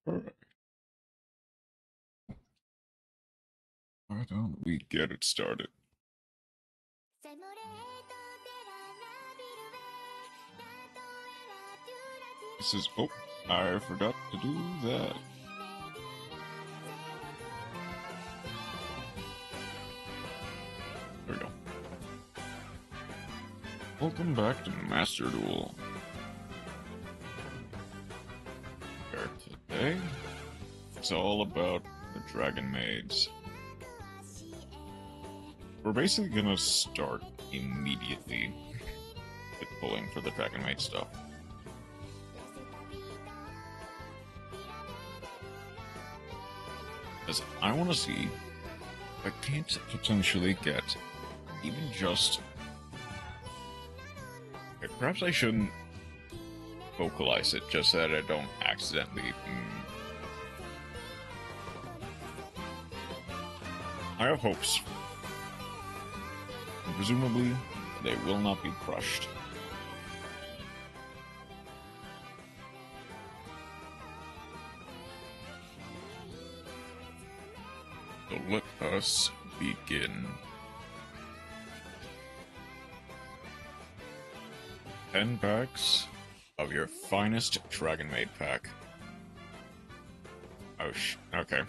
Alright. Why don't we get it started? This is... Oh, I forgot to do that. There we go. Welcome back to Master Duel. Where today, it's all about the Dragonmaids. We're basically gonna start immediately with pulling for the Dragonmaid stuff. Because I want to see if I can't potentially get even just... Okay, perhaps I shouldn't vocalize it just so that I don't accidentally... I have hopes. And presumably, they will not be crushed. So let us begin. 10 packs of your finest Dragonmaid pack. Oh, okay.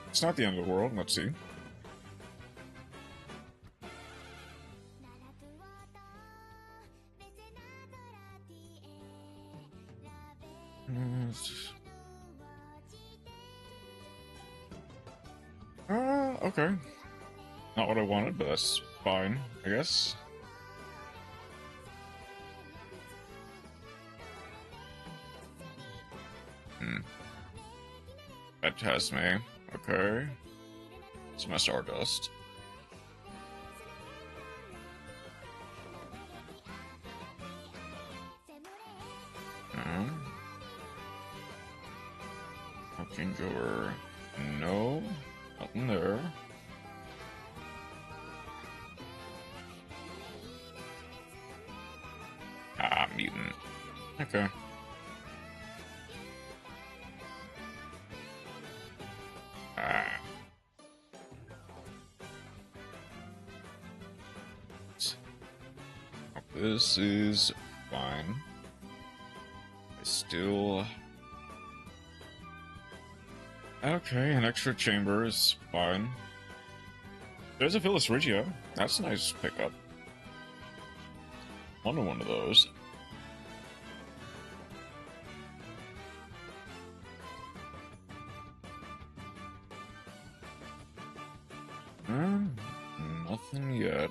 It's not the end of the world. Let's see. Okay. Not what I wanted, but that's fine, I guess. That has me. Okay. It's my Stardust. Looking over. No. Nothing there. Ah, mutant. Okay. This is fine. I still... Okay, an extra chamber is fine. There's a Phyllis Regia. That's a nice pickup. One of those. Nothing yet.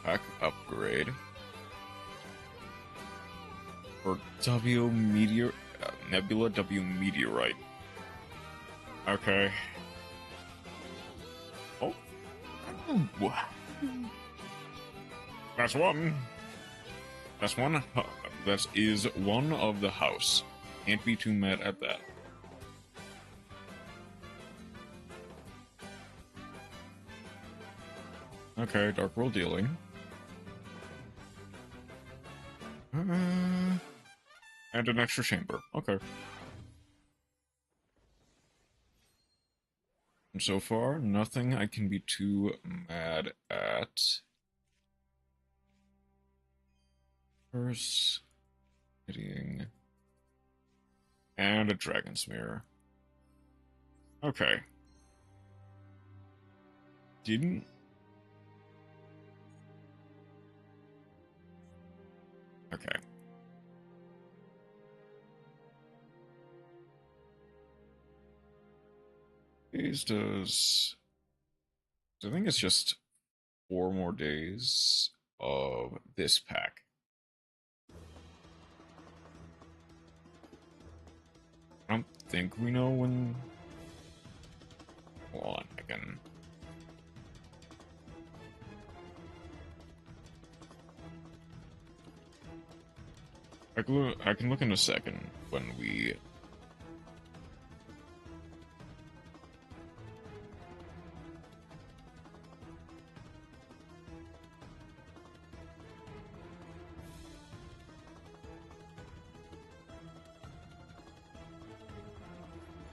Pack upgrade for Nebula W Meteorite. Okay. Oh. That's one. That's one. That is one of the house. Can't be too mad at that. Okay, Dark World dealing. And an extra chamber. Okay. And so far, nothing I can be too mad at. First, hitting. And a Dragon's Mirror. Okay. Didn't... Okay. These does... I think it's just 4 more days of this pack. I don't think we know when... Hold on, I can... I can look in a second when we...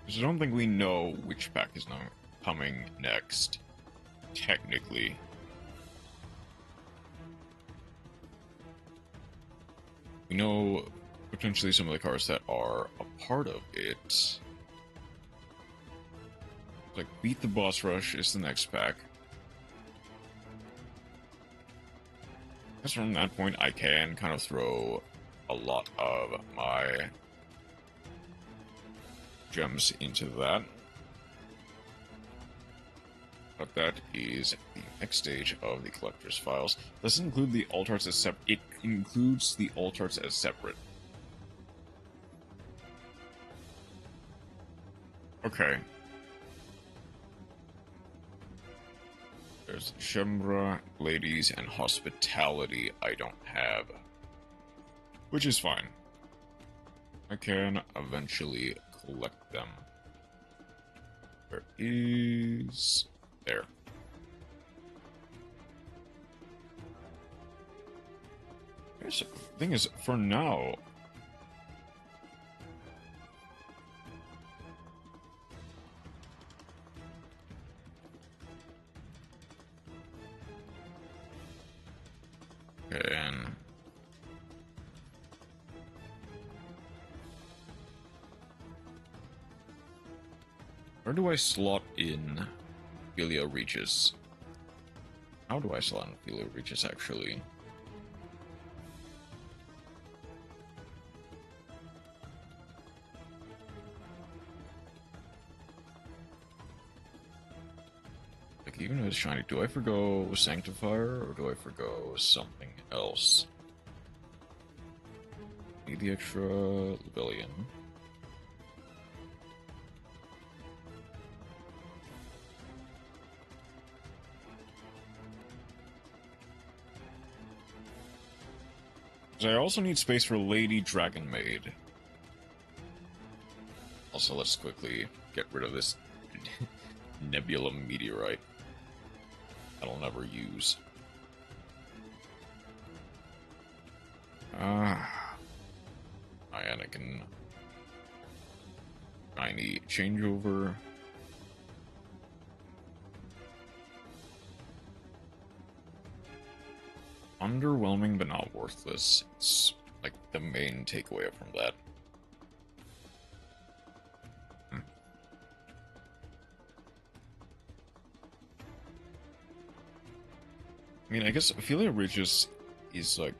Because I don't think we know which pack is now coming next, technically. We know potentially some of the cards that are a part of it. Like, Beat the Boss Rush is the next pack. Because from that point, I can kind of throw a lot of my gems into that. But that is the next stage of the collector's files. Doesn't include the alt arts as separate. It includes the alt arts as separate. Okay. There's Shembra, Ladies, and Hospitality I don't have. Which is fine. I can eventually collect them. There is... There. The thing is, for now... And... Where do I slot in Ophelia Regis? How do I slot in Ophelia Regis, actually? Like, even if it's shiny, do I forgo Sanctifier, or do I forgo something else? Need the extra Lavillion. I also need space for Lady Dragonmaid. Also, let's quickly get rid of this Nebula Meteorite that I'll never use. Anakin. Shiny changeover. Underwhelming, but not worthless. It's like the main takeaway from that. I mean, I guess Ophelia Regis is like...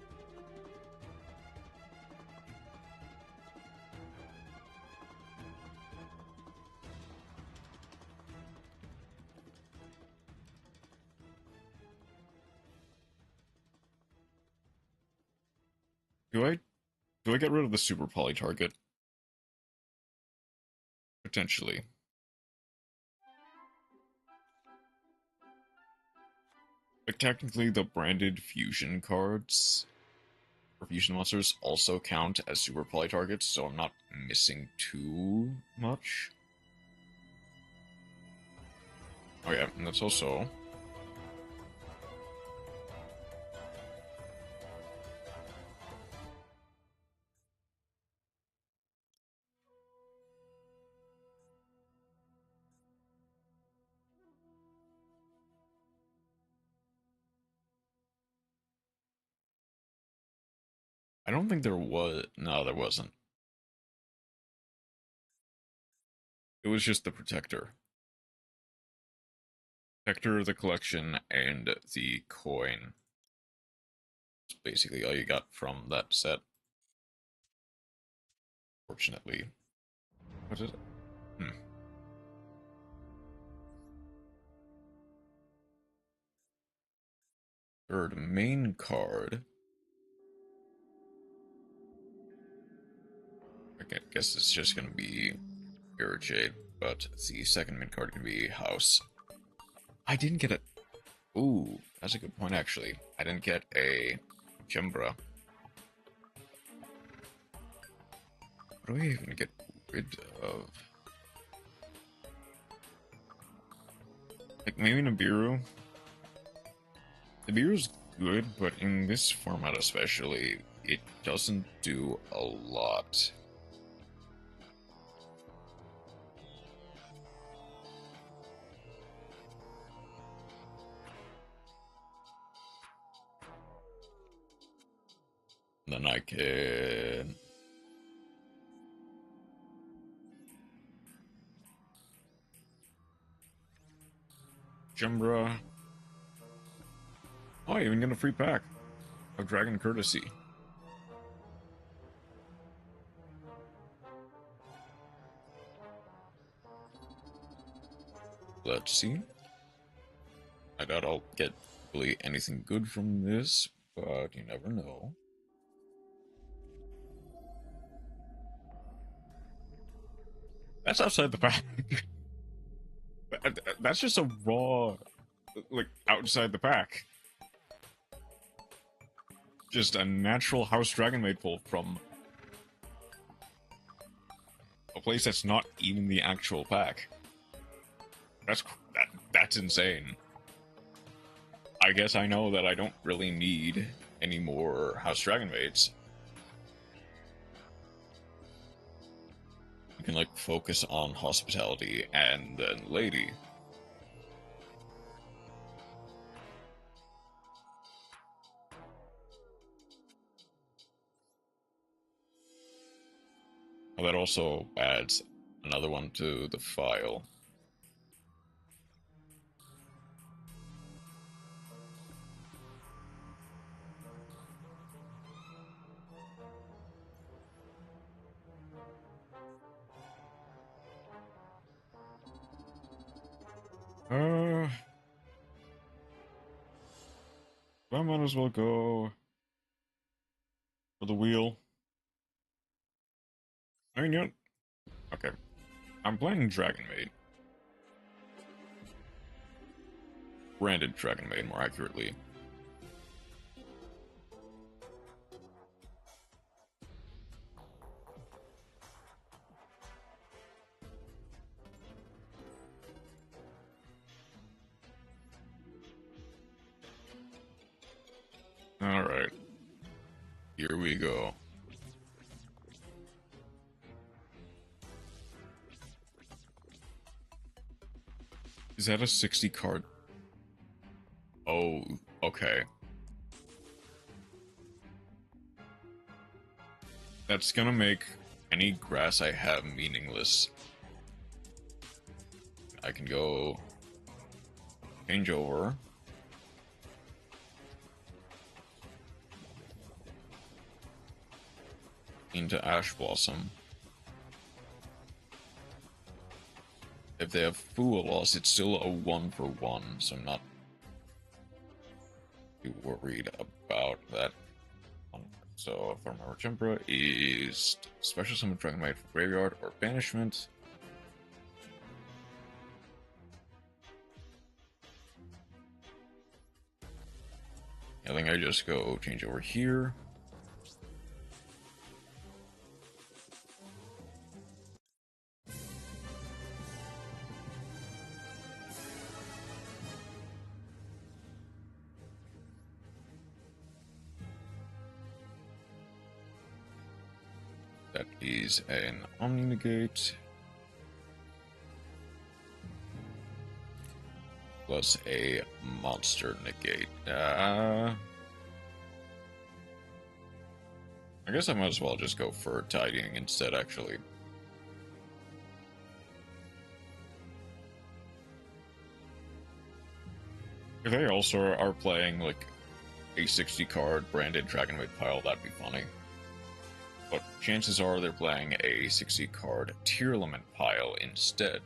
Do I get rid of the super poly target? Potentially. Like, technically, the branded fusion cards or fusion monsters also count as super poly targets, so I'm not missing too much. Oh yeah, and that's also... I don't think there was... No, there wasn't. It was just the Protector. Protector, the collection, and the coin. That's basically all you got from that set. Fortunately. What is it? Third main card. I guess it's just gonna be Irritate, but the second main card can be House. I didn't get it. Ooh, that's a good point, actually. I didn't get a Gembra. What do I even get rid of? Like, maybe Nibiru? Nibiru's good, but in this format especially, it doesn't do a lot. Then I can... Jumbra. Oh, I even get a free pack of Dragon Courtesy. Let's see. I doubt I'll get really anything good from this, but you never know. That's outside the pack. That's just a raw, like, outside the pack. Just a natural House Dragonmaid pull from a place that's not even the actual pack. That's insane. I guess I know that I don't really need any more House Dragonmaids. You can, like, focus on Hospitality and then Lady. Oh, that also adds another one to the file. I might as well go for the wheel. I mean, you know, okay. I'm playing Dragonmaid. Branded Dragonmaid, more accurately. Alright. Here we go. Is that a 60 card? Oh, okay. That's gonna make any grass I have meaningless. I can go change over. Into Ash Blossom. If they have Fool loss, it's still a 1-for-1, so I'm not too worried about that. So, if I remember, Jumbra is Special Summon Dragonmite for Graveyard or Banishment. I think I just go change over here. That is an Omni Negate. Plus a Monster Negate. I guess I might as well just go for Tidying instead, actually. If they also are playing, like, a 60 card branded Dragonmaid pile, that'd be funny. But chances are they're playing a 60 card Tearlament pile instead.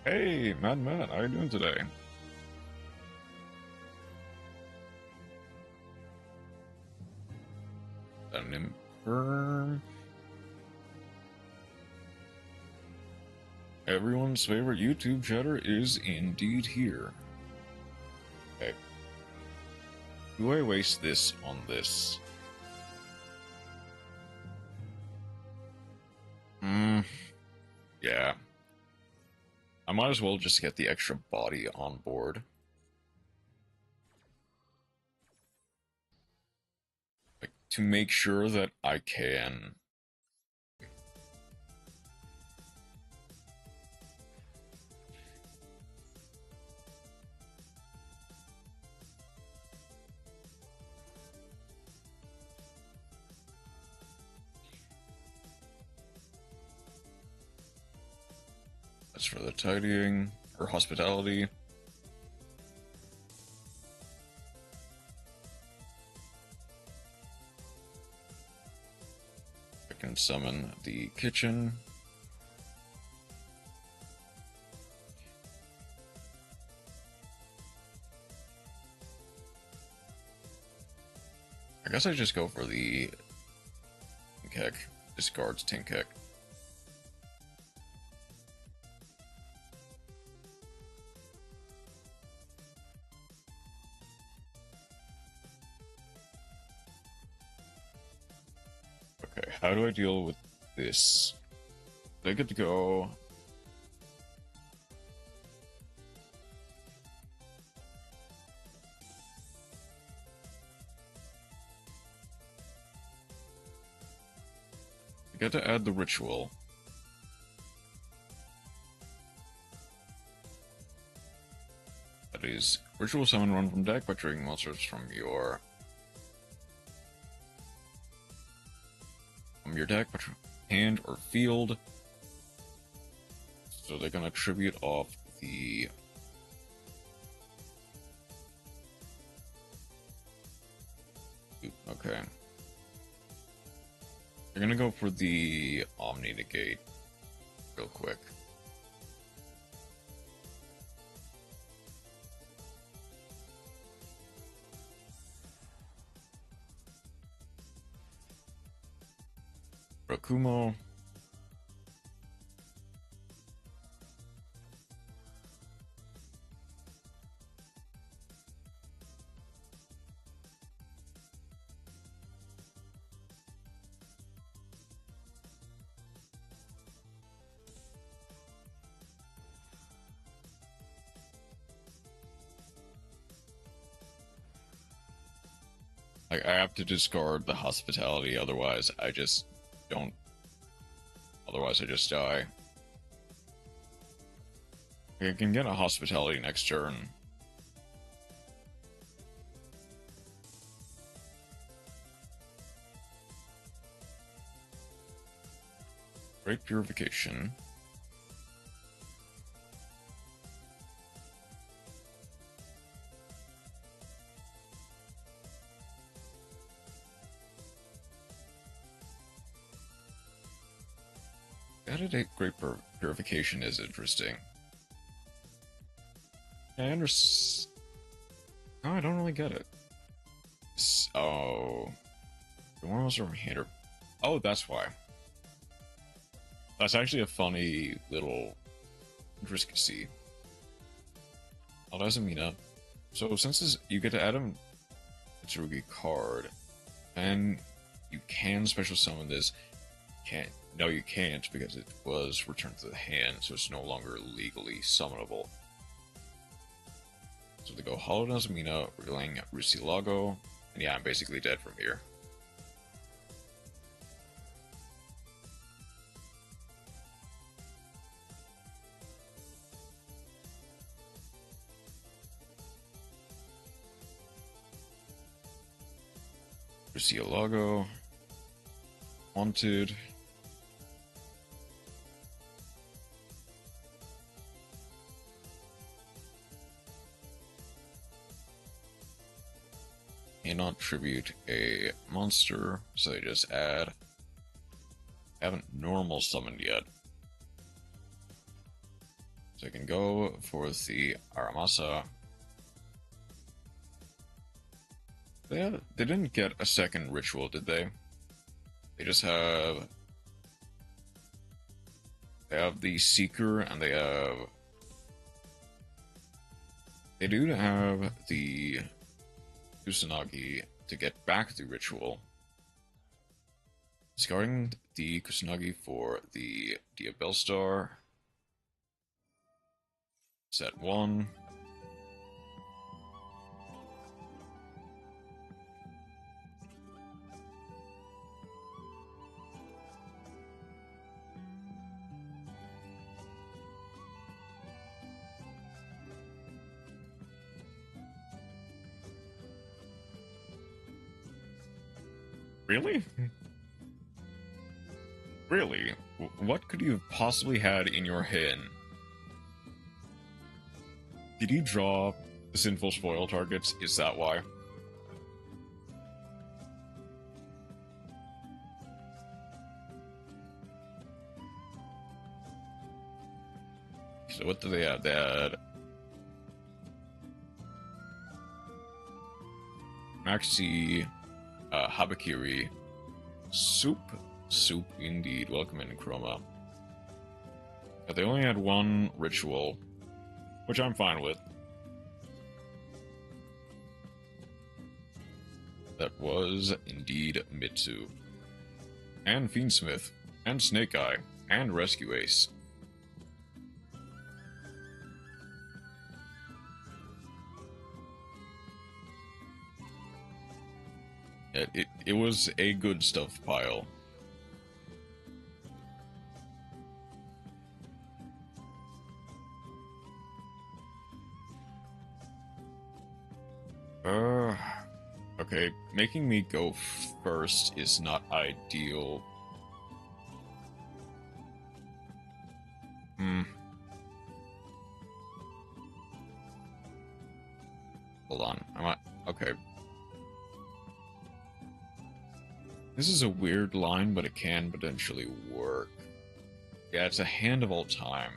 Hey, Matt, how are you doing today? An Infirm. Everyone's favorite YouTube chatter is indeed here. Okay. Do I waste this on this? Yeah. I might as well just get the extra body on board. Like, to make sure that I can... That's for the tidying, or hospitality. I can summon the kitchen. I guess I just go for the Tinkek. Discards Tinkek. Okay, how do I deal with this? They get to go. I get to add the ritual. That is, ritual summon one from deck by triggering monsters from your deck, hand or field. So they're gonna tribute off the okay. They're gonna go for the Omni Negate real quick. Rakumo. Like, I have to discard the hospitality, otherwise I just don't. Otherwise I just die. I can get a hospitality next turn. Great Purification. Added a Great Purification is interesting. I understand. No, I don't really get it. Oh. The one was from Hander. Oh, that's why. That's actually a funny little intricacy. Aldazamina. So since you get to add a Tsurugi card, and you can special summon this, no, you can't because it was returned to the hand, so it's no longer legally summonable. So they go Hollow Nazamina, relaying Rusilago, and yeah, I'm basically dead from here. Rusilago, Haunted. Cannot tribute a monster, so they just add. Haven't normal summoned yet. So I can go for the Aramasa. They didn't get a second ritual, did they? They just have. They have the Seeker, and they have. They do have the Kusanagi to get back the ritual. Discarding the Kusanagi for the Diabell Star. Set 1. Really? Really? What could you have possibly had in your hand? Did you draw the sinful spoil targets? Is that why? So what do they have? They had Maxi, Habakiri, Soup indeed. Welcome in, Chroma. But they only had one ritual, which I'm fine with. That was indeed Mitsu, and Fiendsmith, and Snake Eye, and Rescue Ace. It was a good stuff pile. Okay, making me go first is not ideal. Hold on, okay. This is a weird line, but it can potentially work. Yeah, it's a hand of all time.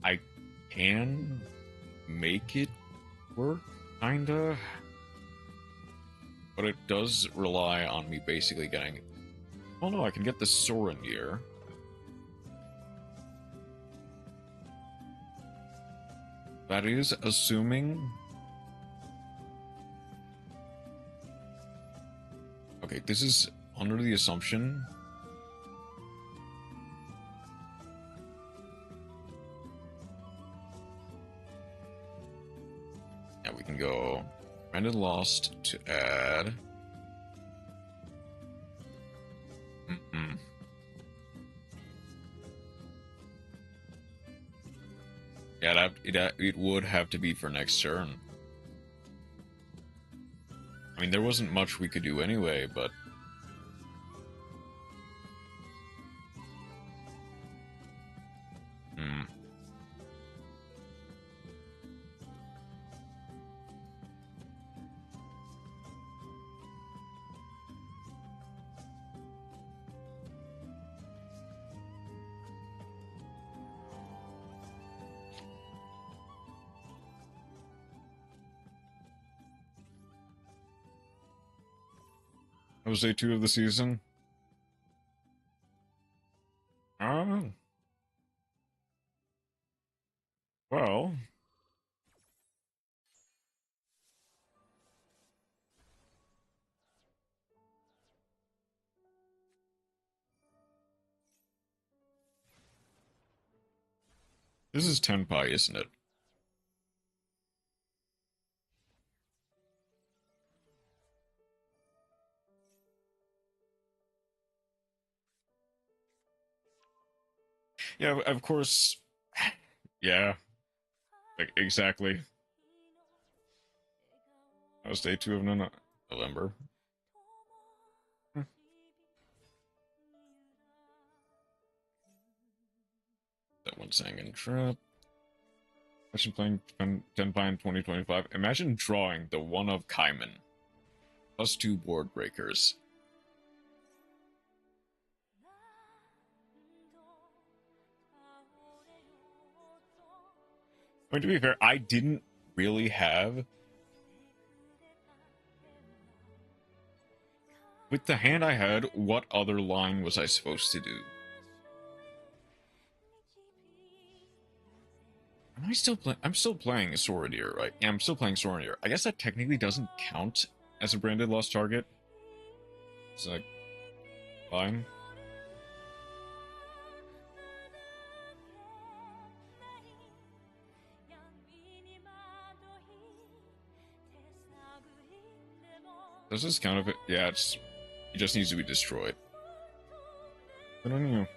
I can make it work, kinda. But it does rely on me basically getting... Oh no, I can get the Soren here. That is assuming... Okay, this is under the assumption... Yeah, we can go... Brandon Lost to add... Yeah, it would have to be for next turn. I mean, there wasn't much we could do anyway, but... That was day 2 of the season. Oh. Well. This is Tenpai, isn't it? Yeah, of course. Yeah. Like, exactly. That was day 2 of November. That one sang in Trap. Imagine playing Tenpai in 2025. Imagine drawing the one of Kaiman. Plus 2 board breakers. I mean, to be fair, I didn't really have... With the hand I had, what other line was I supposed to do? Am I still playing? I'm still playing Soradier, right? Yeah, I'm still playing Soradier. I guess that technically doesn't count as a branded lost target. It's like, fine. Does this count if it? Yeah, it just needs to be destroyed. I don't know.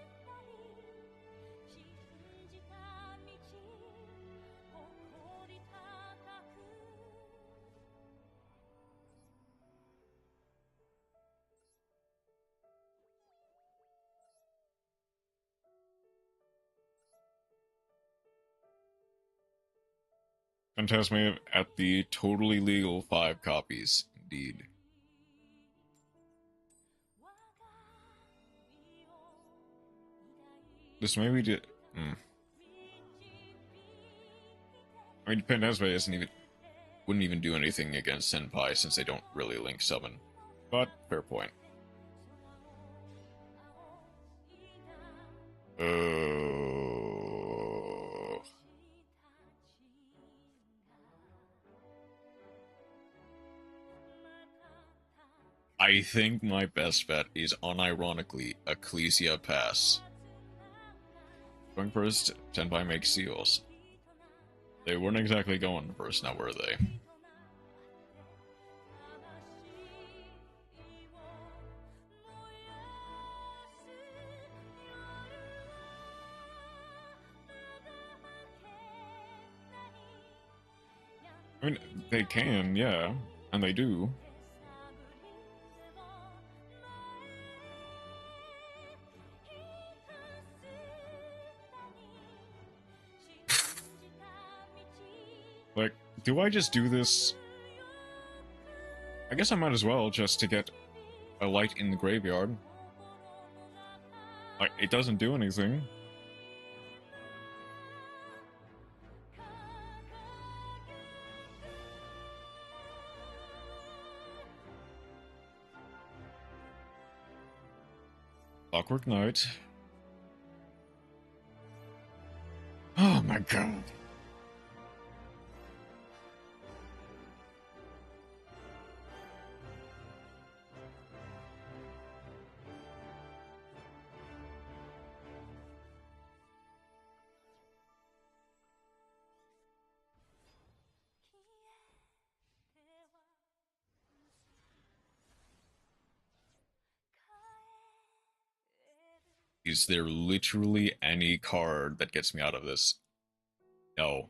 Phantasma at the totally legal 5 copies, indeed. This maybe did. I mean, Phantasma wouldn't even do anything against Senpai since they don't really link summon. But fair point. I think my best bet is unironically Ecclesia Pass. Going first, Senpai makes seals. They weren't exactly going first, now were they? I mean, they can, yeah, and they do. Like, do I just do this? I guess I might as well, just to get a light in the graveyard. Like, it doesn't do anything. Awkward Knight. Oh my god. Is there literally any card that gets me out of this? No.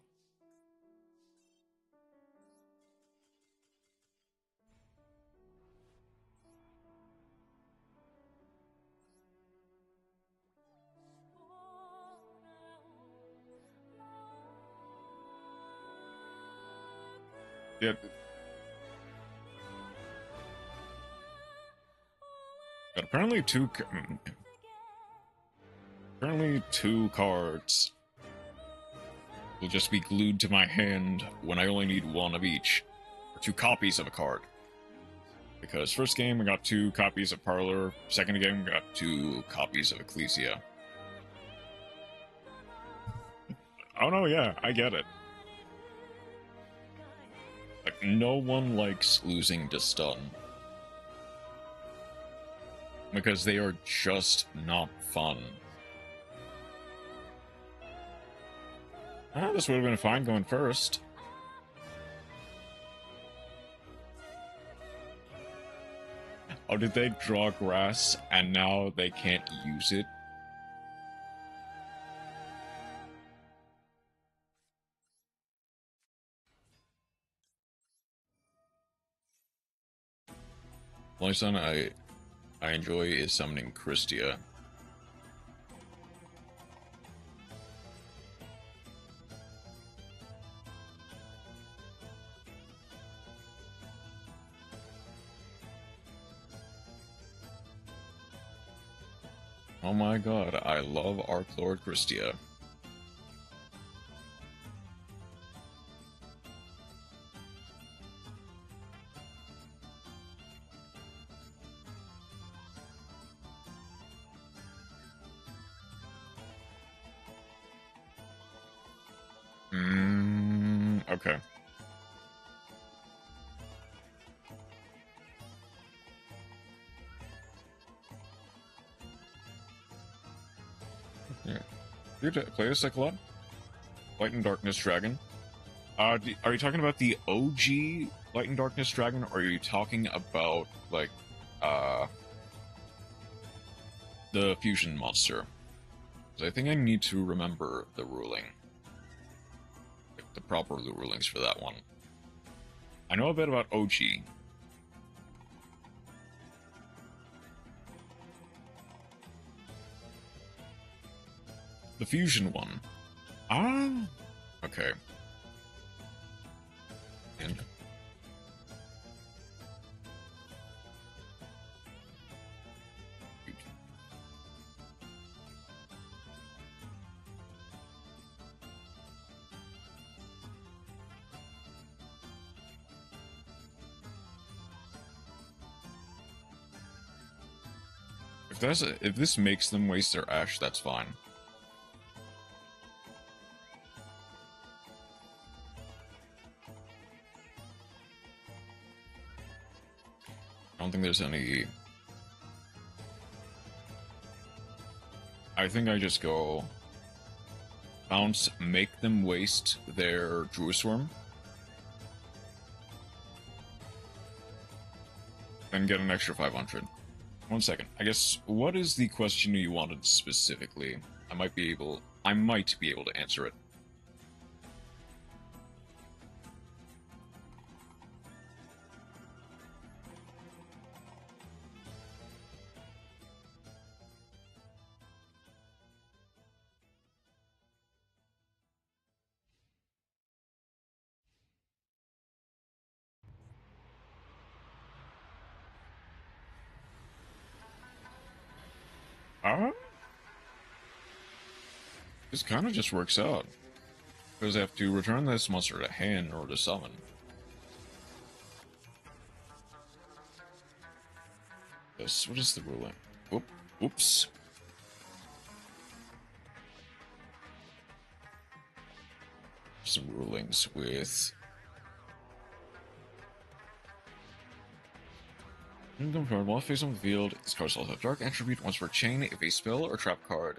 Yeah. But apparently two cards will just be glued to my hand when I only need one of each. Or 2 copies of a card. Because first game I got 2 copies of Parlor, second game I got 2 copies of Ecclesia. Oh no, yeah, I get it. Like, no one likes losing to stun. Because they are just not fun. Ah, this would have been fine going first. Oh, did they draw grass and now they can't use it? The only son I enjoy is summoning Christia. Oh my god, I love Arc Lord Christia. Okay. Yeah. You play this like a lot? Light and Darkness Dragon. Are you talking about the OG Light and Darkness Dragon, or are you talking about, like, the fusion monster? Because I think I need to remember the ruling. Like, the proper rulings for that one. I know a bit about OG. The fusion one. Ah! Okay. And if this makes them waste their ash, that's fine. I don't think there's any... I think I just go... bounce, make them waste their Druisworm, and get an extra 500. 1 second. I guess, what is the question you wanted specifically? I might be able to answer it. This kind of just works out. Because I have to return this monster to hand in order to summon. Yes, what is the ruling? Oops. Some rulings with... While facing on the field, this card also has a dark attribute once per chain. If a spell or trap card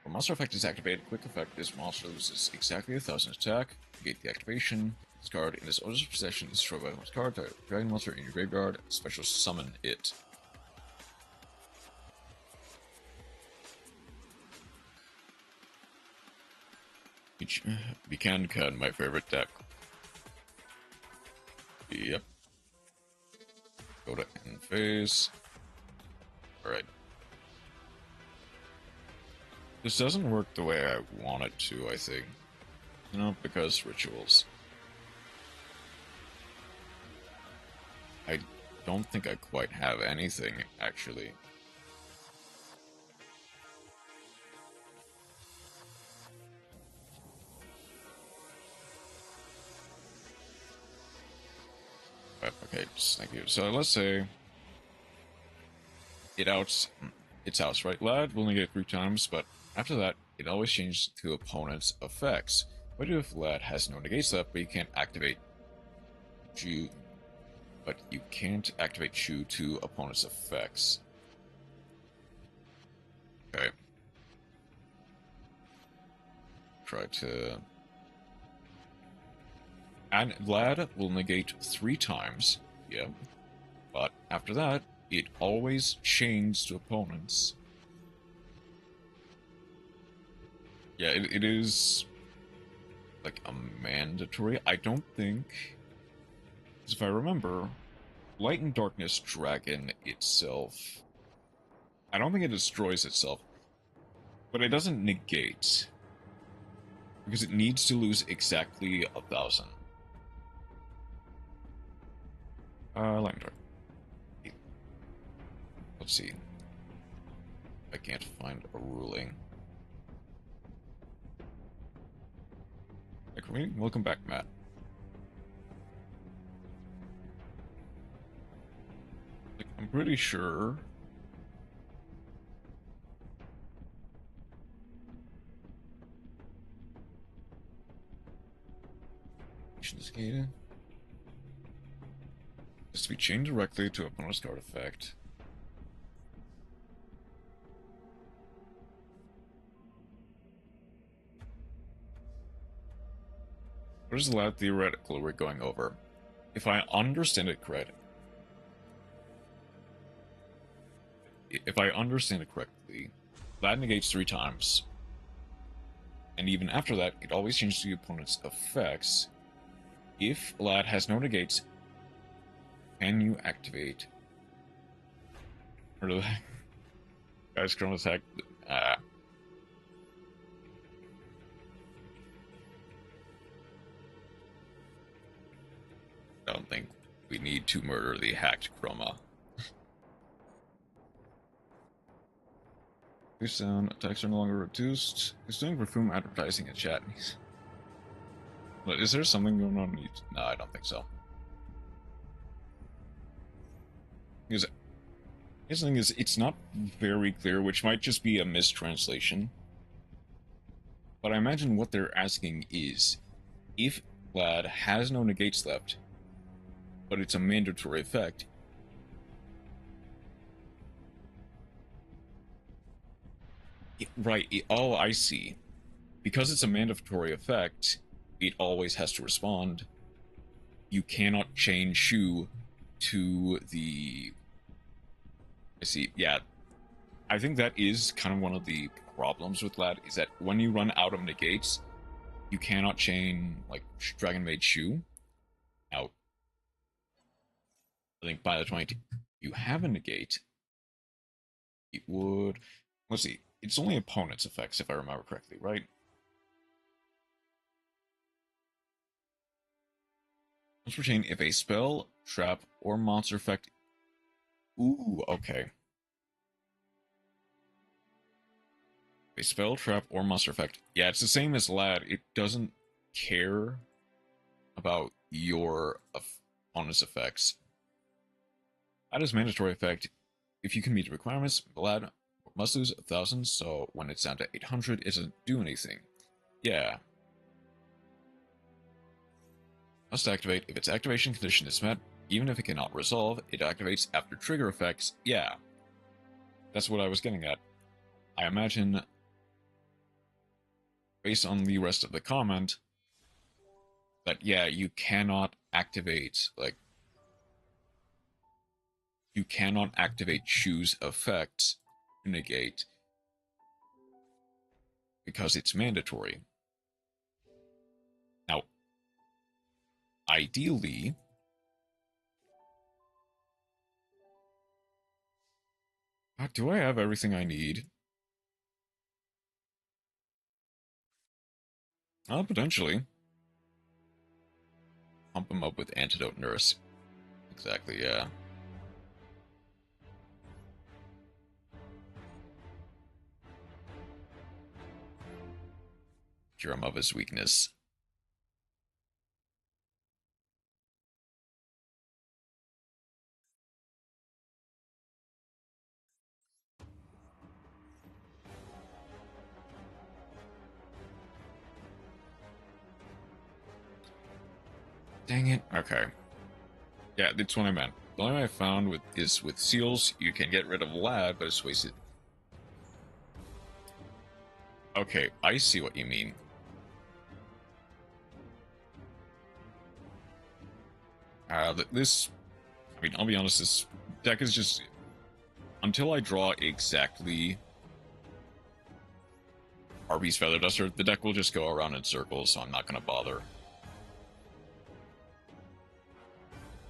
or monster effect is activated, quick effect, this monster loses exactly 1,000 attack. Negate the activation. This card in this owner's possession is destroyed by the card. Dragon monster in your graveyard. Special summon it. Mekk-Knight, my favorite deck. Yep. Go to end phase. Alright. This doesn't work the way I want it to, I think. You know, because rituals. I don't think I quite have anything, actually. Okay, thank you. So let's say it's out, right? Lad will negate 3 times, but after that, it always changes to opponent's effects. What if Lad has no negates left, but you can't activate Chu? But you can't activate Chu to opponent's effects. Okay. Try to... And Lad will negate 3 times, yeah. But after that, it always chains to opponents. Yeah, it is like a mandatory. I don't think, if I remember, Light and Darkness Dragon itself, I don't think it destroys itself, but it doesn't negate, because it needs to lose exactly 1,000. Light and Dark. Let's see. I can't find a ruling. Welcome back, Matt. I'm pretty sure... actions gated. Is to be chained directly to a bonus card effect. What is the lab theoretical we're going over? If I understand it correctly, that negates 3 times. And even after that, it always changes the opponent's effects. If Lad has no negates, can you activate? Or the guys, Chrome attack. I don't think we need to murder the hacked Chroma. Boost down, attacks are no longer reduced. He's doing perfume advertising in chat. But is there something going on? No, I don't think so. Because the thing is, it's not very clear, which might just be a mistranslation. But I imagine what they're asking is, if Lad has no negates left, but it's a mandatory effect, oh, I see. Because it's a mandatory effect, it always has to respond. You cannot chain Shu to the... I see, yeah. I think that is kind of one of the problems with Lad, is that when you run out of negates, you cannot chain, like, Dragonmaid Shu out. I think by the point you have a negate, it would... Let's see. It's only opponent's effects, if I remember correctly, right? Let's retain if a spell, trap, or monster effect... Ooh, okay. A spell, trap, or monster effect. Yeah, it's the same as Lad. It doesn't care about your opponent's effects. That is mandatory effect. If you can meet the requirements, Lad must lose 1,000, so when it's down to 800, it doesn't do anything. Yeah. Must activate if its activation condition is met, even if it cannot resolve, it activates after trigger effects. Yeah. That's what I was getting at. I imagine, based on the rest of the comment, that, yeah, you cannot activate, like, you cannot activate Shu's effects to negate because it's mandatory. Now, ideally, do I have everything I need? Potentially. Pump him up with Antidote Nurse. Exactly, yeah. Cure him of his weakness. Dang it. Okay. Yeah, that's what I meant. The only way I found is with seals, you can get rid of Lad, but it's wasted. Okay, I see what you mean. This... I mean, I'll be honest, this deck is just... Until I draw exactly Arby's Feather Duster, the deck will just go around in circles, so I'm not going to bother.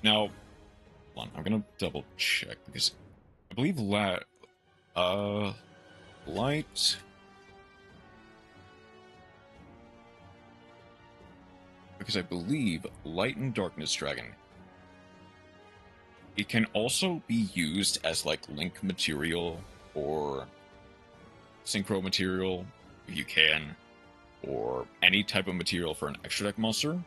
Now, hold on, I'm going to double check, because I believe Light... Because I believe Light and Darkness Dragon, it can also be used as, like, link material or synchro material, if you can, or any type of material for an extra deck monster.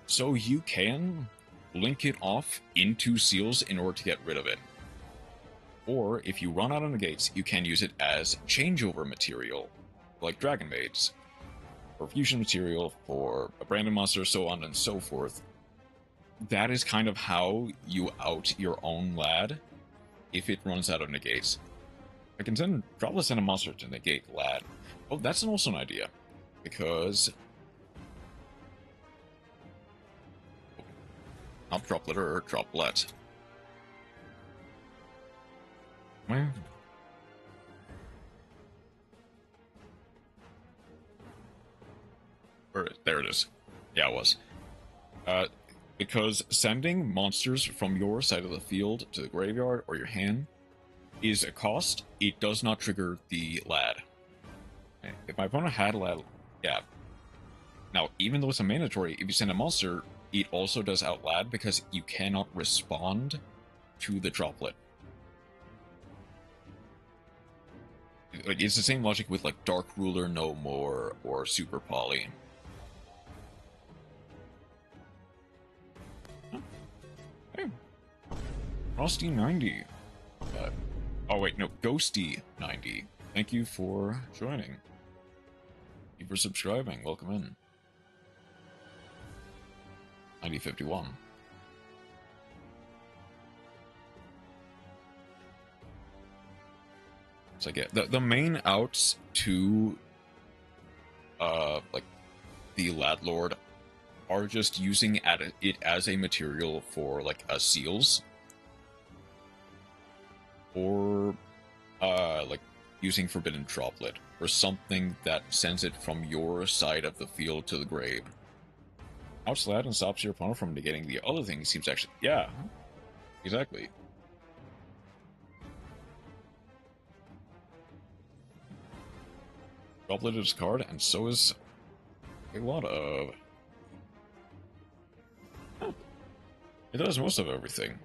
So you can link it off into seals in order to get rid of it. Or, if you run out of negates, you can use it as changeover material, like Dragonmaids. for fusion material, for a branded monster, so on and so forth. That is kind of how you out your own lad if it runs out of negates. I can send send a monster to negate lad. Oh, that's also an idea. Because not droplet or droplet. Well, there it is. Yeah, it was. Because sending monsters from your side of the field to the graveyard or your hand is a cost, it does not trigger the lad. If my opponent had a lad, yeah. Now, even though it's a mandatory, if you send a monster, it also does out lad because you cannot respond to the droplet. Like, it's the same logic with like Dark Ruler No More or Super Poly. Hey. Frosty 90. Oh wait, no, Ghosty 90. Thank you for joining. Thank you for subscribing. Welcome in. 9051. So I get the main outs to like the Ladlord are just using it as a material for like seals, or like using Forbidden Droplet or something that sends it from your side of the field to the grave. Outs Lad and stops your opponent from negating the other thing seems actually, yeah, exactly. Droplet is card, and so is a lot of. It does most of everything.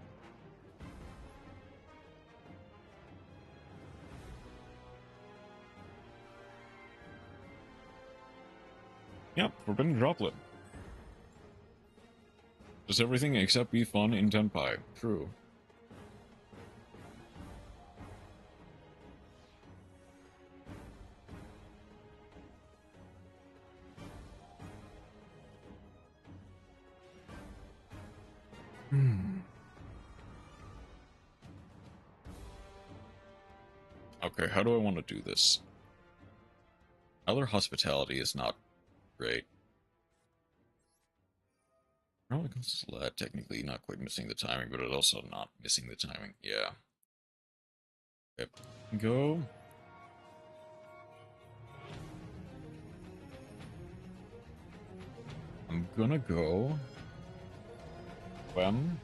Yep, Forbidden Droplet. Does everything except be fun in Tenpai. True. Okay, how do I want to do this? Other hospitality is not great. Probably because it's technically not quite missing the timing, but it's also not missing the timing. Yeah. Yep. Go. I'm gonna go. When?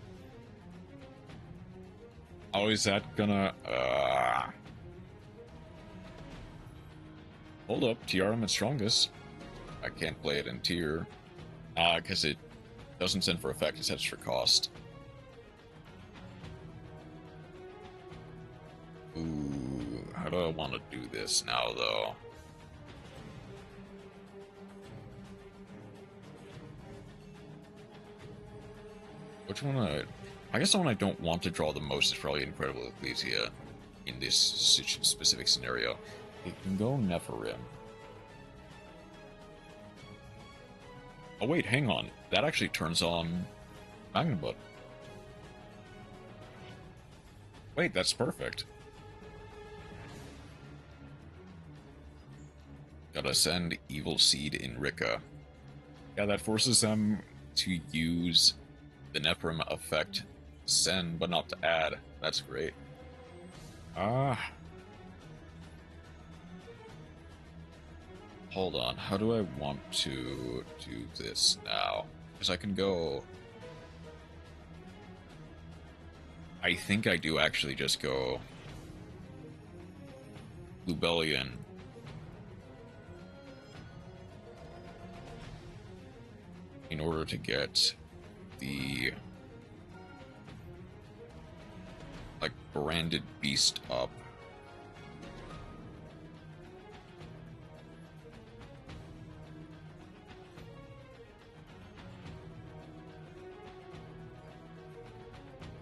Oh, is that gonna... Hold up, TR I'm at strongest. I can't play it in tier. Because it doesn't send for effect, it sets for cost. Ooh, how do I want to do this now, though? Which one I guess the one I don't want to draw the most is probably Incredible Ecclesia in this specific scenario. It can go Nephirim. Oh wait, hang on. That actually turns on Magnabot. Wait, that's perfect. Gotta send Evil Seed in Rika. Yeah, that forces them to use the Nephirim effect send, but not to add. That's great. Hold on, how do I want to do this now? Because I can go... I think I do actually just go... Lubellion. In order to get the... like, branded beast up.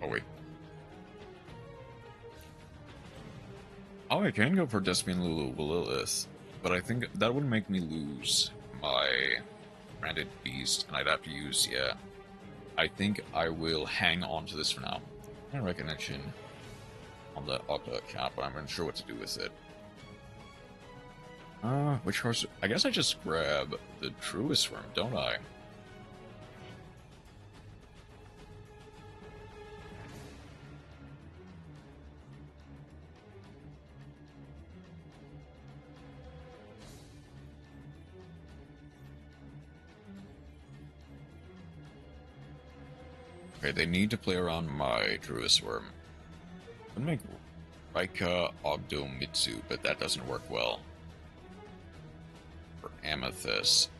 Oh, wait. Oh, I can go for Despian Lulu Lilith, but I think that would make me lose my a branded beast, and I'd have to use, yeah. I think I will hang on to this for now. Recognition on the Octa account, but I'm unsure what to do with it. Which horse? I guess I just grab the Truest Worm, don't I? Okay, they need to play around my Truest Worm. I'm gonna make Raika Ogdo Mitsu, but that doesn't work well. For Amethyst.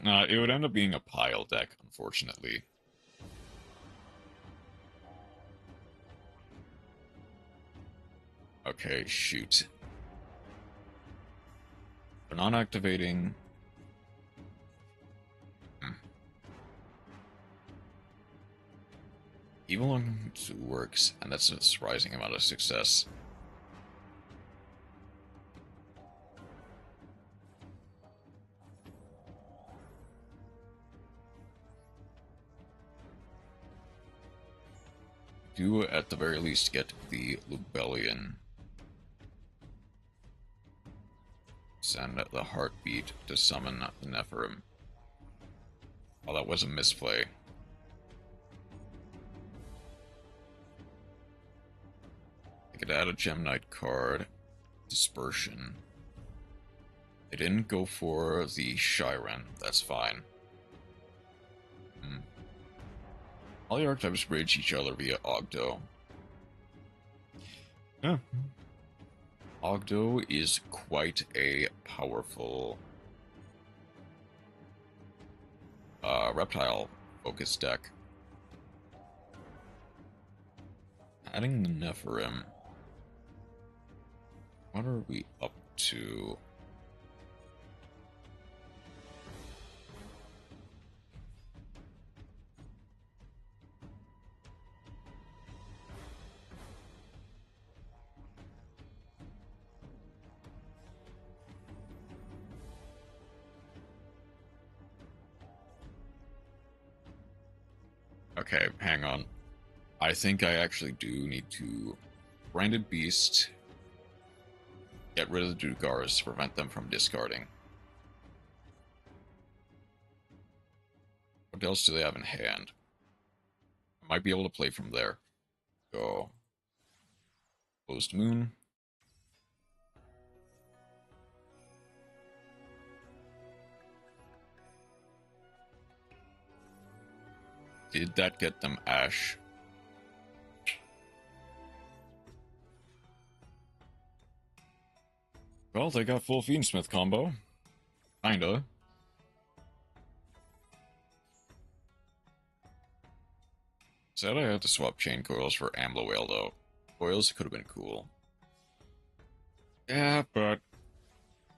No, it would end up being a pile deck, unfortunately. Okay, shoot. They're not activating. Evil on 2 works, and that's a surprising amount of success. Do at the very least get the Lubellion. Send the Heartbeat to summon the Nephirim. Oh, that was a misplay. I could add a Gem-Knight card. Dispersion. They didn't go for the Shiren. That's fine. All the archetypes bridge each other via Ogdo. Yeah. Ogdo is quite a powerful reptile-focused deck. Adding the Nephirim. What are we up to? Okay, hang on. I think I actually do need to Branded Beast, get rid of the Dugars to prevent them from discarding. What else do they have in hand? I might be able to play from there. Go. Closed Moon. Did that get them Ash? Well, they got full Fiendsmith combo. Kinda. Said I had to swap Chain Coils for Amblawale, though. Coils could have been cool. Yeah, but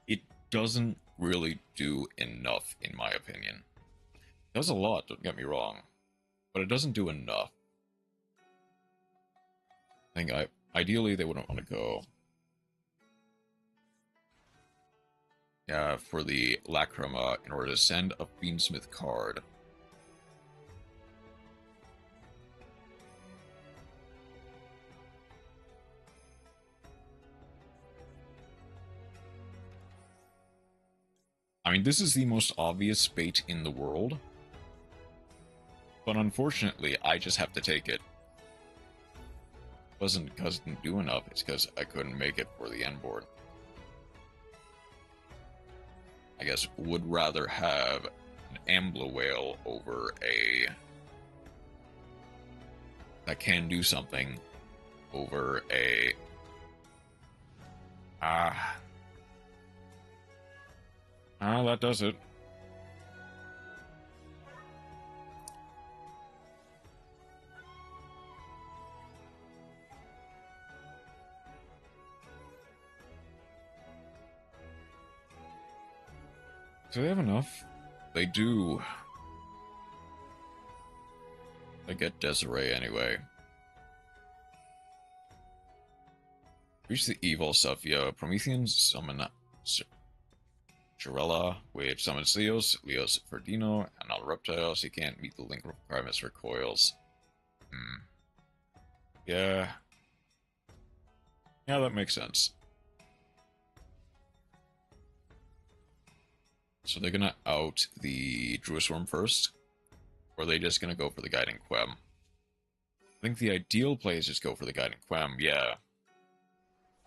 it doesn't really do enough, in my opinion. It does a lot, don't get me wrong. But it doesn't do enough. I think ideally they wouldn't want to go for the Lacrima in order to send a Fiendsmith card. I mean, this is the most obvious bait in the world. But unfortunately, I just have to take it. It wasn't because it didn't do enough, it's because I couldn't make it for the end board. I guess would rather have an Amblawale over a that can do something over a that does it. Do they have enough? They do. I get Desiree anyway. Reach the evil Sophia. Prometheans summon Jarella, which summons Leos Ferdino, and all reptiles. He can't meet the link requirements for coils. Yeah. Yeah, that makes sense. So they're gonna out the Druisworm first? Or are they just gonna go for the Guiding Quem? I think the ideal play is just go for the Guiding Quem, yeah.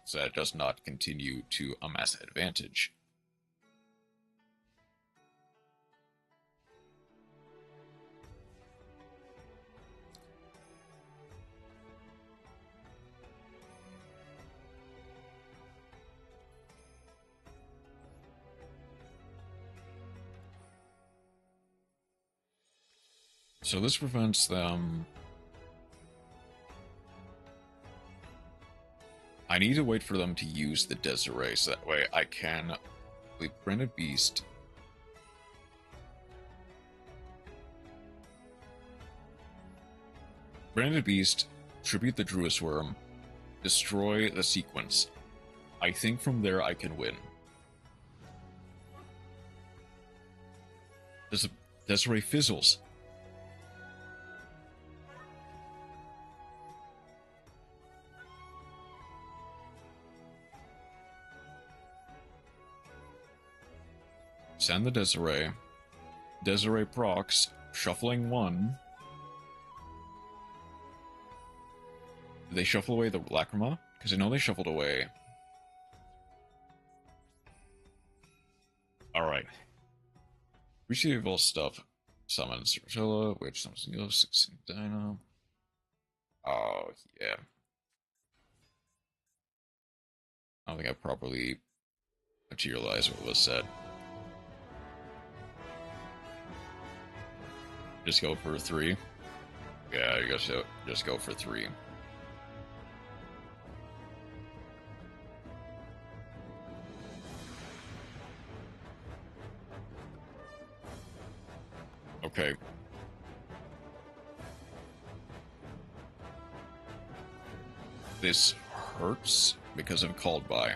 So that it does not continue to amass advantage. So this prevents them... I need to wait for them to use the Desiree, so that way I can leave Branded Beast. Branded Beast, tribute the Druisworm, destroy the sequence. I think from there I can win. Desiree fizzles. Send the Desiree. Desiree procs, shuffling one. Did they shuffle away the Lacrima? Because I know they shuffled away. Alright. Retrievable stuff. Summons Rosella, which summons Neo, 16 Dino. Oh, yeah. I don't think I properly materialized what was said. Just go for 3. Yeah, you guys just go for 3. Okay. This hurts because I'm called by.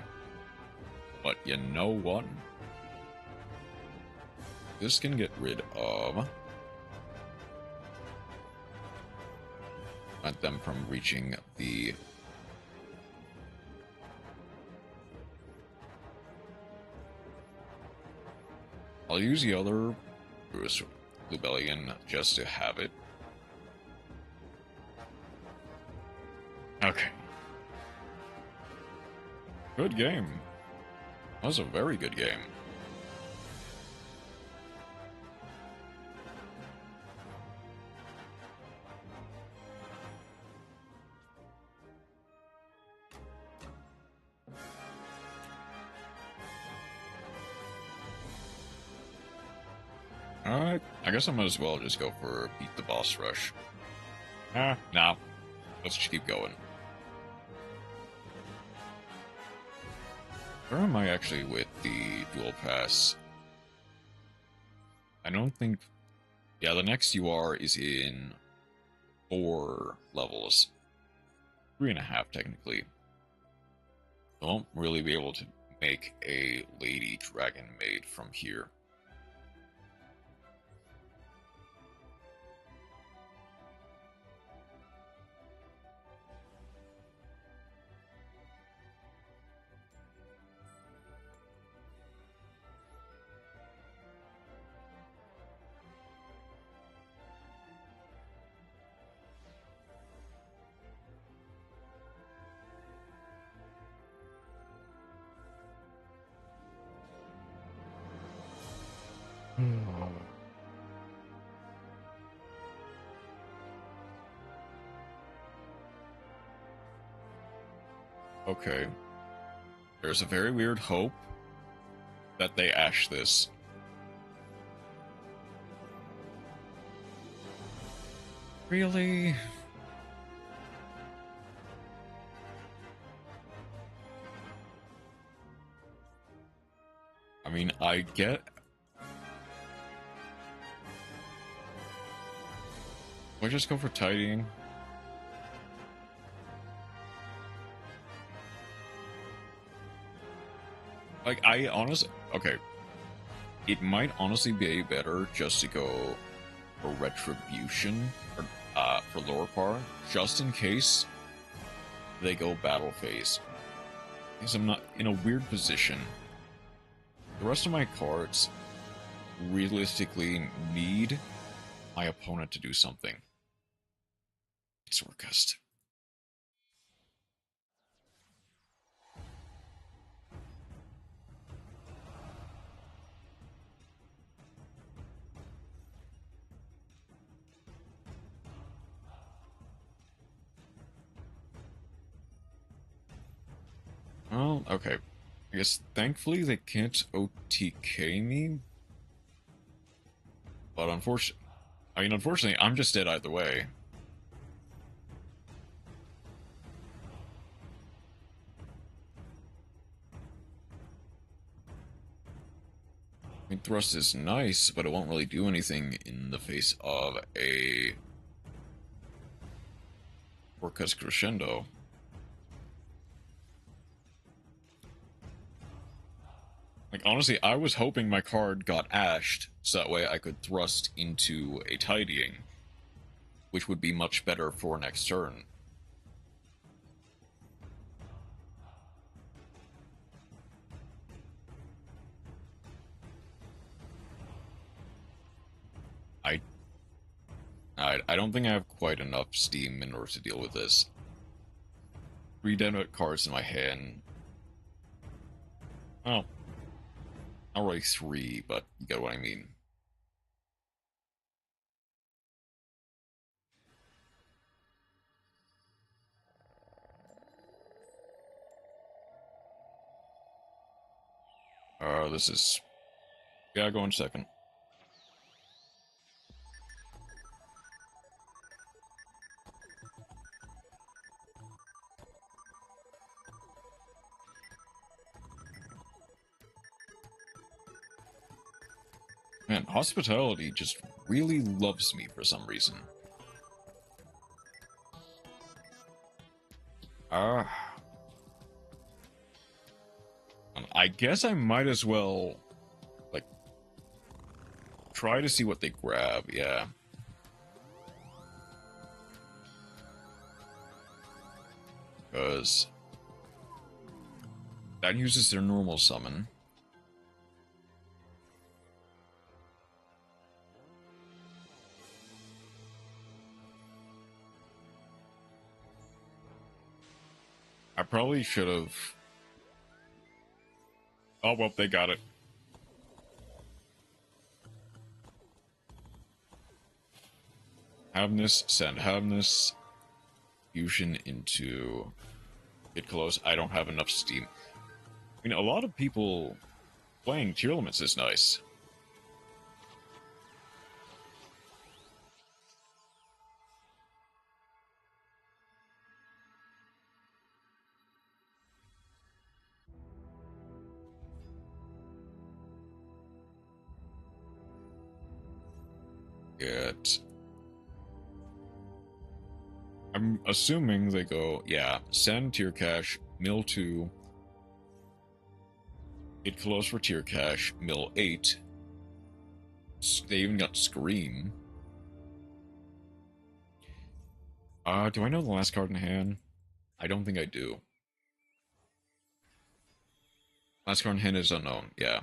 But you know what? This can get rid of... prevent them from reaching the... I'll use the other Lubellion just to have it. Okay. Good game. That was a very good game. Alright, I guess I might as well just go for beat the boss rush. No. Let's just keep going. Where am I actually with the dual pass? I don't think... Yeah, the next UR is in 4 levels. 3.5, technically. I won't really be able to make a Lady Dragonmaid from here. Okay. There's a very weird hope that they ash this. Really? I mean, I get Do I just go for tidying? Like, I honestly... Okay. It might honestly be better just to go for Retribution, or, for lower power, just in case they go battle phase. Because I'm not in a weird position. The rest of my cards realistically need my opponent to do something. It's Orcust. Well, okay. I guess thankfully they can't OTK me. But unfortunately, I'm just dead either way. I mean, Thrust is nice, but it won't really do anything in the face of a Orcust Crescendo. Like, honestly, I was hoping my card got ashed, so that way I could thrust into a Tidying, which would be much better for next turn. I don't think I have quite enough steam in order to deal with this. 3 Detonate cards in my hand. Well, not really 3, but you get what I mean. This is... Yeah, go in second. Man, Hospitality just really loves me for some reason. I guess I might as well, like, try to see what they grab, yeah. Because that uses their normal summon. I probably should have... Oh, well, they got it. Havness, send Havness, fusion into Get Close. I don't have enough steam. I mean, a lot of people playing Tier Limits is nice. Get... I'm assuming they go, yeah, send Tier Cash, mill 2, Get Close for Tier Cash, mill 8. They even got Scream. Do I know the last card in hand? I don't think I do. Last card in hand is unknown, yeah.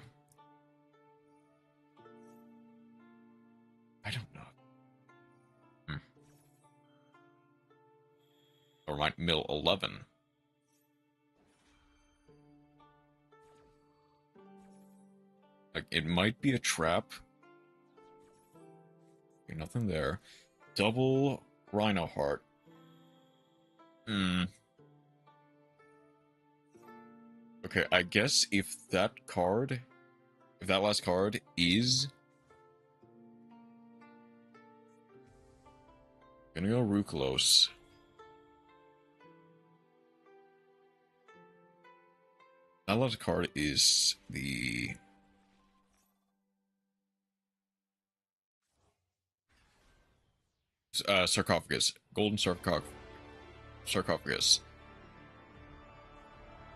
I don't know. Or might mill 11. Like, it might be a trap. Okay, nothing there. Double Rhino Heart. Okay, I guess if that last card is... Gonna go Ruklos. That last card is the... Sarcophagus. Golden sarcophagus.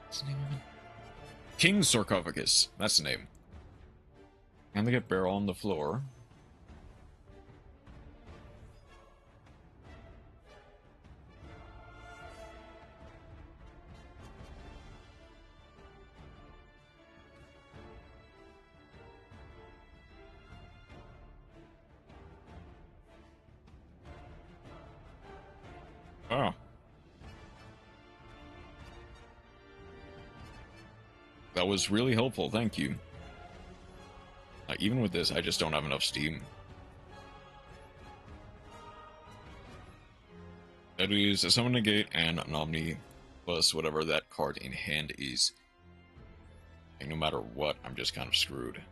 What's the name of it? King's sarcophagus. That's the name. And they get barrel on the floor. Oh. That was really helpful, thank you. Even with this, I just don't have enough steam. That is a summon negate and an omni plus whatever that card in hand is. And no matter what, I'm just kind of screwed.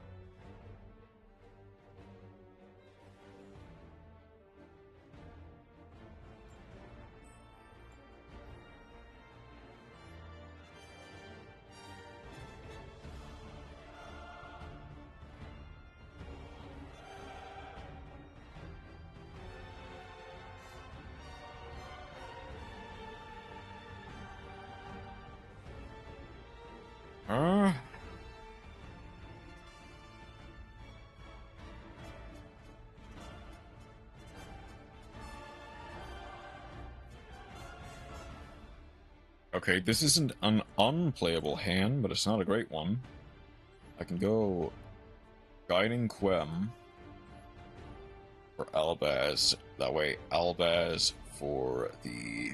Okay, this isn't an unplayable hand, but it's not a great one. I can go Guiding Quem for Albaz. That way, Albaz for the...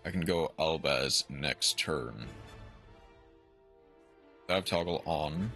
I can go Albaz next turn. I have toggle on.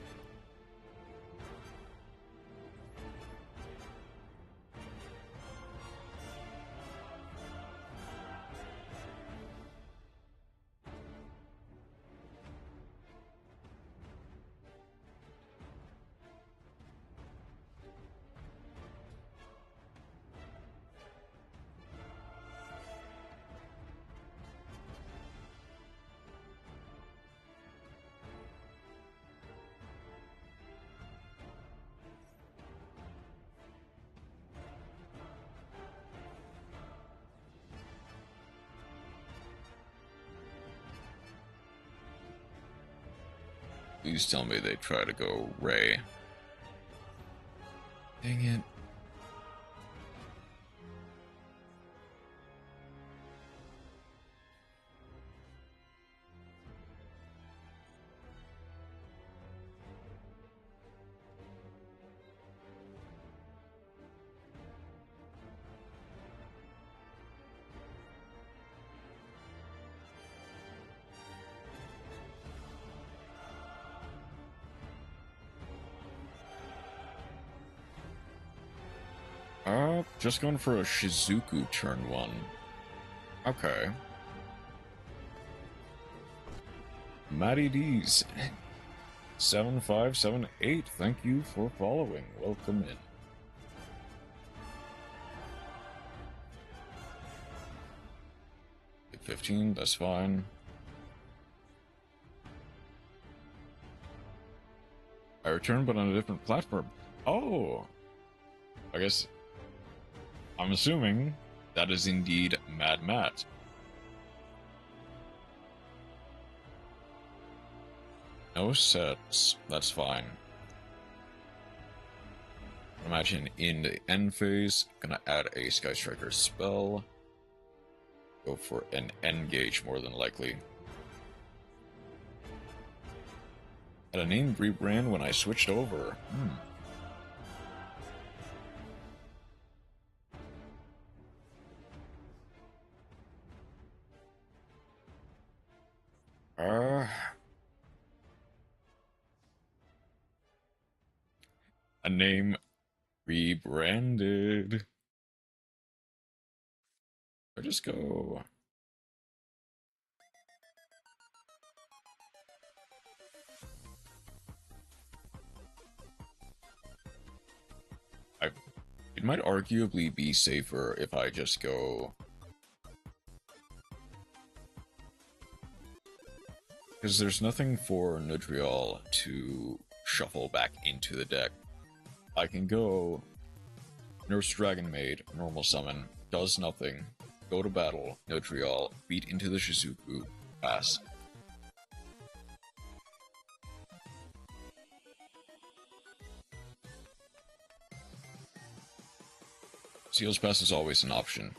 Please tell me they try to go Ray. Dang it. Just going for a Shizuku turn 1. Okay. Matty D's. 7578, thank you for following. Welcome in. Hit 15, that's fine. I returned, but on a different platform. Oh! I guess... I'm assuming that is indeed Mad Matt. No sets, that's fine. Imagine in the end phase, gonna add a Sky Striker spell. Go for an N-Gage more than likely. Had a name rebrand when I switched over. A name rebranded. Or just go. It might arguably be safer if I just go Because there's nothing for Nudriel to shuffle back into the deck. I can go Nurse Dragonmaid, normal summon, does nothing, go to battle, Nudriel, beat into the Shizuku, pass. Seal's Pass is always an option.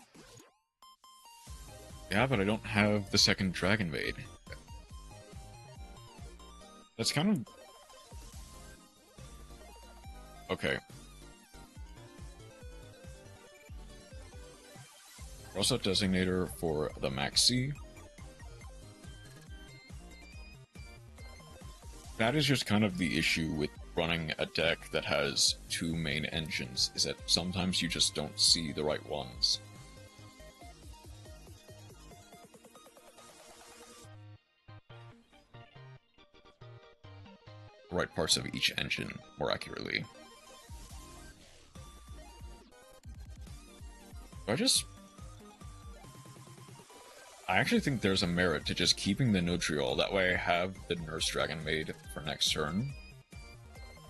Yeah, but I don't have the second Dragonmaid. That's kind of... Okay. Cross out Designator for the Maxi. That is just kind of the issue with running a deck that has two main engines, is that sometimes you just don't see the right ones. Right parts of each engine, more accurately. I actually think there's a merit to just keeping the Nudriel, that way I have the Nurse Dragonmaid for next turn.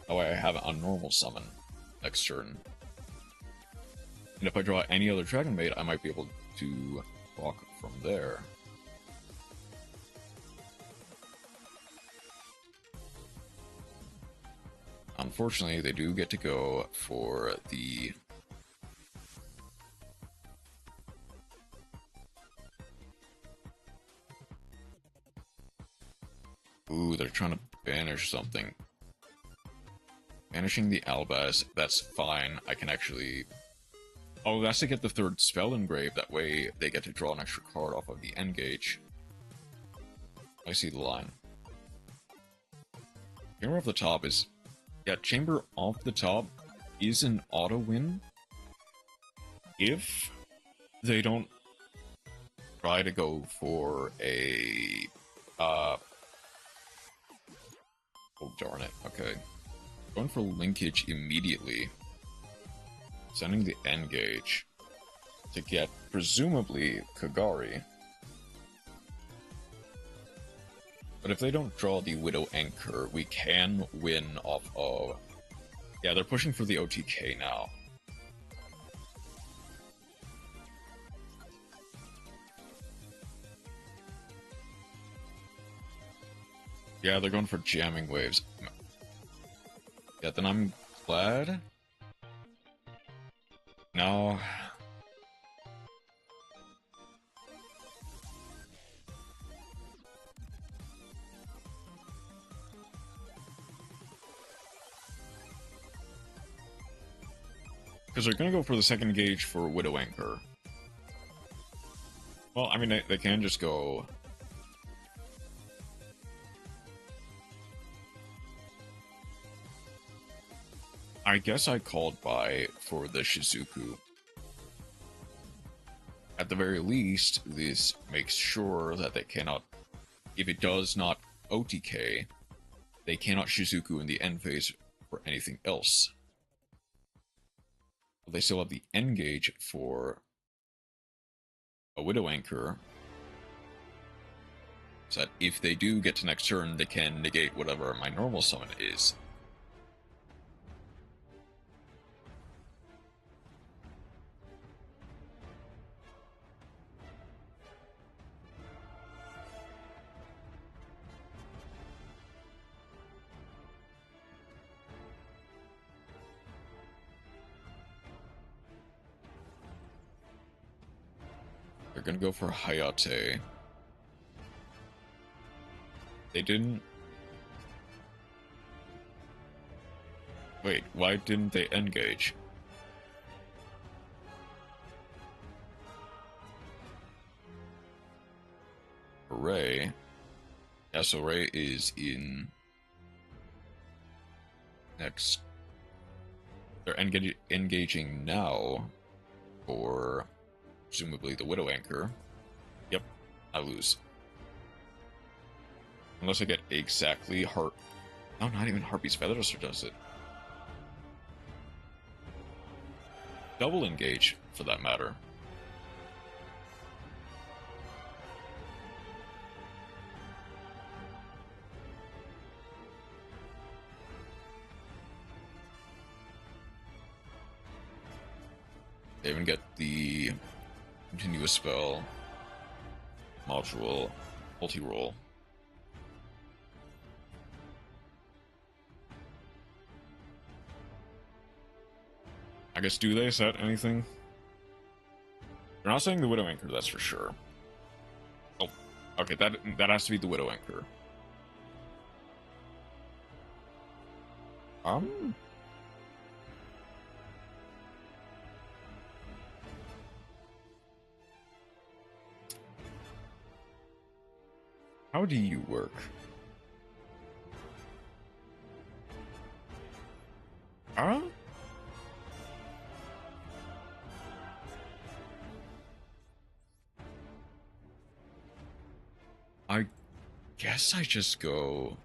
That way I have a normal summon next turn. And if I draw any other Dragonmaid, I might be able to walk from there. Unfortunately, they do get to go for the... Ooh, they're trying to banish something. Banishing the Albaz, that's fine. I can actually... Oh, that's to get the third spell engraved. That way they get to draw an extra card off of the Engage. I see the line. Chamber off the top is... Yeah, Chamber off the top is an auto-win if they don't try to go for a... Oh, darn it. Okay. Going for linkage immediately. Sending the Engage to get, presumably, Kagari. But if they don't draw the Widow Anchor, we can win off of... Yeah, they're pushing for the OTK now. Yeah, they're going for jamming waves. Yeah, then I'm glad. No. Because they're going to go for the second gauge for Widow Anchor. Well, I mean, they can just go... I guess I called by for the Shizuku. At the very least, this makes sure that they cannot... If it does not OTK, they cannot Shizuku in the end phase for anything else. They still have the Engage for a Widow Anchor, so that if they do get to next turn, they can negate whatever my normal summon is. They're gonna go for Hayate. They didn't... Wait, why didn't they engage? Ray. Yeah, so Ray is in... Next. They're engaging now for... presumably the Widow Anchor. Yep, I lose. Unless I get exactly Heart... No, not even Harpy's Featherduster does it. Double Engage, for that matter. They even get the continuous spell, module, multi-roll. I guess, do they set anything? They're not saying the Widow Anchor, that's for sure. Oh, okay, that has to be the Widow Anchor. How do you work? I guess I just go...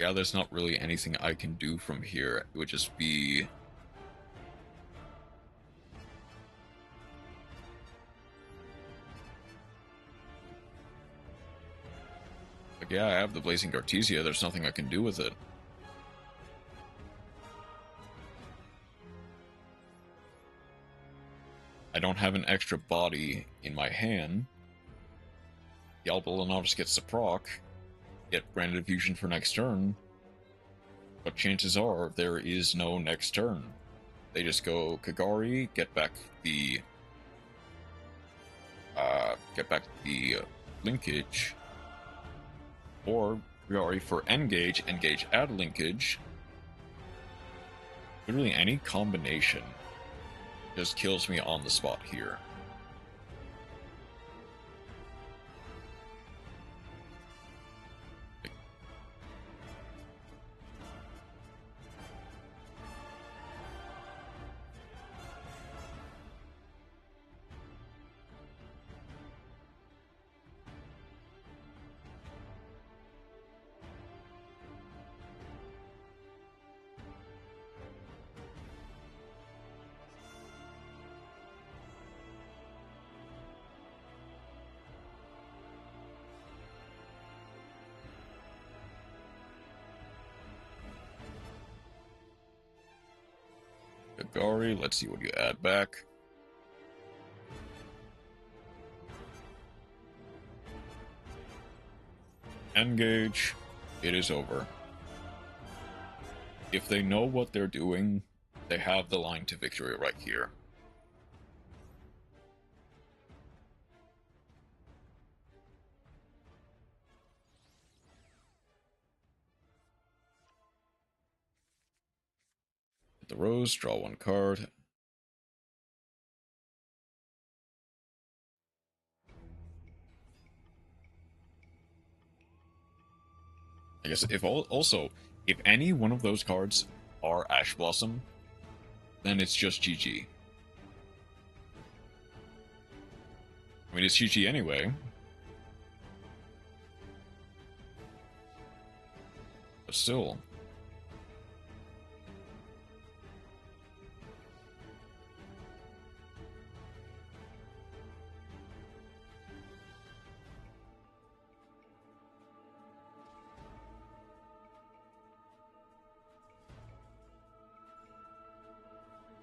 Yeah, there's not really anything I can do from here. It would just be... Like, yeah, I have the Blazing Artesia, there's nothing I can do with it. I don't have an extra body in my hand. Yalbalanovs gets the proc, get Branded Fusion for next turn, but chances are there is no next turn. They just go Kagari, get back the linkage, or Kagari for engage, add linkage. Literally any combination just kills me on the spot here. Kagari, let's see what you add back. Engage, it is over. If they know what they're doing, they have the line to victory right here. Hit the rose, draw one card. I guess if any one of those cards are Ash Blossom, then it's just GG. I mean, it's GG anyway. But still.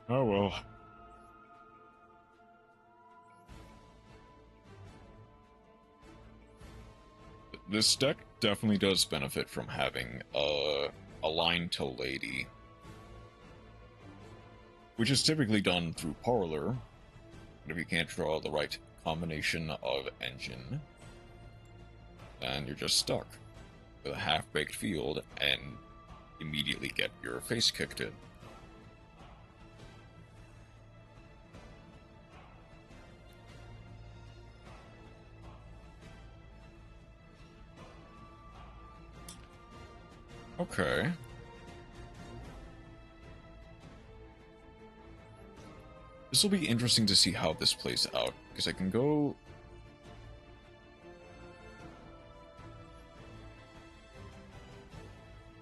Oh well. This deck definitely does benefit from having a line to Lady, which is typically done through Parlor, but if you can't draw the right combination of engine, then you're just stuck with a half-baked field and immediately get your face kicked in. Okay. This will be interesting to see how this plays out, because I can go...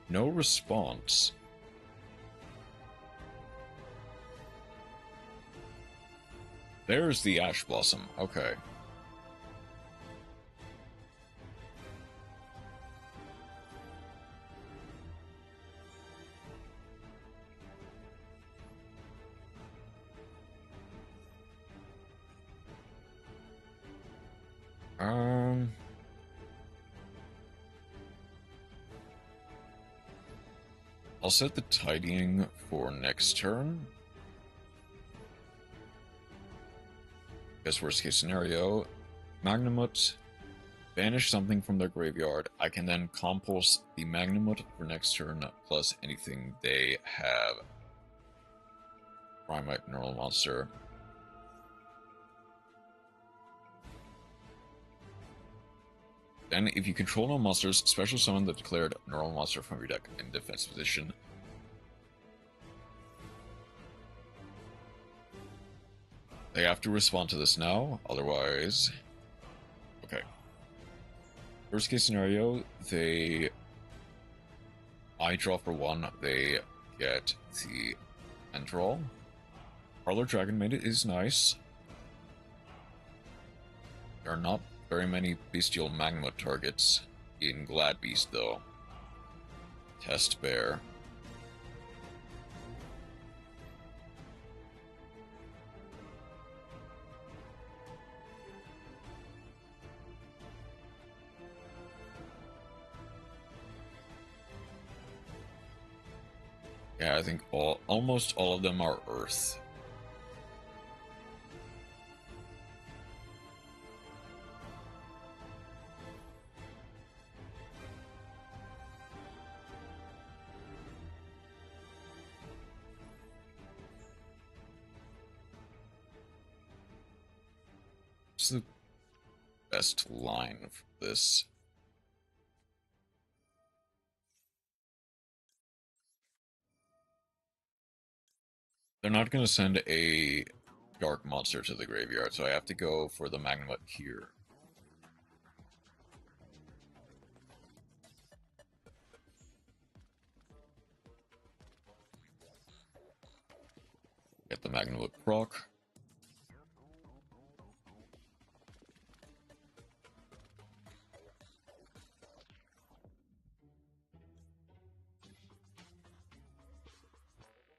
No response. There's the Ash Blossom. Okay. I'll set the tidying for next turn. Guess worst case scenario, Magnamut, banish something from their graveyard. I can then compost the Magnamut for next turn, plus anything they have. Primite Neural Monster. Then, if you control no monsters, special summon the declared Neural Monster from your deck in defense position. They have to respond to this now, otherwise... Okay. Worst case scenario, I draw for 1, they get the end draw. Parlor Dragonmaid is nice. There are not very many bestial magma targets in Glad Beast, though. Test Bear. Yeah, I think almost all of them are Earth. What's the best line for this? They're not going to send a dark monster to the graveyard, so I have to go for the Magnamut here. Get the Magnamut proc.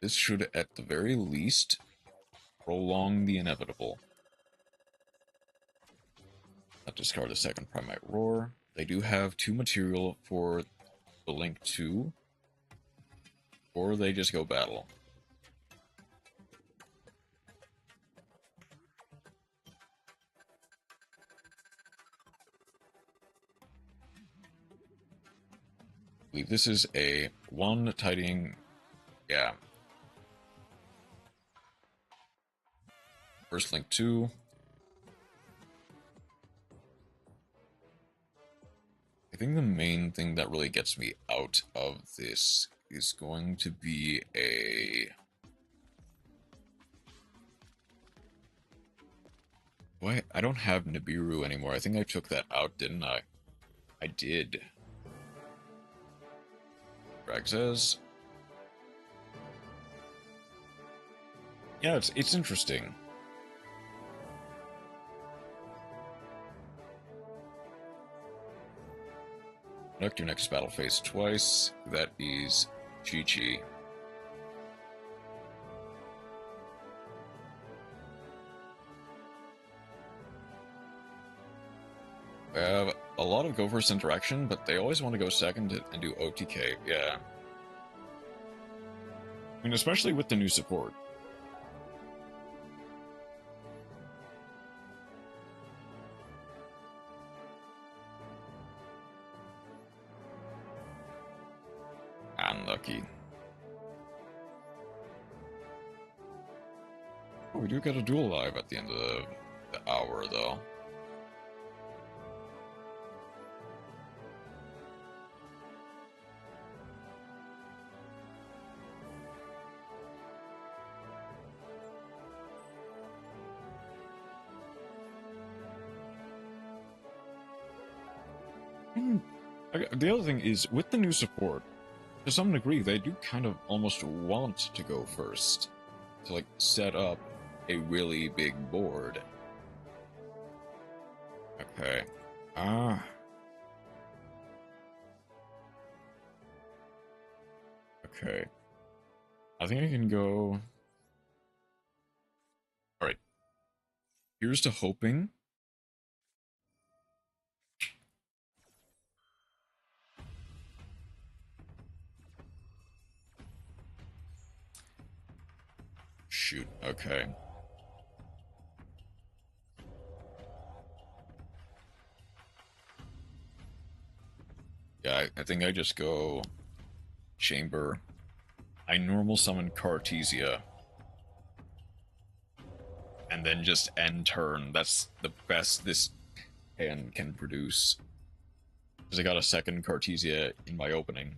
This should, at the very least, prolong the inevitable. I'll discard the second Primite Roar. They do have 2 material for the Link 2, or they just go battle. I believe this is a 1 tidying, yeah. First Link 2. I think the main thing that really gets me out of this is going to be a... Why? I don't have Nibiru anymore. I think I took that out, didn't I? I did. Ragzez. Yeah, it's interesting. Conduct your next battle phase twice. That is Chi-Chi. We have a lot of go first interaction, but they always want to go second and do OTK. Yeah. I mean, especially with the new support. Unlucky. Oh, we do get a duel live at the end of the hour, though. The other thing is, with the new support, to some degree, they do kind of almost want to go first. To, like, set up a really big board. Okay. Okay. I think I can go... Alright. Here's to hoping. Shoot, okay. Yeah, I think I just go Chamber. I normal summon Cartesia. And then just end turn. That's the best this hand can produce. Because I got a second Cartesia in my opening.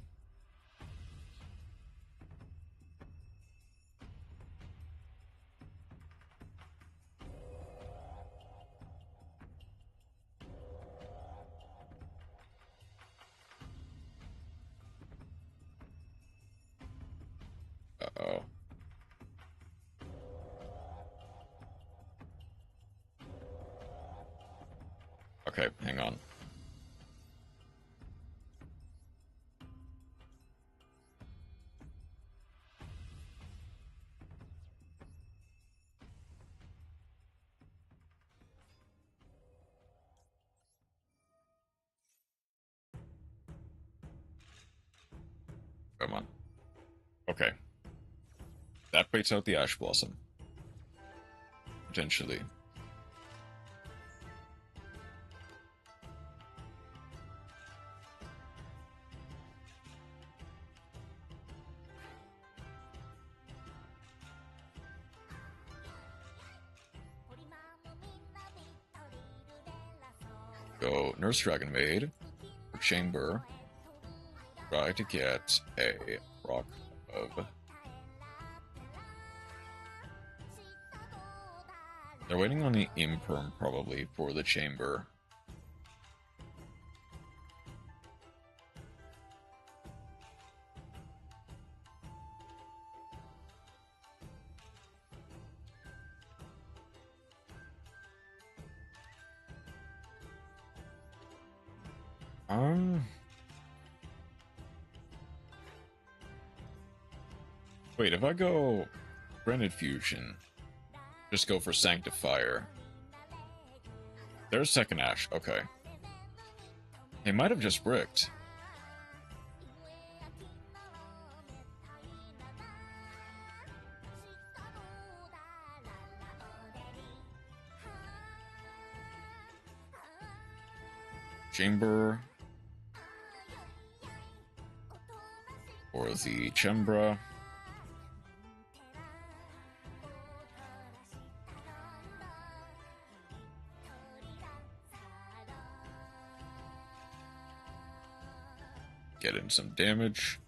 Uh-oh. Okay, hang on. Come on. Okay. That baits out the Ash Blossom. Potentially. Go Nurse Dragonmaid for Chamber. Try to get a Rock of... They're waiting on the Imperm, probably, for the Chamber. Wait, if I go Branded Fusion, just go for Sanctifier. There's second Ash, okay. They might have just bricked. Chamber. Or the Chembra. Get in some damage.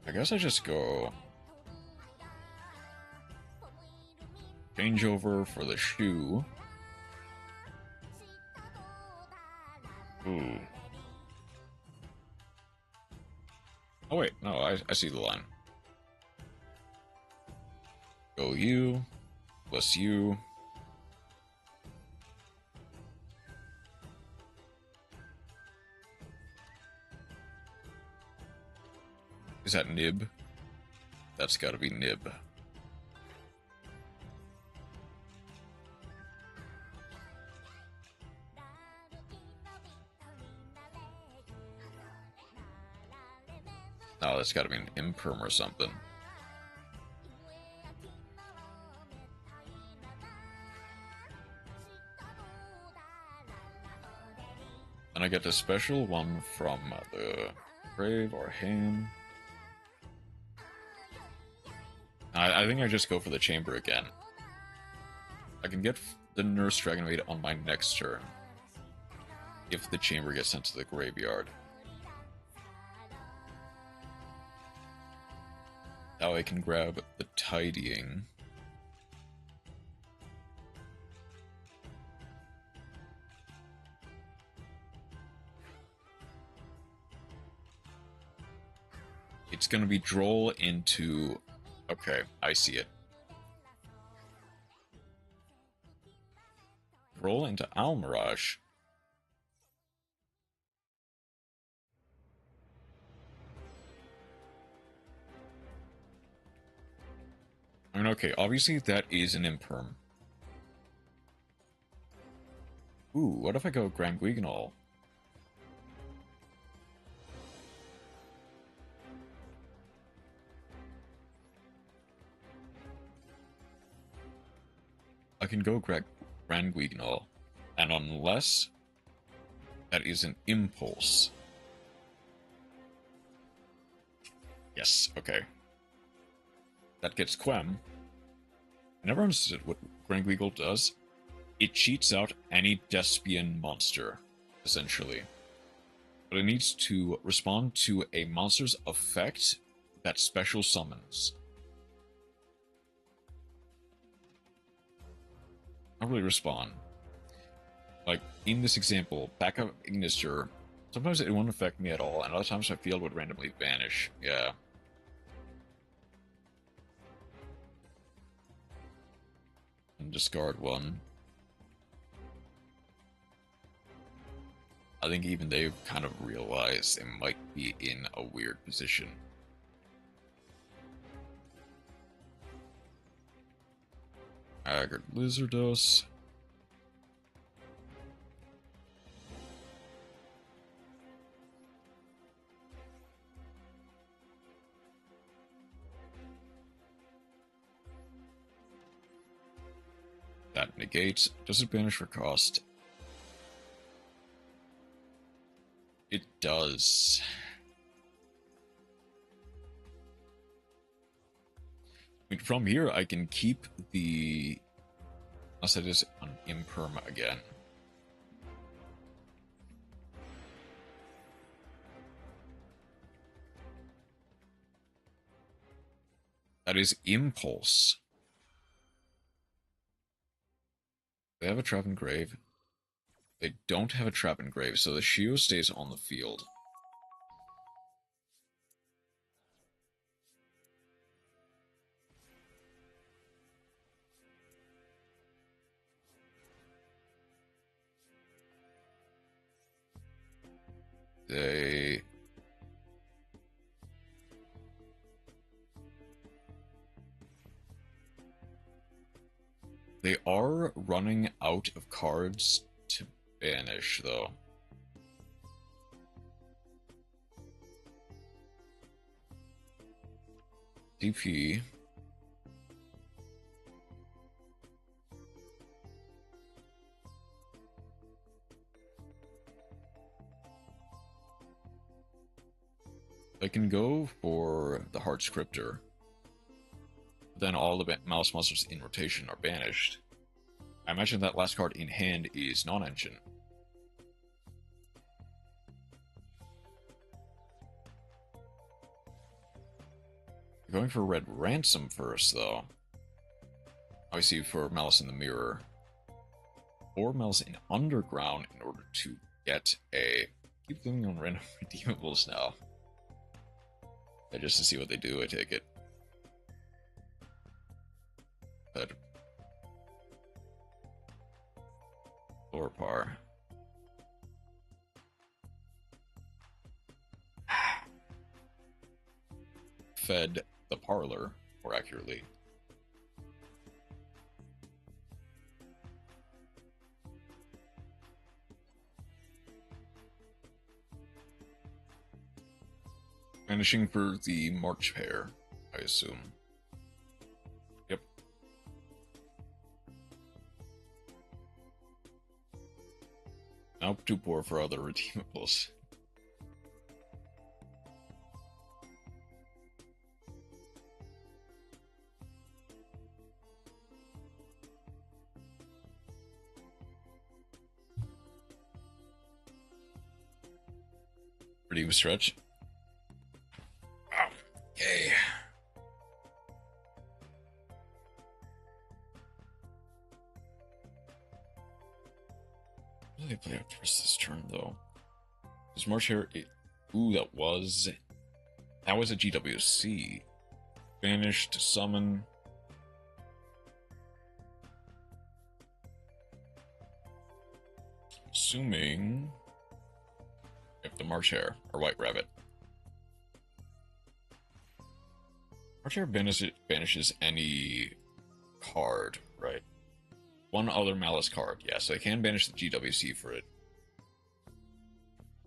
I guess I just go changeover for the shoe. Ooh. Oh wait, no, I see the line. Go you, plus you. Is that Nib? That's gotta be Nib. Oh, that's gotta be an Imperm or something. And I get a special one from the Grave or Hand. I think I just go for the Chamber again. I can get the Nurse Dragonmaid on my next turn if the Chamber gets sent to the graveyard. Now I can grab the tidying. It's gonna be Droll into... Okay, I see it. Droll into Almirage. I mean, okay, obviously that is an imperm. Ooh, what if I go Grand Guignol? I can go Grand Guignol, and unless that is an impulse. Yes, okay. That gets Quem. I never understood what Grand Guignol does. It cheats out any Despian monster, essentially. But it needs to respond to a monster's effect that special summons. Not really respond. Like, in this example, backup Ignister, sometimes it won't affect me at all, and other times my field would randomly vanish. Yeah. And discard one. I think even they've kind of realized they might be in a weird position. Haggard Lizardos. That negates. Does it banish for cost? It does. I mean, from here, I can keep the... Unless it is an imperm again. That is Impulse. They have a Trap and Grave. They don't have a Trap and Grave, so the Shio stays on the field. They are running out of cards to banish, though. DP. I can go for the Heart Scriptor. Then all the mouse monsters in rotation are banished. I imagine that last card in hand is non-engine. Going for Red Ransom first, though. Obviously for Malice in the Mirror. Or Malice in Underground in order to get a... Keep living on random redeemables now. Yeah, just to see what they do, I take it. But... Lower par. Fed the parlor, more accurately. Finishing for the March pair, I assume. Yep. Now too poor for other redeemables. Redeem stretch. Okay. What do they play up the rest of this turn, though? Is March here? Ooh, that was a GWC. Banished, summon. Assuming if the March Hare or White Rabbit. March Hare banishes any card, right? One other Malice card, yeah, so they can banish the GWC for it.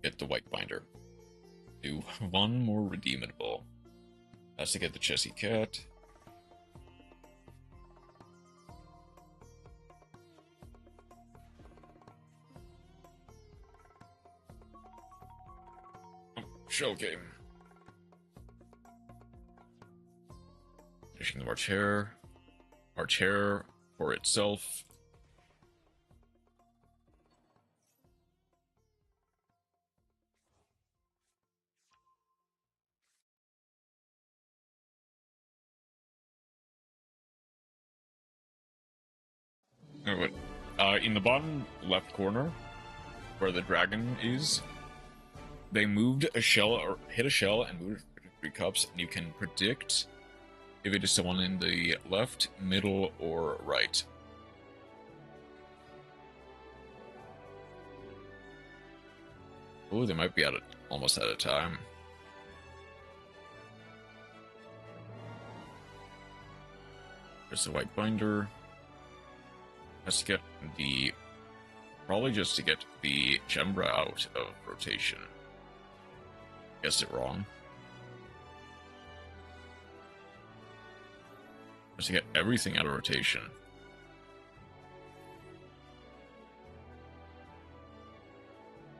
Get the White Binder. Do one more redeemable. That's to get the Chessy Cat. Shell game. Finishing the March Hare. March Hare for itself. In the bottom left corner, where the dragon is, they moved a shell, or hit a shell and moved 3 cups, and you can predict if it is someone in the left, middle, or right. Oh, they might be almost out of time. There's the White Binder. Has to get probably just to get the Gembra out of rotation. Guessed it wrong. Has to get everything out of rotation.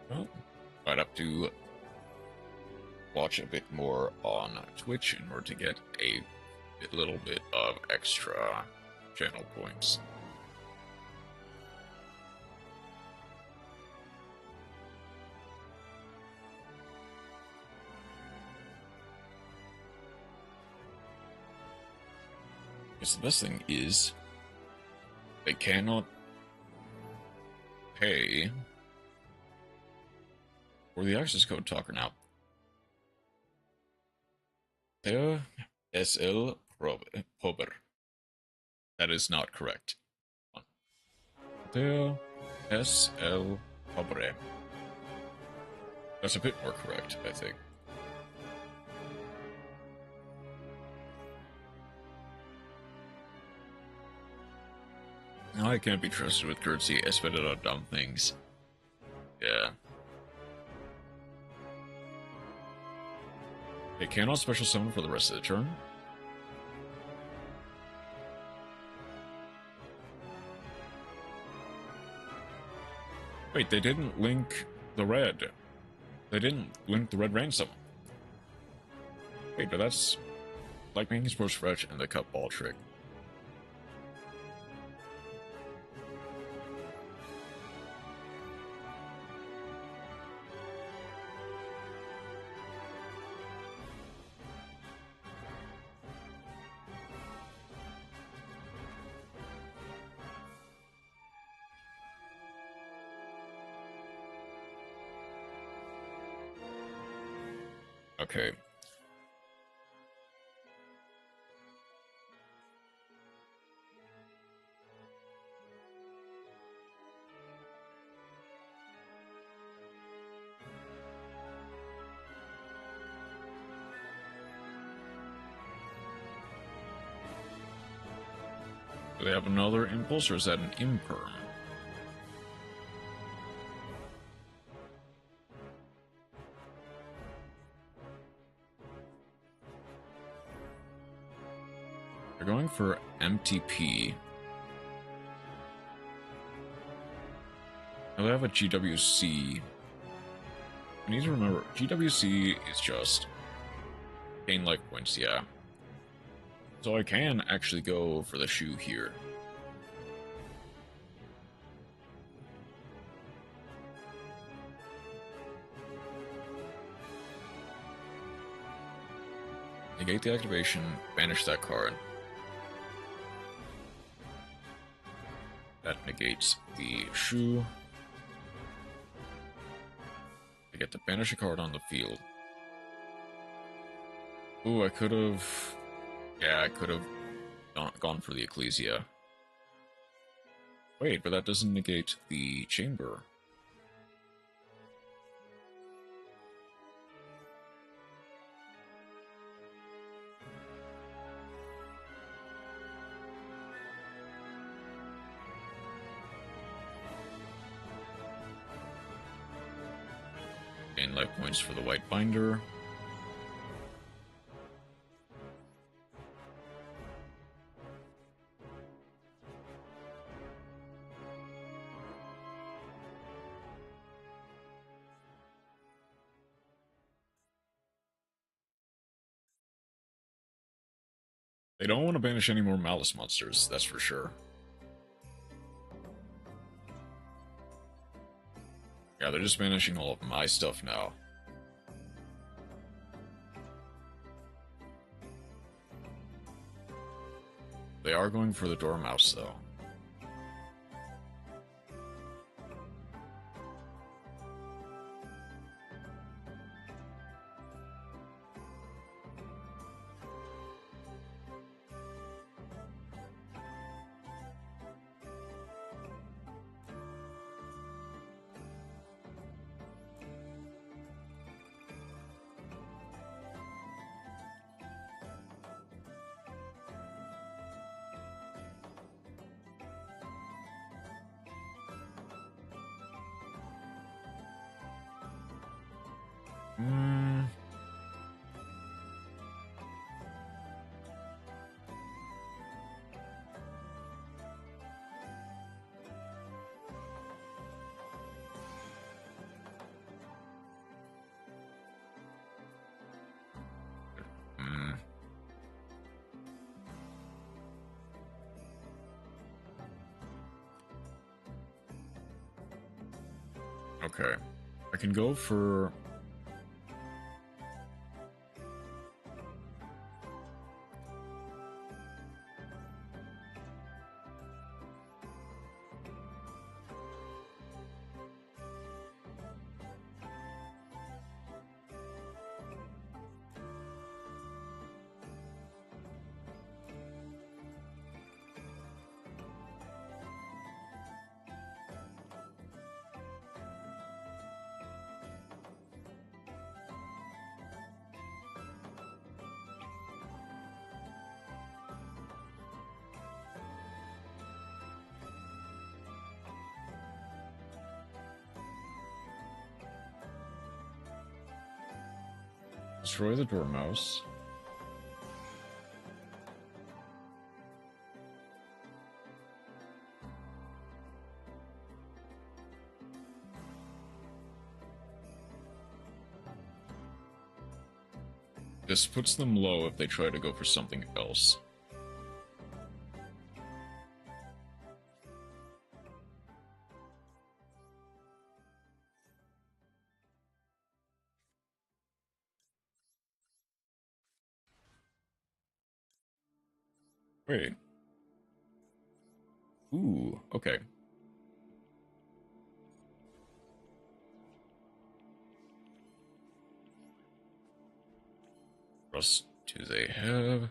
Well, I'd have to watch a bit more on Twitch in order to get a little bit of extra channel points. The best thing is they cannot pay for the access code talker now. There SL Prober. That is not correct. There SL Prober. That's a bit more correct, I think. No, I can't be trusted with courtesy. I spend it on dumb things. Yeah. It cannot special summon for the rest of the turn. Wait, they didn't link the red. They didn't link the red ransom. Wait, but that's like making sports fresh and the cut ball trick. Okay. Do they have another impulse, or is that an imperm? They're going for MTP. Now they have a GWC. I need to remember, GWC is just gain life points, yeah. So I can actually go for the shoe here. Negate the activation, banish that card. That negates the shoe. get to banish a card on the field. Ooh, I could have... Yeah, I could have gone for the Ecclesia. Wait, but that doesn't negate the Chamber. Gain life points for the white binder. They don't want to banish any more Malice monsters, that's for sure. Yeah, they're just banishing all of my stuff now. They are going for the Dormouse, though. Okay. I can go for... Destroy the Dormouse. This puts them low if they try to go for something else. Wait. Ooh, okay. What else do they have?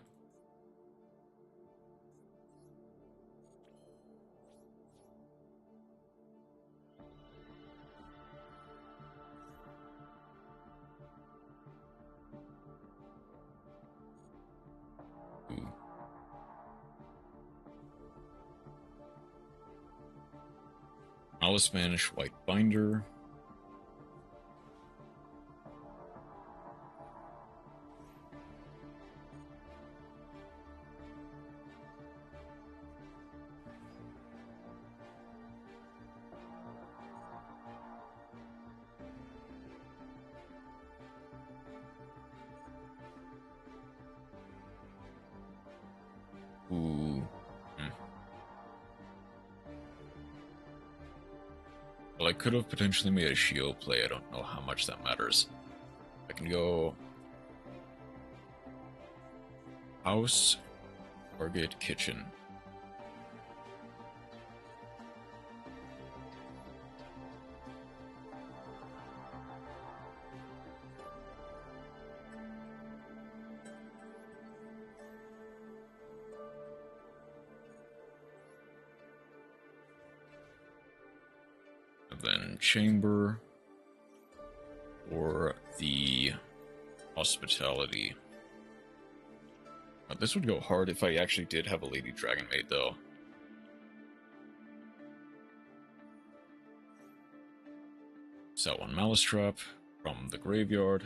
Ooh. Malice Banish, White Binder. Ooh. Well, I could have potentially made a shield play. I don't know how much that matters. I can go... House, target, kitchen. Golden Chamber or the Hospitality. This would go hard if I actually did have a Lady Dragonmaid, though. Set one Malistrap from the graveyard.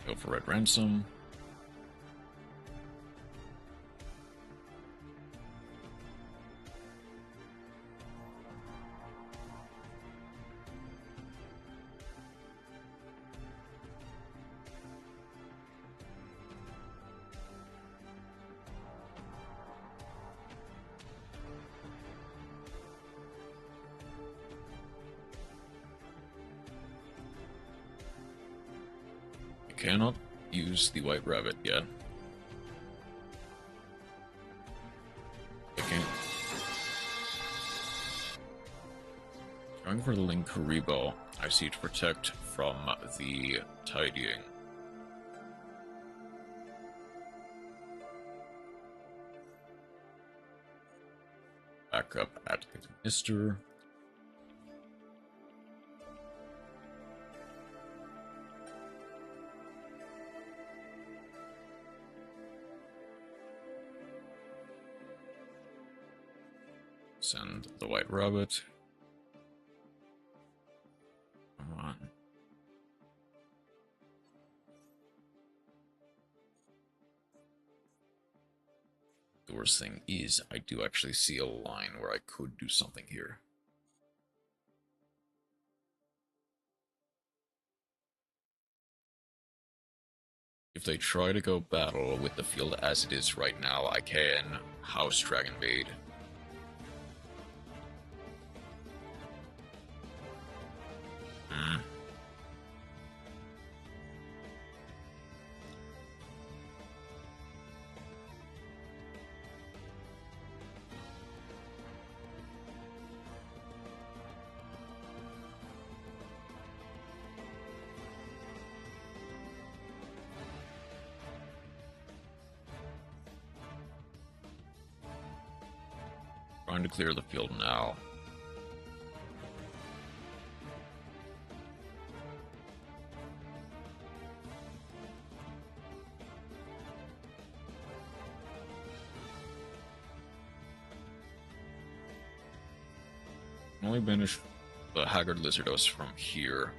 Go for Red Ransom. Cannot use the White Rabbit yet. I can't. Going for the Linkuriboh, I see to protect from the Tidying. Back up at the Mister. Send the White Rabbit. Come on. The worst thing is, I do actually see a line where I could do something here. If they try to go battle with the field as it is right now, I can House Dragonmaid. Trying to clear the field now. Only banish the Haggard Lizardos from here.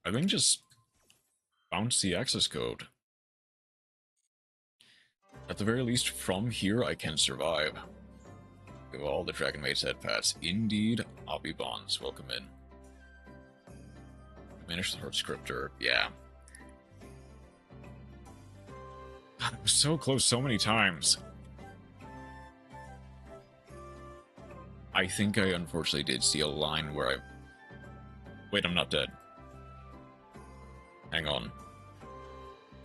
I think just bounce the access code. At the very least, from here, I can survive. Give all the Dragonmaids head pats. Indeed, Obby Bonds, welcome in. Diminish the Heart Scripter, yeah. God, it was so close so many times. I think I unfortunately did see a line where I... Wait, I'm not dead. Hang on.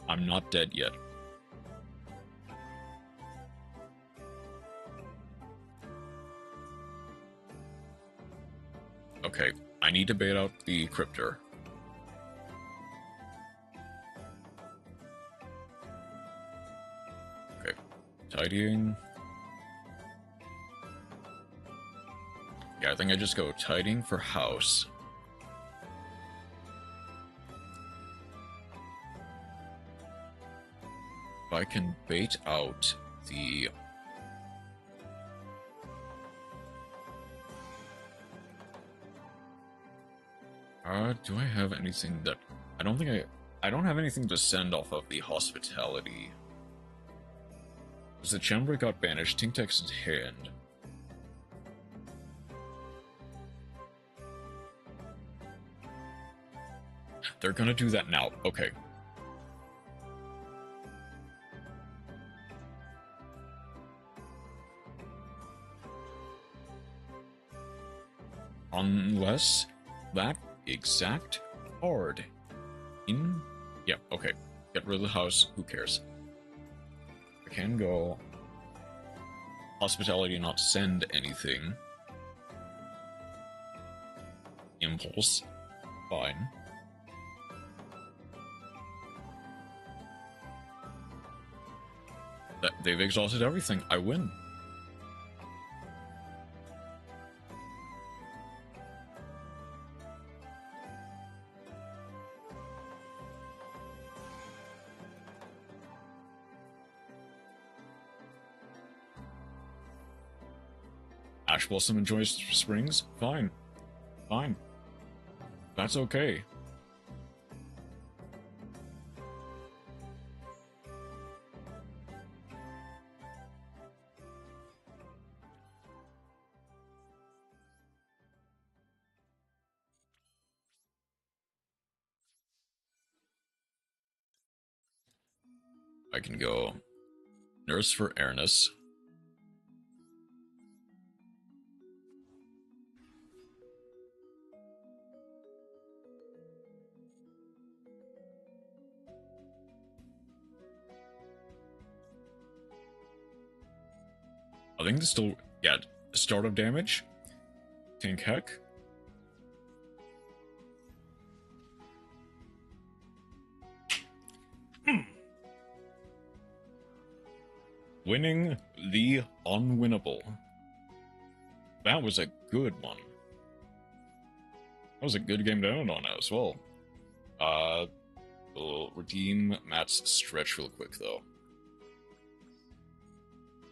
I'm not dead yet. Okay, I need to bait out the Cryptor. Okay, tidying. Yeah, I think I just go tidying for house. If I can bait out the... do I have anything that... I don't think I don't have anything to send off of the Hospitality. Because the Chambray got banished, Tinktek's in hand. they're gonna do that now. Okay. Unless that exact card in... Yeah, okay. Get rid of the house. Who cares? I can go... Hospitality, not send anything. Impulse. Fine. They've exhausted everything. I win. Ash Blossom enjoys springs? Fine. Fine. That's okay. I can go Nurse for Airness. I think this still, yeah, startup damage. Tank Heck. Winning the unwinnable. That was a good one. That was a good game to end on as well. We'll redeem Matt's stretch real quick though,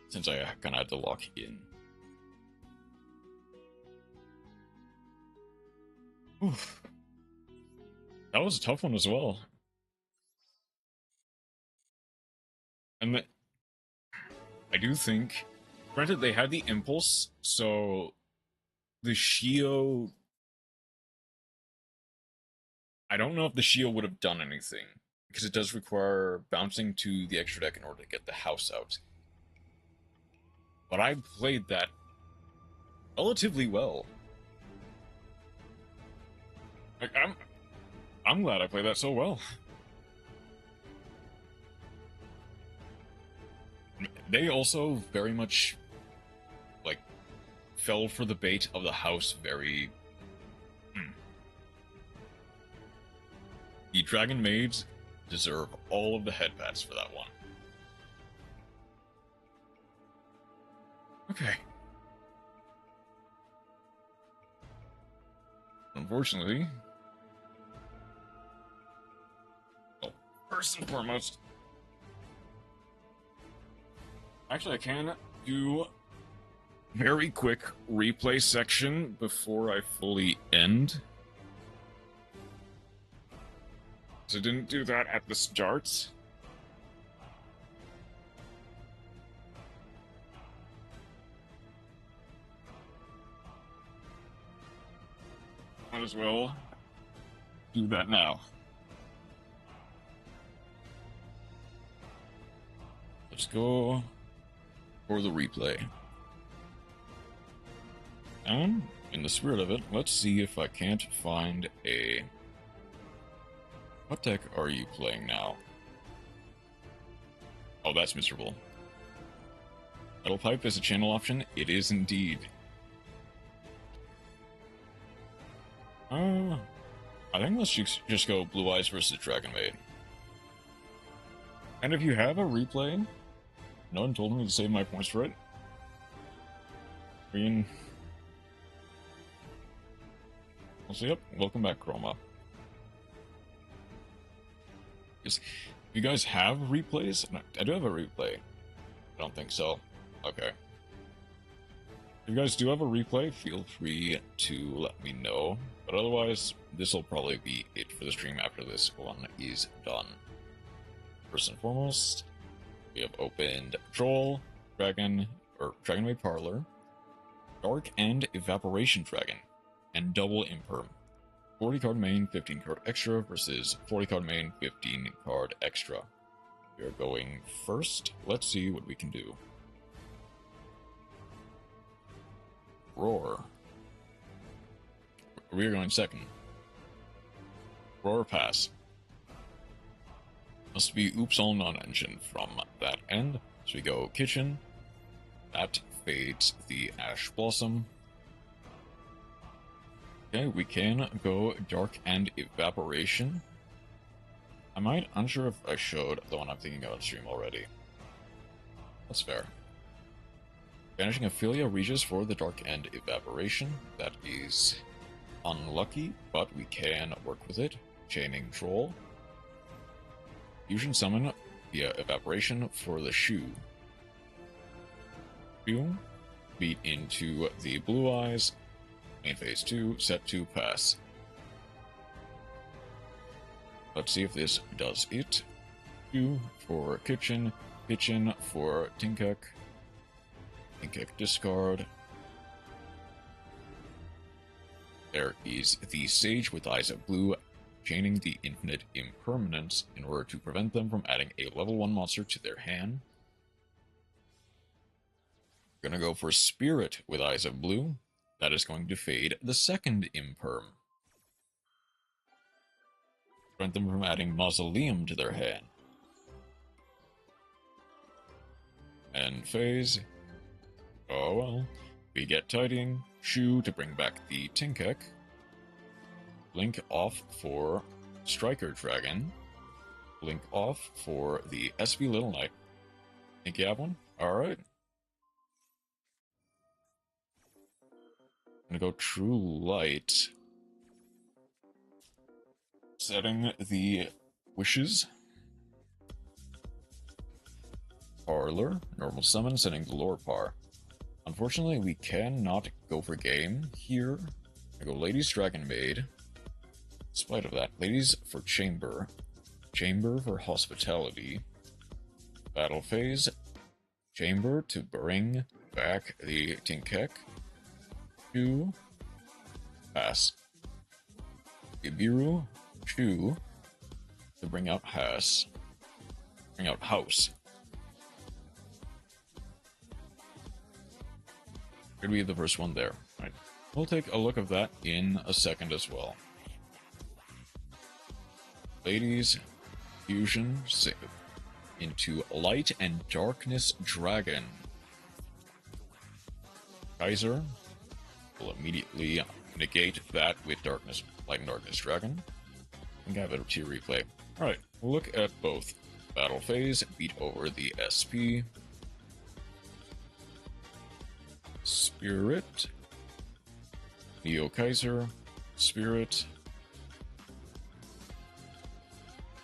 since I kind of had to lock in. Oof. That was a tough one as well. And I do think, granted, they had the impulse, so the Shio... I don't know if the Shio would have done anything, because it does require bouncing to the extra deck in order to get the house out. But I played that relatively well. Like, I'm glad I played that so well. They also very much, like, fell for the bait of the house very... The Dragonmaids deserve all of the headpats for that one. Okay. Unfortunately... Well, first and foremost... Actually, I can do very quick replay section before I fully end. So I didn't do that at the start. Might as well do that now. Let's go for the replay. And in the spirit of it, let's see if I can't find a... What deck are you playing now? Oh, that's miserable. Metal Pipe is a channel option? It is indeed. I think let's just go Blue Eyes versus Dragonmaid. And if you have a replay, no one told me to save my points for it. I mean... Also, yep, welcome back, Chroma. If you guys have replays? No, I do have a replay. I don't think so. Okay. If you guys do have a replay, feel free to let me know. But otherwise, this will probably be it for the stream after this one is done. First and foremost, we have opened Troll, Dragonmaid Parlor, Dark and Evaporation Dragon, and Double Imperm. 40 card main, 15 card extra versus 40 card main, 15 card extra. We are going first. Let's see what we can do. Roar. We are going second. Roar pass. Must be oops all non-engine from that end. So we go kitchen. That fades the Ash Blossom. Okay, we can go dark and evaporation. I might unsure if I showed the one I'm thinking of on stream already. That's fair. Banishing Ophelia Regis for the dark end evaporation. That is unlucky, but we can work with it. Chaining Troll. Fusion Summon via evaporation for the shoe. Shoe. Beat into the Blue Eyes. Main phase 2, set 2, pass. Let's see if this does it. 2 for kitchen, kitchen for Tinkek. Tinkek discard. There is the Sage with Eyes of Blue, chaining the infinite impermanence in order to prevent them from adding a level 1 monster to their hand. We're gonna go for Spirit with Eyes of Blue. That is going to fade the second imperm. Prevent them from adding Mausoleum to their hand. And phase. Oh well. We get Tidying. Shoe to bring back the Tinkek. Blink off for Striker Dragon. Blink off for the SB Little Knight. Think you have one? Alright. I'm gonna go True Light. Setting the wishes. Parlor. Normal summon, setting the Lore Par. Unfortunately, we cannot go for game here. I go Ladies Dragonmaid. In spite of that, Ladies for Chamber. Chamber for Hospitality. Battle phase. Chamber to bring back the Tinkek. 2. Pass. Ibiru. 2. To bring out House. Bring out House. Could be the first one there. Right. We'll take a look at that in a second as well. Ladies, fusion, save into Light and Darkness Dragon. Kaiser will immediately negate that with Darkness, Light and Darkness Dragon. I think I have a tier replay. Alright, we'll look at both. Battle phase, beat over the SP. Spirit. Neo Kaiser. Spirit.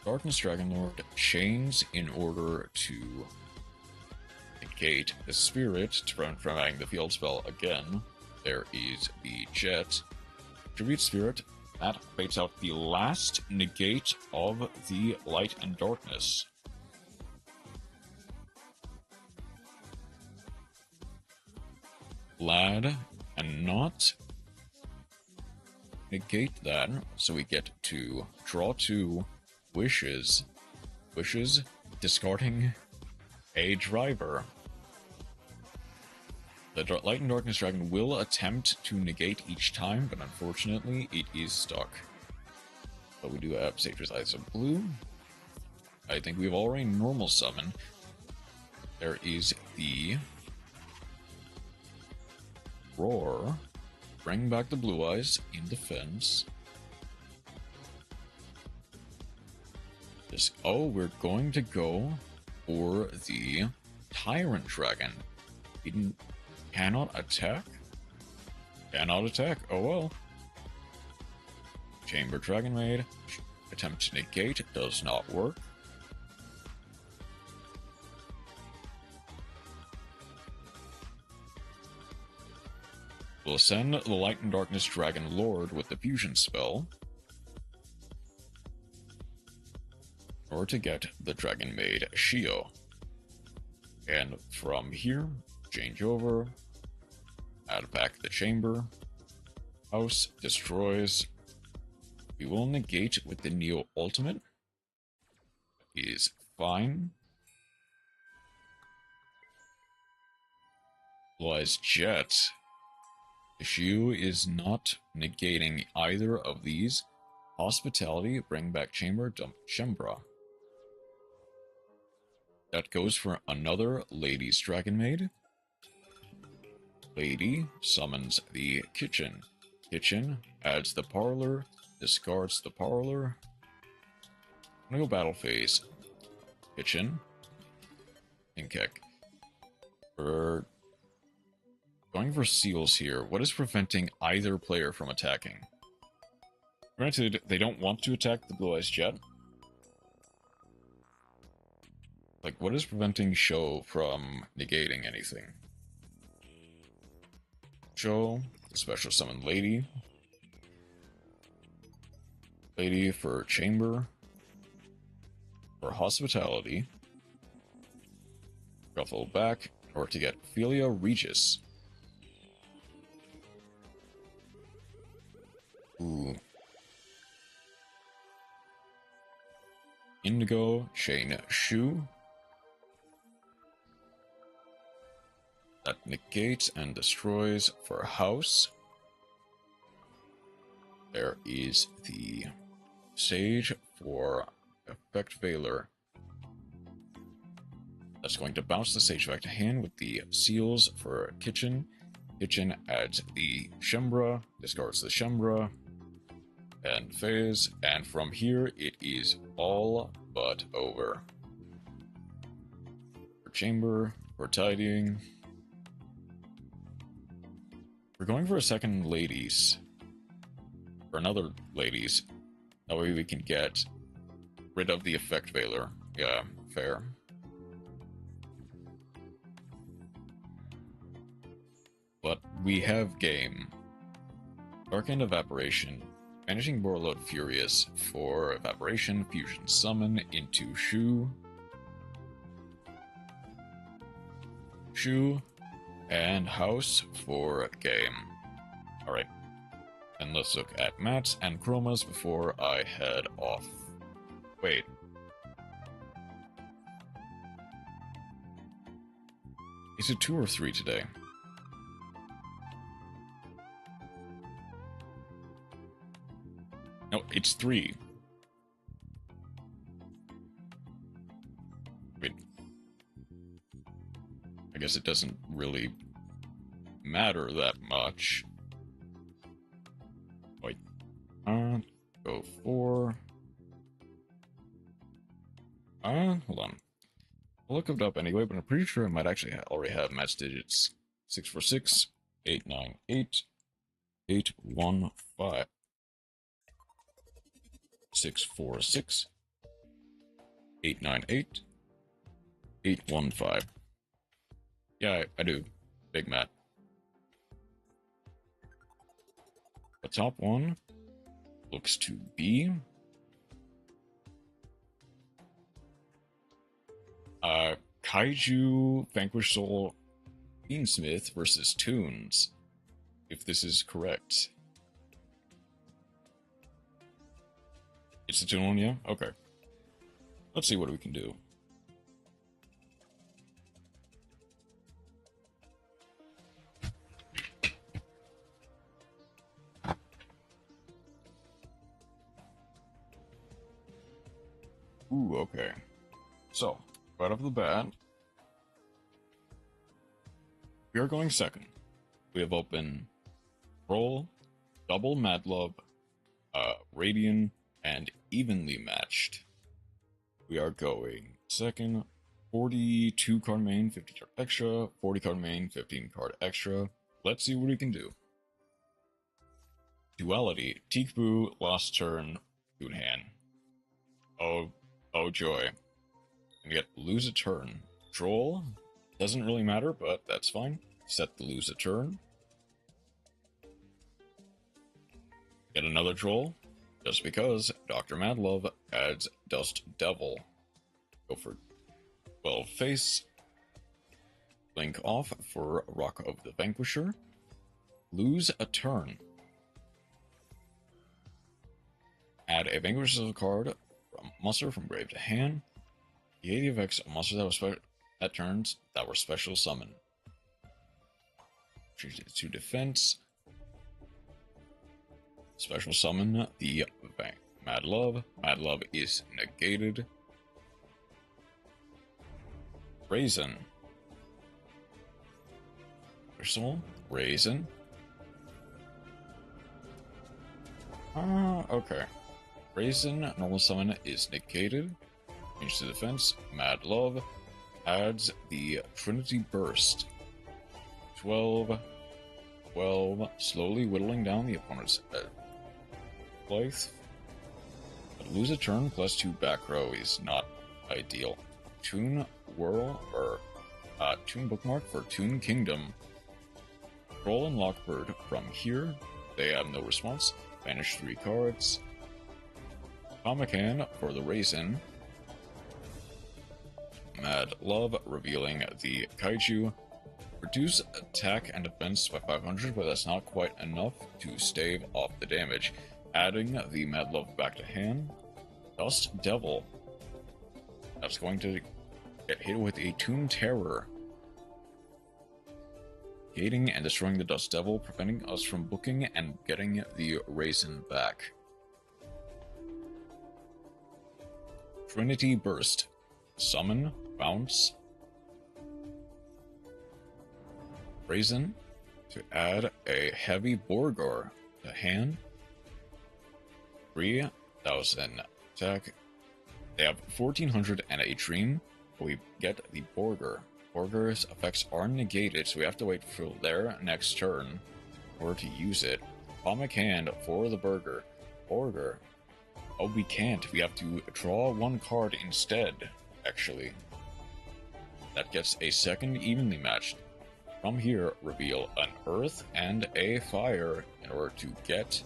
Darkness Dragonlord chains in order to negate the Spirit to prevent from adding the field spell again. There is the Jet. Tribute Spirit. That baits out the last negate of the Light and Darkness. Lad and not negate that, so we get to draw 2 wishes. Wishes, discarding a driver. The Light and Darkness Dragon will attempt to negate each time, but unfortunately it is stuck. But we do have Sage's Eyes of Blue. I think we've already normal summoned. There is the Roar. Bring back the Blue Eyes in defense. Oh, we're going to go for the Tyrant Dragon. Cannot attack? Cannot attack. Oh well. Chamber Dragonmaid. Attempt to negate. Does not work. We'll send the Light and Darkness Dragon Lord with the fusion spell. Or to get the Dragonmaid Shio. And from here, change over. Add back the chamber. House destroys. We will negate with the Neo Ultimate. Is fine. Lies Jet. Shu is not negating either of these. Hospitality, bring back Chamber, dump Shembra. That goes for another Lady's Dragonmaid. Lady summons the kitchen. Kitchen adds the parlor, discards the parlor. I'm gonna go battle phase. Kitchen. Inkek. We're going for seals here. What is preventing either player from attacking? Granted, they don't want to attack the Blue Eyes Jet. Like, what is preventing Show from negating anything? Show, special summon Lady. Lady for Chamber. For Hospitality. Ruffle back, or to get Ophelia Regis. Ooh. Indigo, Chain Shu. That negates and destroys for House. There is the Sage for Effect Veiler. That's going to bounce the Sage back to hand with the Seals for Kitchen. Kitchen adds the Shembra, discards the Shembra, and phase, and from here it is all but over. For Chamber, for Tidying. We're going for a second Ladies. For another Ladies. That way we can get rid of the Effect Veiler. Yeah, fair. But we have game. Dark End Evaporation. Banishing Borload Furious for Evaporation, Fusion Summon into Shu. Shu and House for game. Alright. And let's look at mats and chromas before I head off. Wait. Is it 2 or 3 today? No, it's 3. Wait. I guess it doesn't really matter that much. Wait. Go 4. Hold on. I'll look it up anyway, but I'm pretty sure I might actually already have match digits. 646, 898, 815. 646, 898, 815. Yeah, I do. Big Matt. The top one looks to be Kaiju Vanquish Soul Beansmith versus Toons, if this is correct. It's the Toon one, yeah? Okay. Let's see what we can do. Ooh, okay. So, right off the bat, we are going second. We have open Roll, Double Madlub, Radian, and Evenly Matched. We are going second. 42 card main, 50 card extra, 40 card main, 15 card extra. Let's see what we can do. Duality, Teekboo, last turn, Toon hand. Oh joy. And get lose a turn. Troll, doesn't really matter, but that's fine. Set to lose a turn. Get another troll, just because Dr. Madlove adds Dust Devil. Go for 12 face. Blink off for Rock of the Vanquisher. Lose a turn. Add a Vanquishes card from monster from grave to hand. Negate the effects of monsters that turns that were special summon. Change it to defense. Special summon the Mad Love. Mad Love is negated. Raisin. Crystal. Raisin. Okay. Raisin, normal summon is negated. Change to defense. Mad Love adds the Trinity Burst. 12. Slowly whittling down the opponent's life. But lose a turn plus 2 back row is not ideal. Toon Whirl, or Toon Bookmark for Toon Kingdom. Troll and Lockbird from here. They have no response. Banish 3 cards. Comic-Con for the Raisin. Mad Love, revealing the Kaiju. Reduce attack and defense by 500, but that's not quite enough to stave off the damage. Adding the Mad Love back to hand. Dust Devil. That's going to get hit with a Toon Terror. Gating and destroying the Dust Devil, preventing us from booking and getting the Raisin back. Trinity Burst. Summon, bounce. Raisin to add a heavy Borgar to hand. 3,000 attack. They have 1,400 and a Dream. We get the Borgar. Borgar's effects are negated, so we have to wait for their next turn in order to use it. Comic Hand for the Burger. Borgar. Oh, we can't. We have to draw 1 card instead, actually. That gets a second evenly matched. From here, reveal an Earth and a Fire in order to get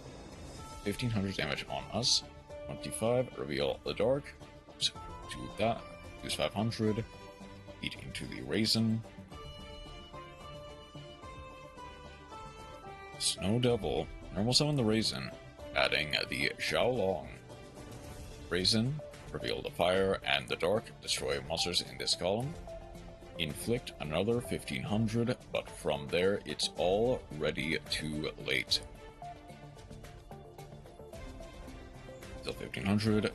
1,500 damage on us. 25, reveal the Dark. To that, use 500. Eat into the Raisin. Snow Devil. Normal summon the Raisin. Adding the Xiaolong. Raisin. Reveal the Fire and the Dark. Destroy monsters in this column. Inflict another 1,500, but from there it's already too late. Still 1,500.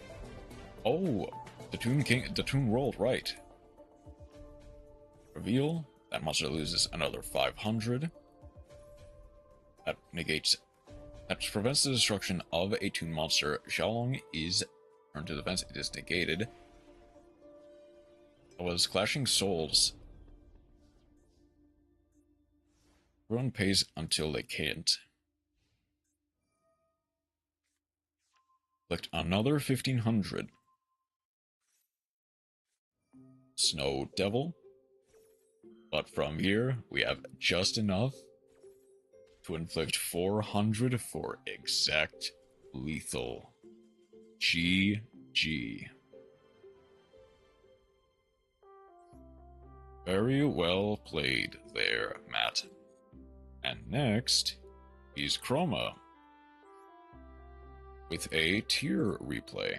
Oh, the Toon rolled right. Reveal. That monster loses another 500. That negates. That prevents the destruction of a Toon monster. Xiaolong is turned to defense. It is negated. Was Clashing Souls. Everyone pays until they can't. Collect another 1,500. Snow Devil. But from here, we have just enough to inflict 400 for exact lethal. GG. Very well played there, Matt. And next is Chroma with a tier replay.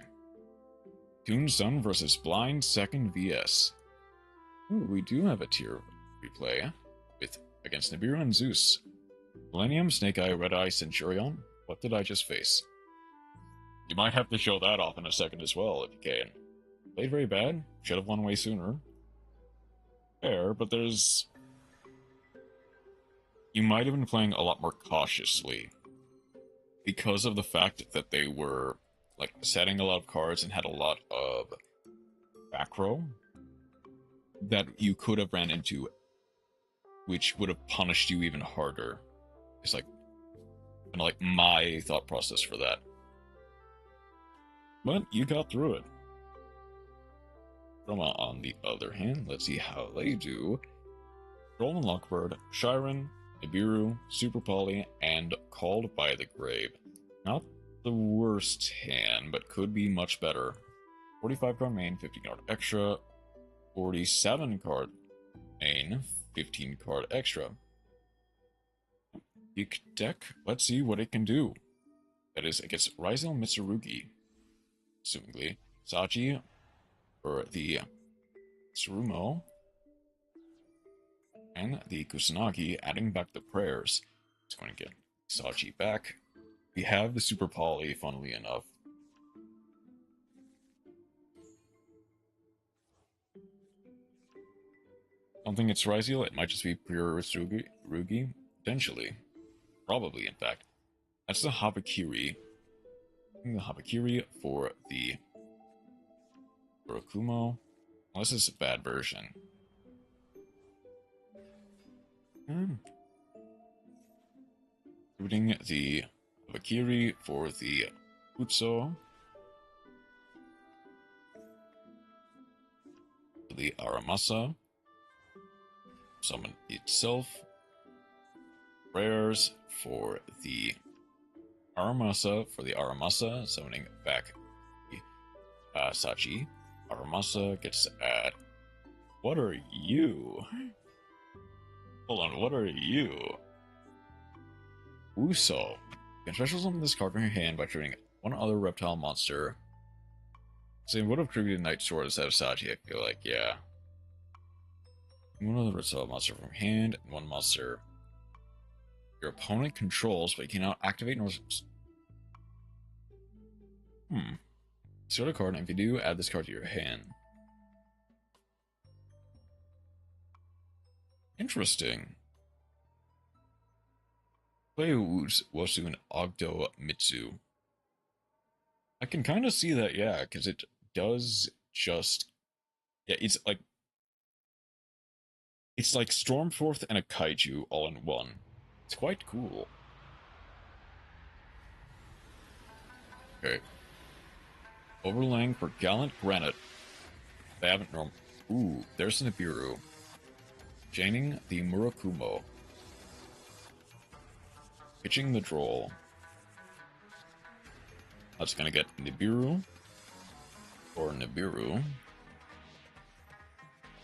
Toon Sun versus Blind Second VS. Ooh, we do have a tier replay with against Nibiru and Zeus. Millennium, Snake Eye, Red Eye, Centurion. What did I just face? You might have to show that off in a second as well, if you can. Played very bad. Should have won way sooner. Fair, but there's... You might have been playing a lot more cautiously. Because of the fact that they were, like, setting a lot of cards and had a lot of back row that you could have ran into, which would have punished you even harder. It's like, kind of like my thought process for that. But you got through it. Roma, on the other hand, let's see how they do. Roland Lockbird, Shiren, Nibiru, Super Poly, and Called by the Grave. Not the worst hand, but could be much better. 45 card main, 15 card extra. 47 card main, 15 card extra. Big deck, let's see what it can do. That is, it gets Ryzel Mitsurugi. assumingly. Sachi for the Tsurumo. And the Kusanagi adding back the prayers. It's going to get Sachi back. We have the Super Poly, funnily enough. I don't think it's Ryzeal, it might just be pure Rugi. Potentially. Probably, in fact. That's the Habakiri. The Habakiri for the Urakumo. Well, this is a bad version. Including the Habakiri for the Utso. The Aramasa. Summon itself. Prayers for the Aramasa, summoning back the Sachi. Aramasa gets at. What are you? Hold on, what are you? Uso. You can special summon this card from your hand by triggering one other reptile monster. So it would have triggered Night Sword instead of Sachi, I feel like, yeah. One other reptile monster from hand, and one monster your opponent controls, but you cannot activate nor... Discard a card, and if you do, add this card to your hand. Interesting. Play Wasu and Ogdo Mitsu. I can kind of see that, yeah, because it does just... Yeah, it's like Stormforth and a Kaiju all in one. It's quite cool. Okay. Overlaying for Gallant Granite. They haven't norm. Ooh, there's Nibiru. Chaining the Murakumo. Pitching the Droll. That's gonna get Nibiru. Or Nibiru.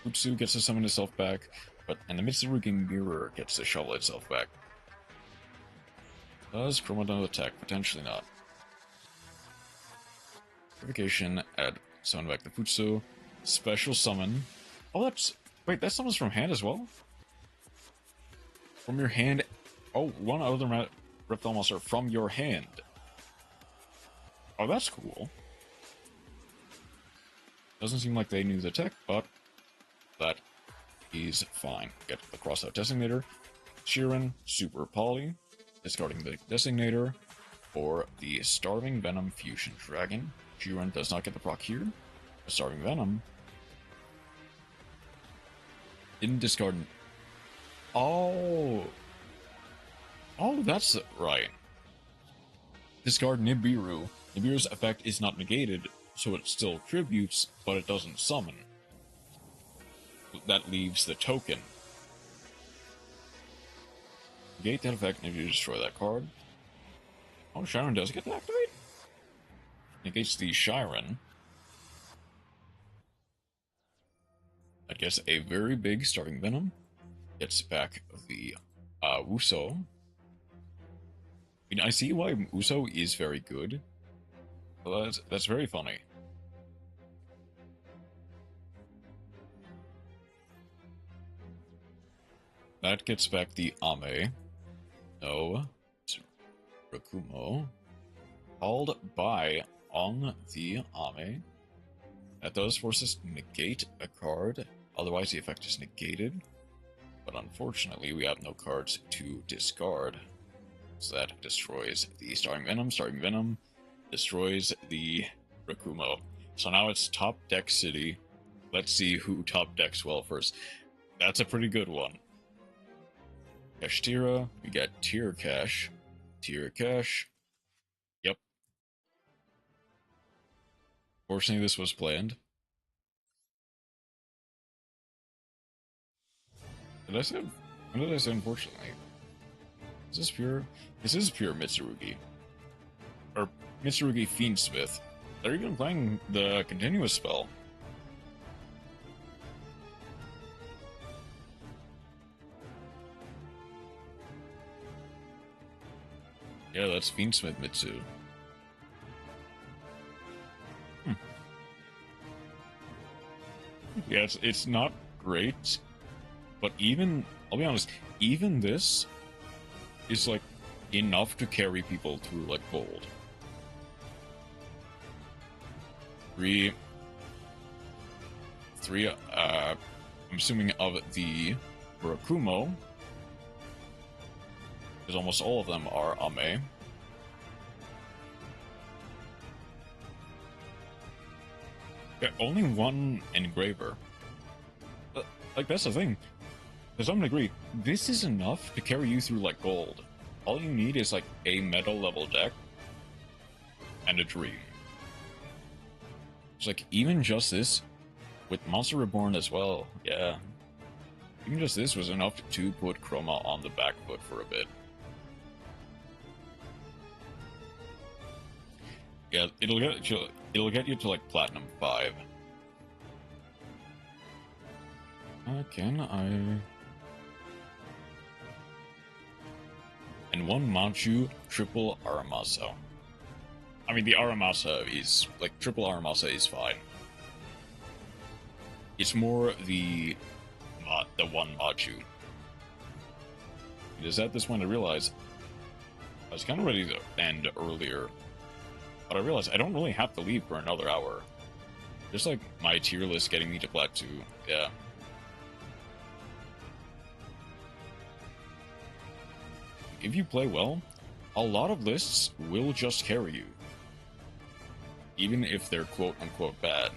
Utsu gets to summon itself back, and the Mitsurugi Mirror gets to shovel itself back. Does Chromawyn attack? Potentially not. Purification, add summon back the Futsu. Special summon. Oh, that's... Wait, that summons from hand as well? From your hand... Oh, one other reptile monster from your hand. Oh, that's cool. Doesn't seem like they knew the tech, but... that is fine. Get the Crossout Designator. Sheeran, Super Poly. Discarding the Designator for the Starving Venom Fusion Dragon. Sheeran does not get the proc here. Starving Venom. Didn't discard... Oh! Oh, that's right. Discard Nibiru. Nibiru's effect is not negated, so it still tributes, but it doesn't summon. That leaves the token. Negate that effect, and if you destroy that card. Oh, Shiren does get to activate? Negates the Shiren. That gets a very big Starving Venom. Gets back the Uso. I mean, I see why Uso is very good. But that's very funny. That gets back the Ame. No. Rakumo. Called by on the Ame. That does force us to negate a card. Otherwise, the effect is negated. But unfortunately, we have no cards to discard. So that destroys the Starving Venom. Starving Venom destroys the Rakumo. So now it's Top Deck City. Let's see who top decks well first. That's a pretty good one. Kashtira, we got Tier Cash. Tier Cash. Yep. Fortunately, this was planned. Did I say? When did I say unfortunately? Is this pure? This is pure Mitsurugi. Or Mitsurugi Fiendsmith. They're even playing the continuous spell. Yeah, that's Fiendsmith Mitsu. Yeah, it's not great, but even, I'll be honest, even this is like enough to carry people through like gold. Three, I'm assuming of the Murakumo, because almost all of them are Ame. Yeah, only one engraver. Like, that's the thing. To some degree, this is enough to carry you through, like, gold. All you need is, like, a metal level deck and a dream. It's like, even just this, with Monster Reborn as well, yeah. Even just this was enough to put Chroma on the back foot for a bit. Yeah, it'll get you to like Platinum 5. Can I? And one Manchu triple Aramasa. I mean, the Aramasa is like triple Aramasa is fine. It's more the one Machu. It is at this point I realized I was kind of ready to end earlier. But I realized I don't really have to leave for another hour. Just like my tier list getting me to Plat 2, yeah. If you play well, a lot of lists will just carry you. Even if they're quote-unquote bad.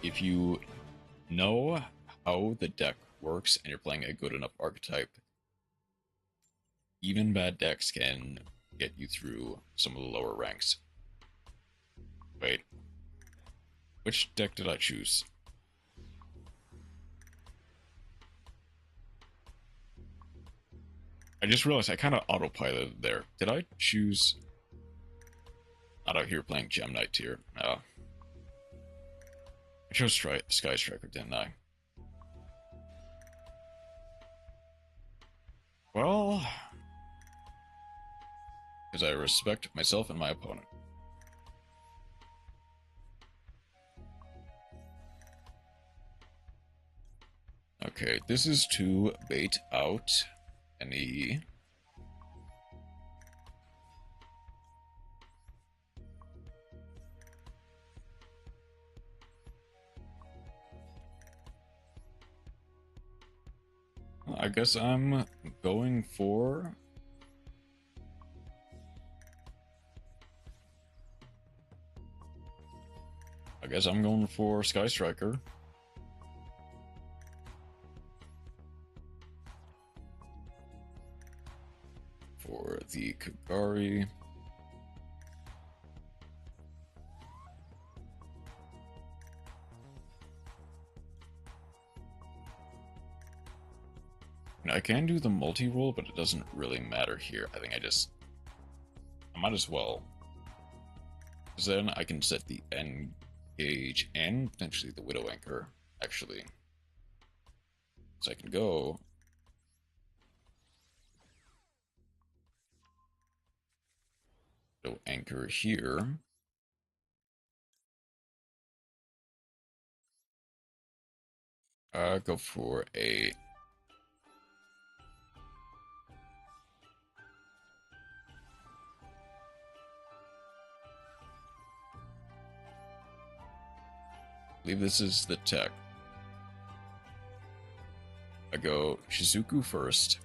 If you know how the deck works and you're playing a good enough archetype, even bad decks can get you through some of the lower ranks. Wait. Which deck did I choose? I just realized I kind of autopiloted there. Did I choose... Not out here playing Gem Knight tier. No. I chose Sky Striker, didn't I? Well... because I respect myself and my opponent. Okay, this is to bait out any... I guess I'm going for... I guess I'm going for Sky Striker. For the Kagari. And I can do the multi-roll, but it doesn't really matter here. I think I might as well. Because then I can set the Engage and potentially the Widow Anchor, actually. So I can go... Widow Anchor here. Go for a... I believe this is the tech. I go Shizuku first.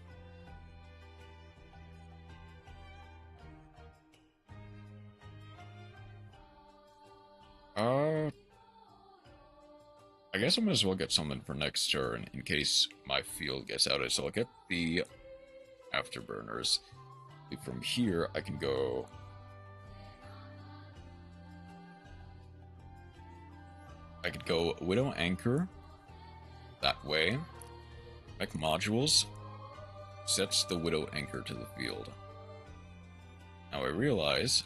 I guess I might as well get something for next turn in case my field gets outed. So I'll get the Afterburners. From here, I can go... I could go Widow Anchor that way. Mech Modules sets the Widow Anchor to the field. Now I realize,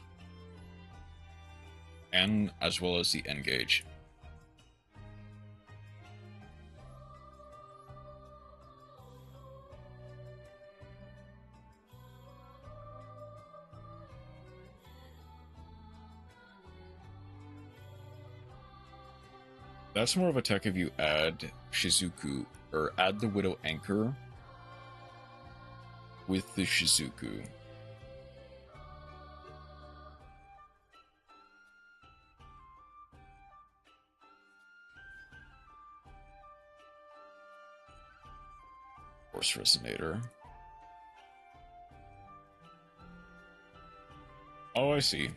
and as well as the Engage. That's more of a tech if you add Shizuku, or add the Widow Anchor with the Shizuku. Force Resonator. Oh, I see.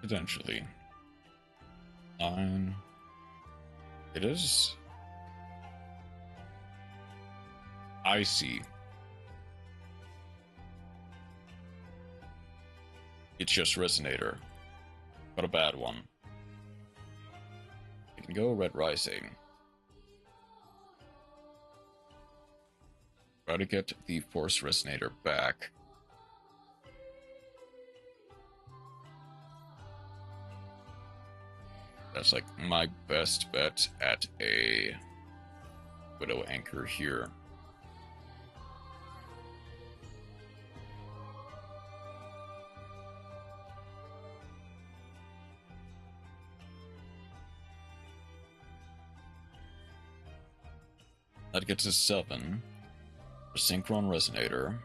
Potentially. It is. I see. It's just Resonator, but a bad one. You can go Red Rising. Try to get the Force Resonator back. That's like my best bet at a Widow Anchor here. That gets us 7. A Synchron Resonator.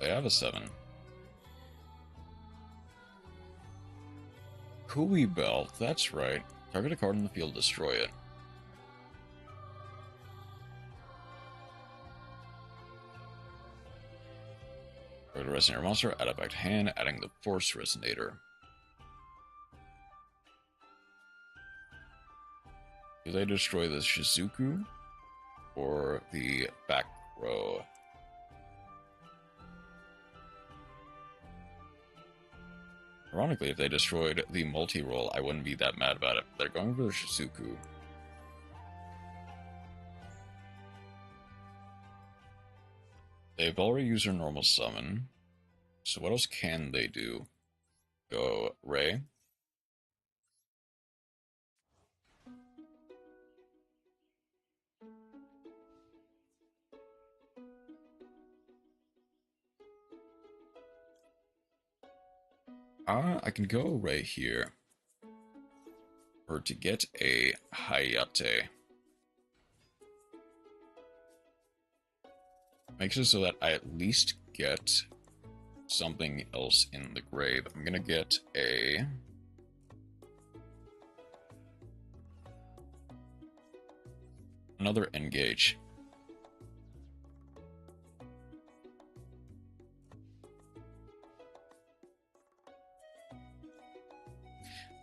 They have a 7. Cooey Belt, that's right. Target a card in the field, destroy it. Target a Resonator monster, add it back to hand, adding the Force Resonator. Do they destroy the Shizuku or the back row? Ironically, if they destroyed the multi-roll, I wouldn't be that mad about it. They're going for the Shizuku. They've already used their normal summon. So what else can they do? Go Ray. I can go right here. Or to get a Hayate. Makes it so that I at least get something else in the grave. I'm gonna get another Engage.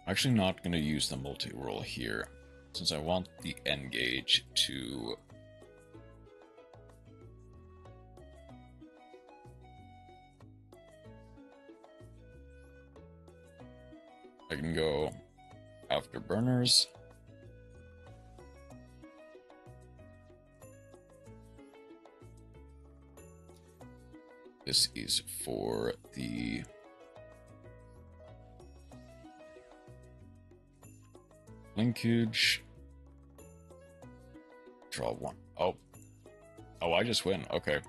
I'm actually not going to use the multi-roll here, since I want the Engage to... I can go Afterburners. This is for the... Linkage. Draw 1. Oh. Oh, I just win. Okay.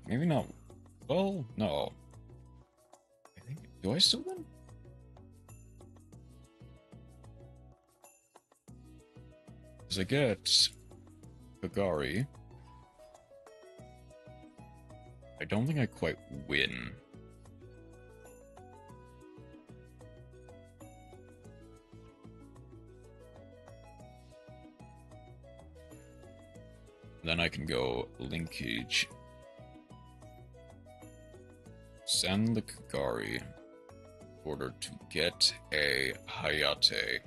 Maybe not. Well, no. I think... Do I still win? Because I get Bagari. I don't think I quite win. Then I can go Linkage. Send the Kagari in order to get a Hayate.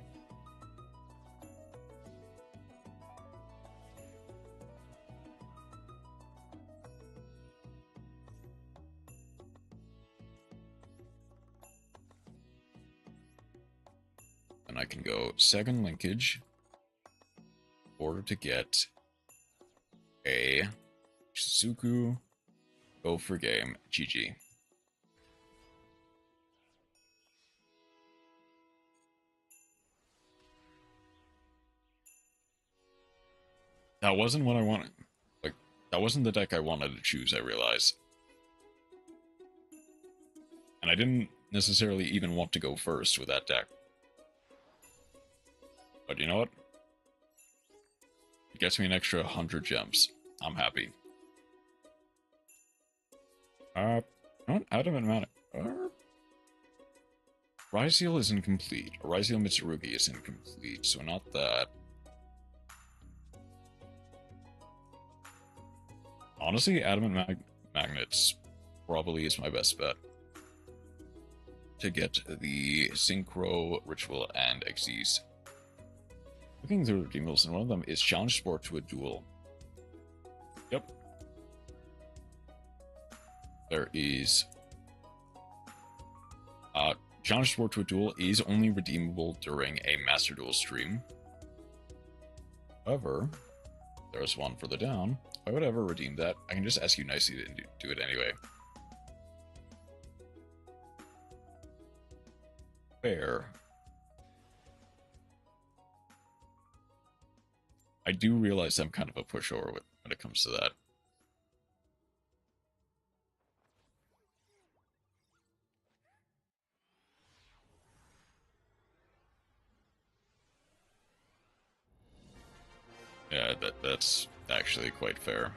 And I can go second Linkage in order to get a Shizuku. Go for game. GG. That wasn't what I wanted. Like, that wasn't the deck I wanted to choose, I realize. And I didn't necessarily even want to go first with that deck. But you know what? It gets me an extra 100 gems. I'm happy. Not Adamant Manic. Ryzeal is incomplete. Ryzeal Mitsurugi is incomplete, so not that. Honestly, Adamant Magnets probably is my best bet to get the Synchro, Ritual, and Xyz. Looking through the redeemables, and one of them is Challenge Sport to a Duel. Yep. There is... Challenge Sport to a Duel is only redeemable during a Master Duel stream. However, there's one further down. If I would ever redeem that, I can just ask you nicely to do it anyway. Fair. I do realize I'm kind of a pushover when it comes to that. Yeah, that's actually quite fair.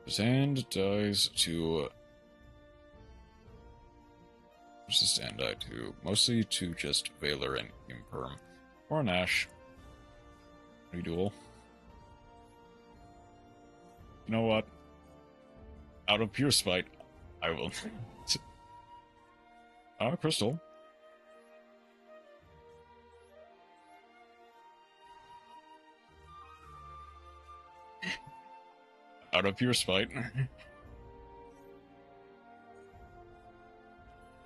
Sand dies to... What's the stand die to? Mostly to just Valor and Imperm. Or Nash. Reduel. You know what? Out of pure spite, I will... Crystal. Out of pure spite.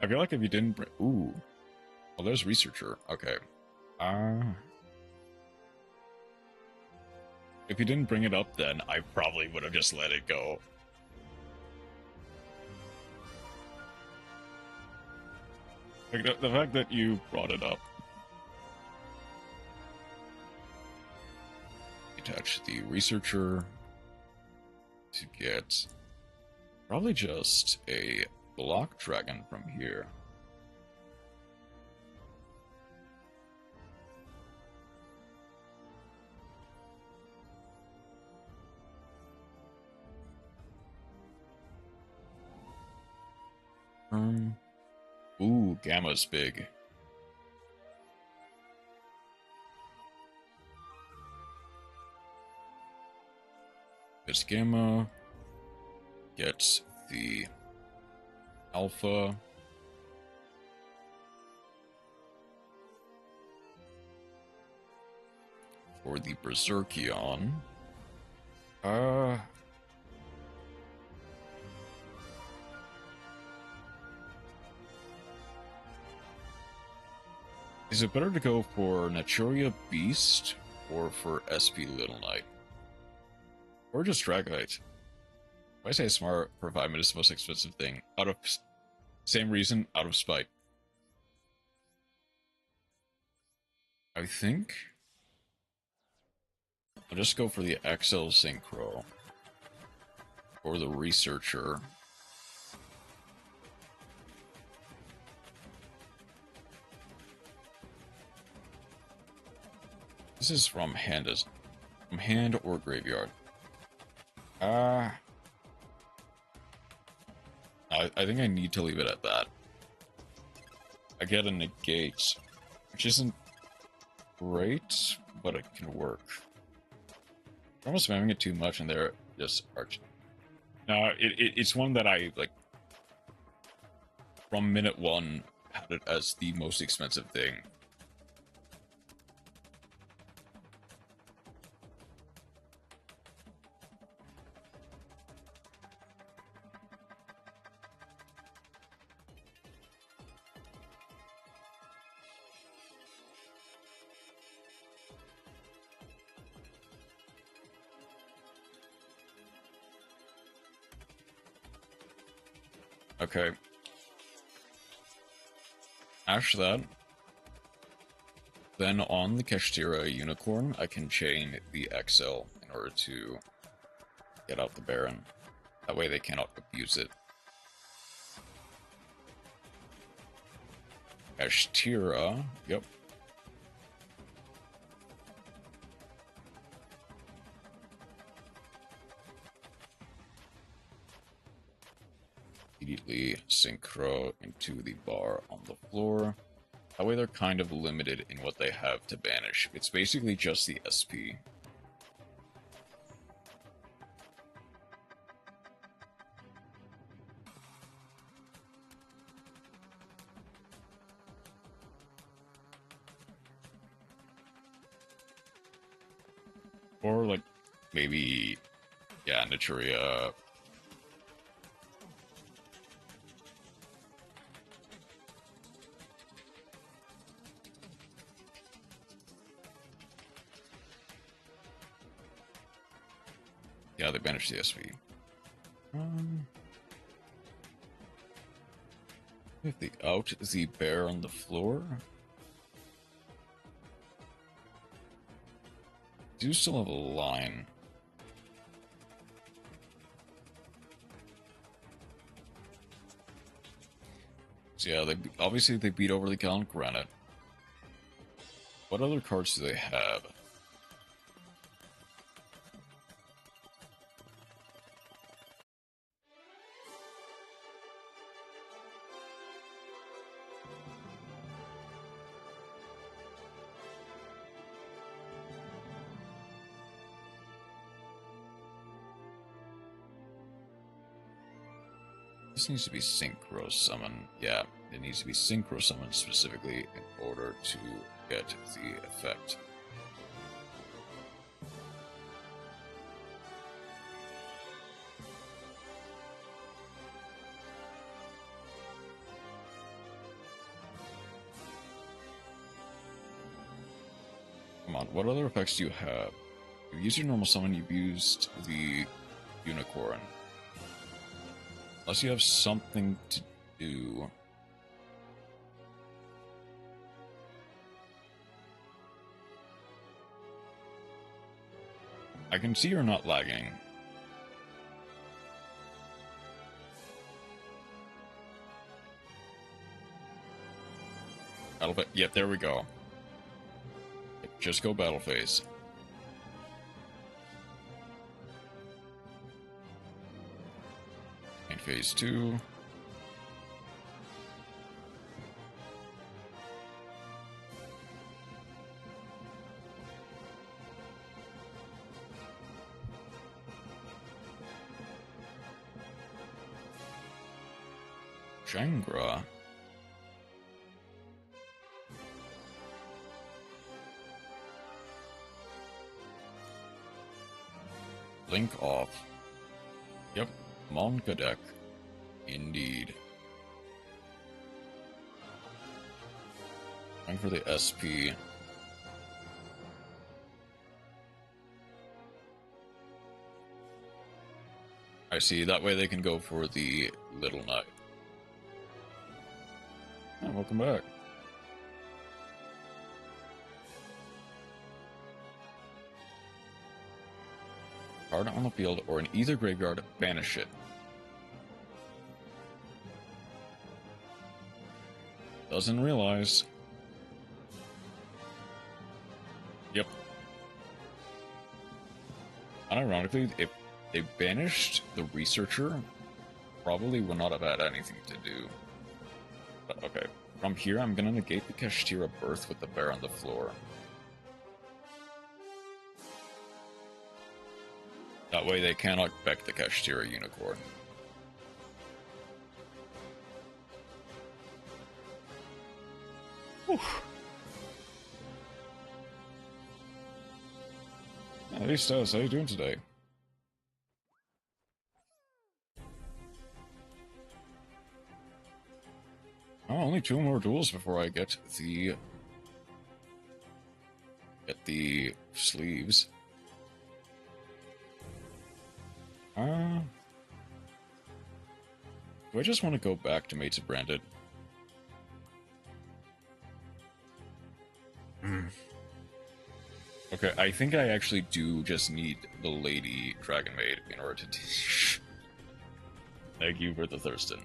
I feel like if you didn't bring... Ooh. Well, there's Researcher. Okay. If you didn't bring it up, then I probably would have just let it go. Like, the fact that you brought it up. Attach the Researcher to get probably just a block dragon from here. Ooh, Gamma's big. Gets Gamma. Gets the Alpha. For the Berserkion. Is it better to go for Naturia Beast or for SP Little Knight? Or just Dragonmaids? If I say smart for 5 minutes, the most expensive thing. Out of... Same reason, out of spite. I think... I'll just go for the XL Synchro. Or the Researcher. This is from hand or graveyard. I think I need to leave it at that. I get a negate, which isn't great, but it can work. I'm almost spamming it too much, and they're just arching. No, it's one that I like. From minute one, had it as the most expensive thing. Okay. Ash that. Then on the Kashtira Unicorn, I can chain the XL in order to get out the Baron. That way they cannot abuse it. Kashtira, yep. Immediately synchro into the bar on the floor. That way they're kind of limited in what they have to banish. It's basically just the SP. Or like maybe, yeah, Naturia. Yeah, they banished the SP. If they out the bear on the floor. Do still have a line. So yeah, obviously they beat over the Gallant Granite. What other cards do they have? This needs to be synchro summon. Yeah, it needs to be synchro summoned specifically in order to get the effect. Come on, what other effects do you have? You've used your normal summon, you've used the Unicorn. Unless you have something to do. I can see you're not lagging. Battle phase. Yep, there we go. Just go battle phase. And phase 2. Shangra. Link off. Yep, Monka deck. Indeed. Going for the SP. I see, that way they can go for the Little Knight. Oh, welcome back. Card on the field or in either graveyard, banish it. Doesn't realize. Yep. Unironically, if they banished the Researcher, probably would not have had anything to do. But okay, from here I'm gonna negate the Kashtira Birth with the bear on the floor. That way they cannot back the Kashtira Unicorn. Whew. Hey Stas, how you doing today? Oh, only 2 more duels before I get the sleeves. Do I just want to go back to Mates of Branded? Okay, I think I actually do just need the Lady Dragonmaid in order to teach. Thank you for the Thurston.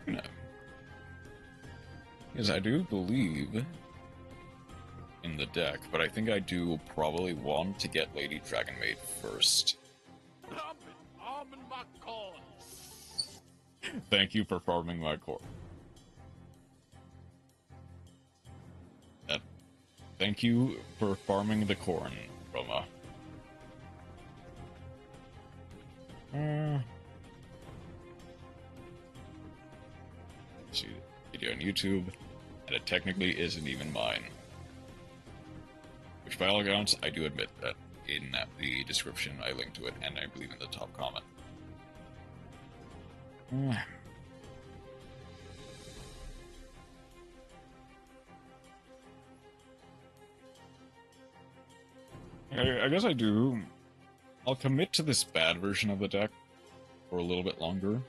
No. Yes, I do believe in the deck, but I think I do probably want to get Lady Dragonmaid first. Thank you for farming my core. Thank you for farming the corn, Roma. See the video on YouTube, and it technically isn't even mine. Which, by all accounts, I do admit that in the description I link to it, and I believe in the top comment. I guess I do. I'll commit to this bad version of the deck for a little bit longer.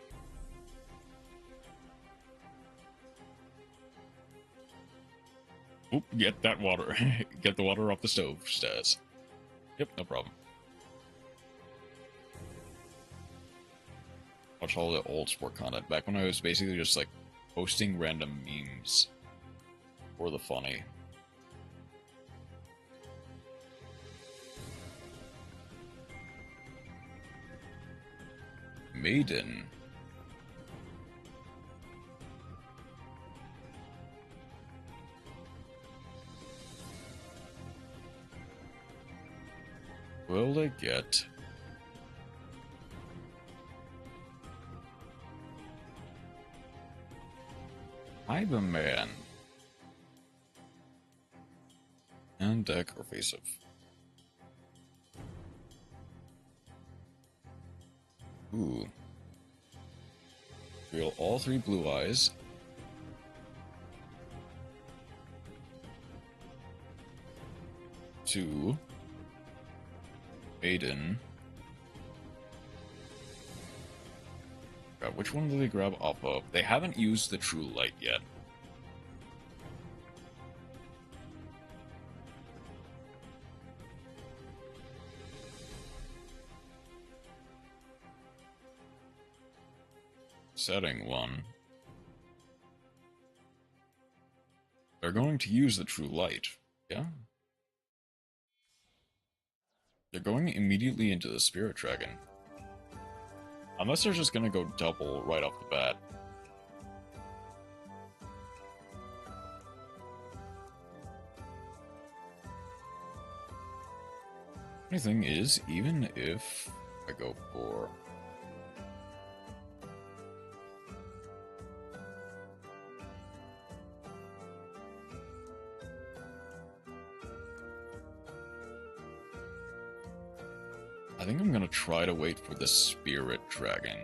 Oop, get that water. Get the water off the stove, Staz. Yep, no problem. Watch all the old sport content back when I was basically just like posting random memes for the funny. Maiden. Will they get Cyberman and deck or face of? Ooh. Reveal all 3 blue eyes. Two. Maiden. God, which one do they grab off of? They haven't used the True Light yet. Setting 1. They're going to use the True Light, yeah? They're going immediately into the Spirit Dragon. Unless they're just gonna go double right off the bat. Funny thing is, even if I go for... I think I'm gonna try to wait for the Spirit Dragon.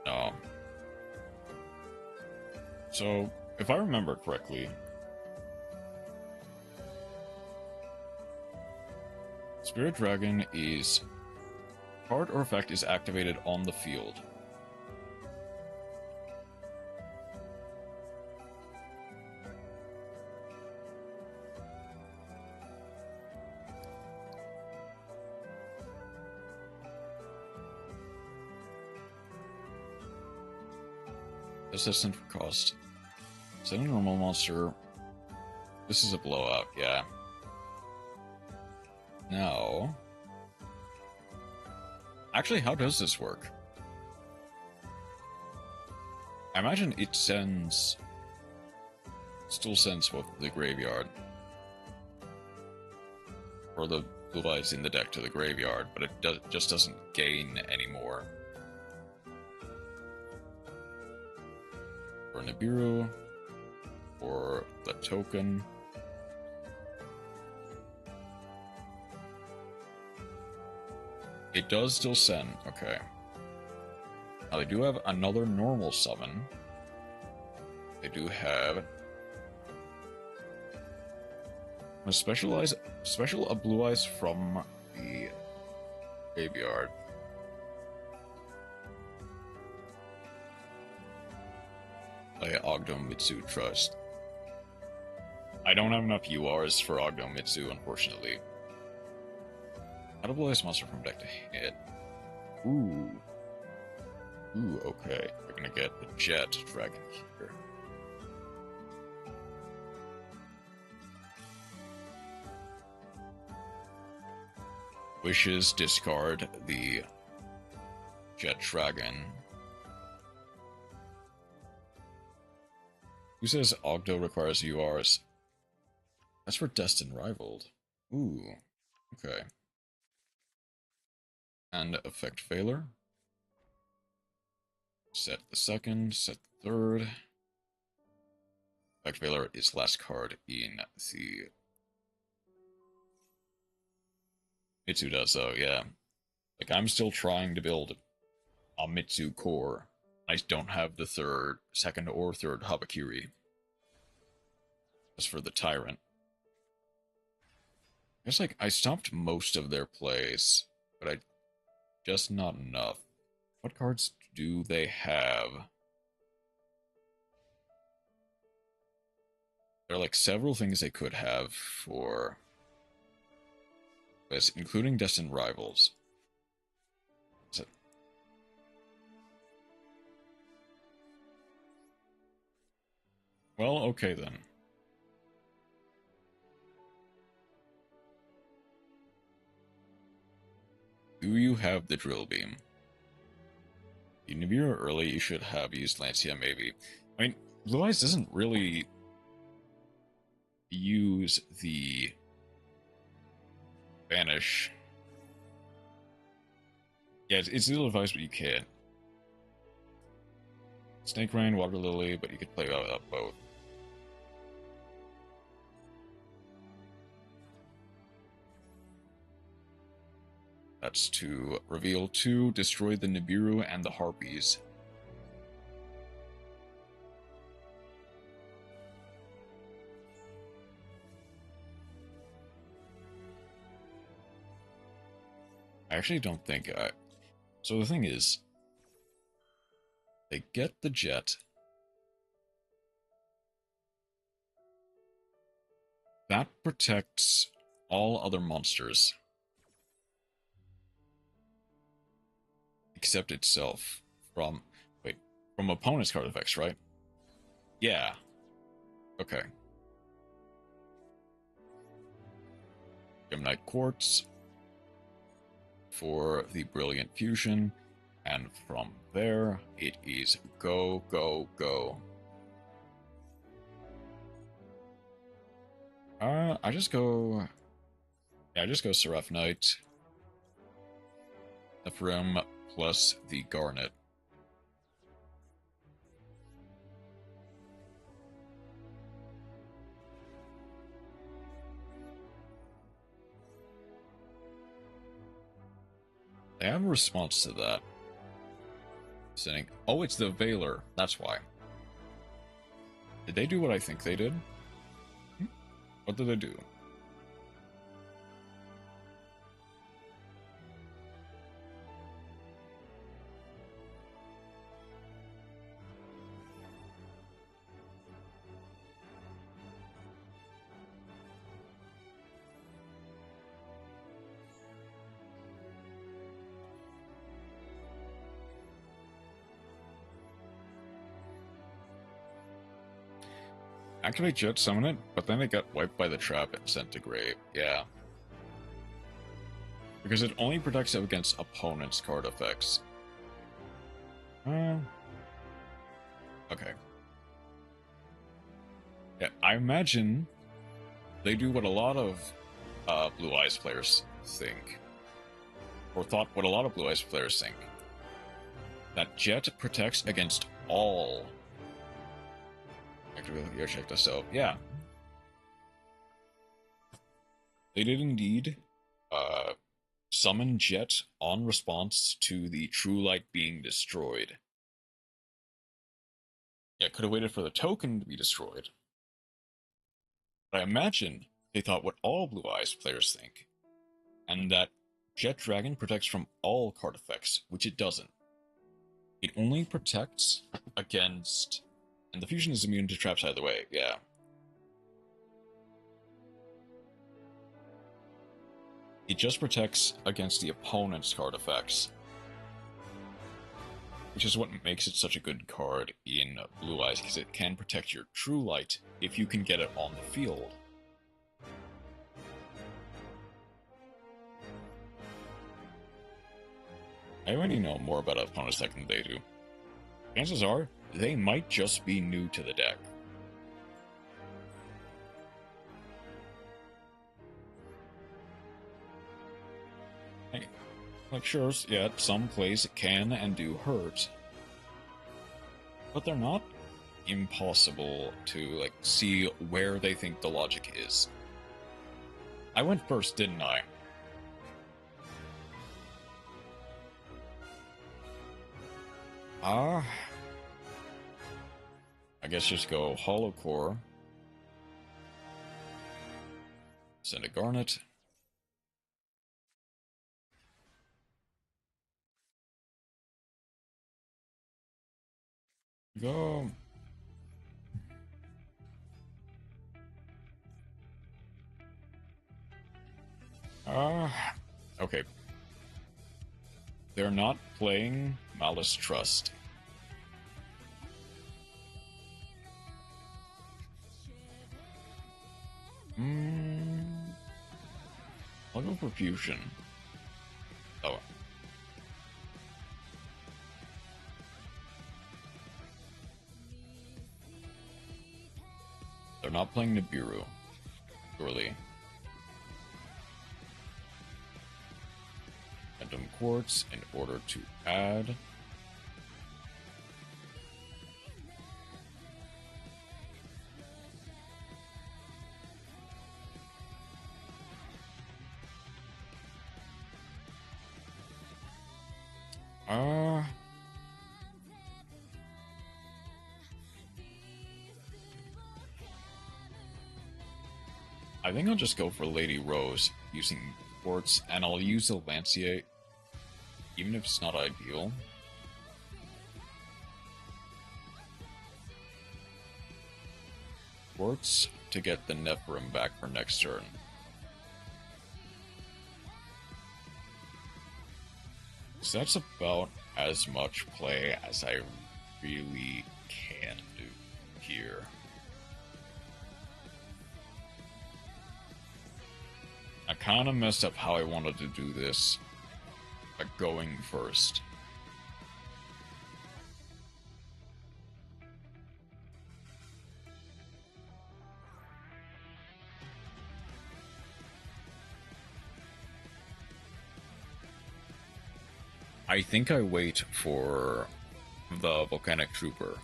No. So, if I remember correctly, Spirit Dragon is... card or effect is activated on the field. Assistant for cost. Send a normal monster. This is a blowout, yeah. Now... actually, how does this work? I imagine it sends... still sends with the graveyard. Or the blue eyes in the deck to the graveyard, but it just doesn't gain anymore. For Nibiru, or the token. It does still send, okay. Now they do have another normal summon. they do have a special Blue Eyes from the graveyard. Play Ogdo-Mitsu Trust. I don't have enough URs for Ogdo-Mitsu, unfortunately. Add a Blue Eyes monster from deck to hit. Ooh. Ooh, okay. We're gonna get the Jet Dragon here. Wishes discard the Jet Dragon. Who says Ogdo requires URs? That's for Destined Rivaled. Ooh, okay. And Effect Failure. Set the second, set the third. Effect Failure is last card in the... Mitsu does, though, yeah. Like, I'm still trying to build a Mitsu core. I don't have the second or third Habakiri. As for the Tyrant. I guess, like, I stopped most of their plays, but just not enough. What cards do they have? There are, like, several things they could have for... this, including Destined Rivals. Well, okay then. Do you have the Drill Beam? If you're early, you should have used Lancia, maybe. I mean, Blue Eyes doesn't really use the Banish. Yeah, it's ill advised, but you can. Snake Rain, Water Lily, but you could play out both. That's to reveal 2, destroy the Nibiru and the Harpies. I actually don't think I... So the thing is, they get the Jet. That protects all other monsters. Except itself from... Wait, from opponent's card effects, right? Yeah. Okay. Mekk-Knight Quartz for the Brilliant Fusion, and from there, it is go, go, go. I just go... Yeah, I just go Seraph Knight. Ephraim plus the Garnet. I have a response to that. Saying, oh, it's the Veiler. That's why. Did they do what I think they did? What did they do? Activate Jet, summon it, but then it got wiped by the trap and sent to grave. Yeah. Because it only protects it against opponent's card effects. Okay. Yeah, I imagine they do what a lot of Blue Eyes players think. Or thought what a lot of Blue Eyes players think. That Jet protects against all... Here, check this out. Yeah. They did indeed summon Jet on response to the True Light being destroyed. Yeah, could have waited for the token to be destroyed. But I imagine they thought what all Blue Eyes players think, and that Jet Dragon protects from all card effects, which it doesn't. It only protects against... And the fusion is immune to traps either way, yeah. It just protects against the opponent's card effects, which is what makes it such a good card in Blue Eyes, because it can protect your True Light if you can get it on the field. I already know more about opponent's deck than they do. Chances are, they might just be new to the deck. Like, sure, yeah, some plays can and do hurt, but they're not impossible to, like, see where they think the logic is. I went first, didn't I? I guess just go Hollow Core, send a Garnet. Go. Okay. They're not playing Malice Trust. I'll go for Fusion. Oh. They're not playing Nibiru, surely. Phantom Quartz in order to add. I think I'll just go for Lady Rose using Quartz, and I'll use the Lanciate, even if it's not ideal. Quartz to get the Nephilim back for next turn. So that's about as much play as I really can do here. I kind of messed up how I wanted to do this by going first. I think I wait for the Volcanic Trooper.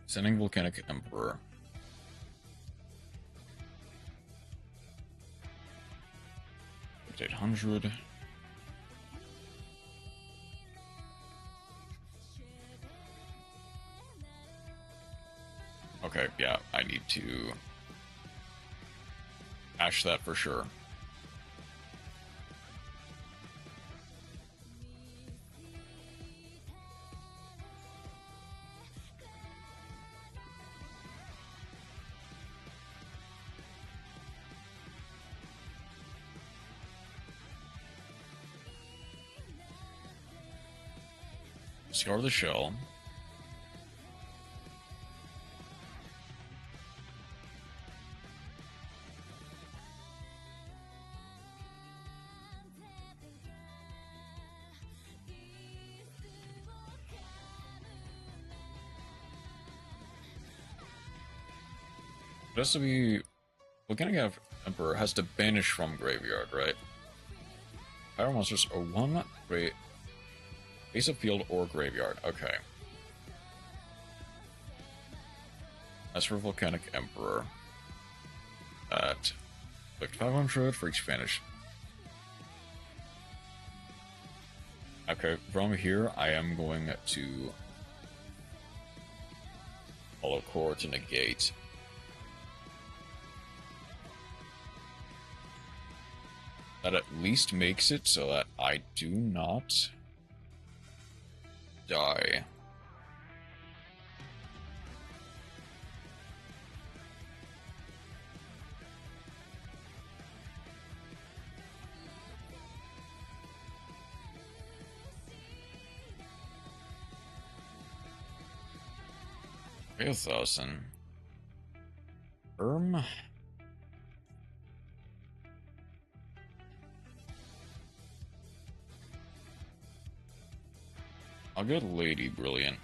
Sending Volcanic Emperor. It's 800. Okay, yeah, I need to hash that for sure. Scar the Shell. It has to be... Volcanic Emperor has to banish from graveyard, right? Fire monsters are one base of field or graveyard. Okay. That's for Volcanic Emperor. That Collect 500 for each vanish. Okay, from here I am going to Hollow Core to negate. That at least makes it so that I do not die. Okay, 1,000. I'll get Lady Brilliant.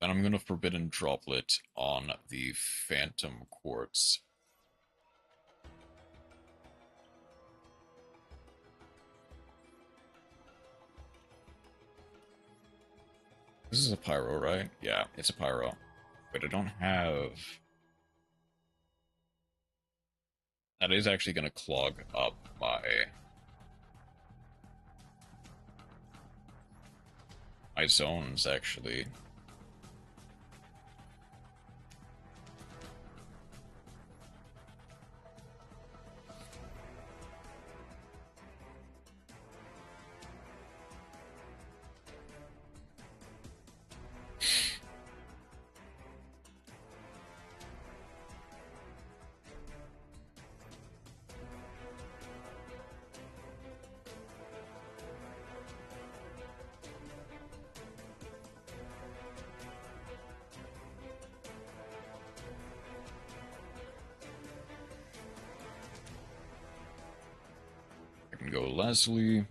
Then I'm gonna Forbidden Droplet on the Phantom Quartz. This is a Pyro, right? Yeah, it's a Pyro. But I don't have... That is actually gonna clog up my zones, actually. I can go Leslie.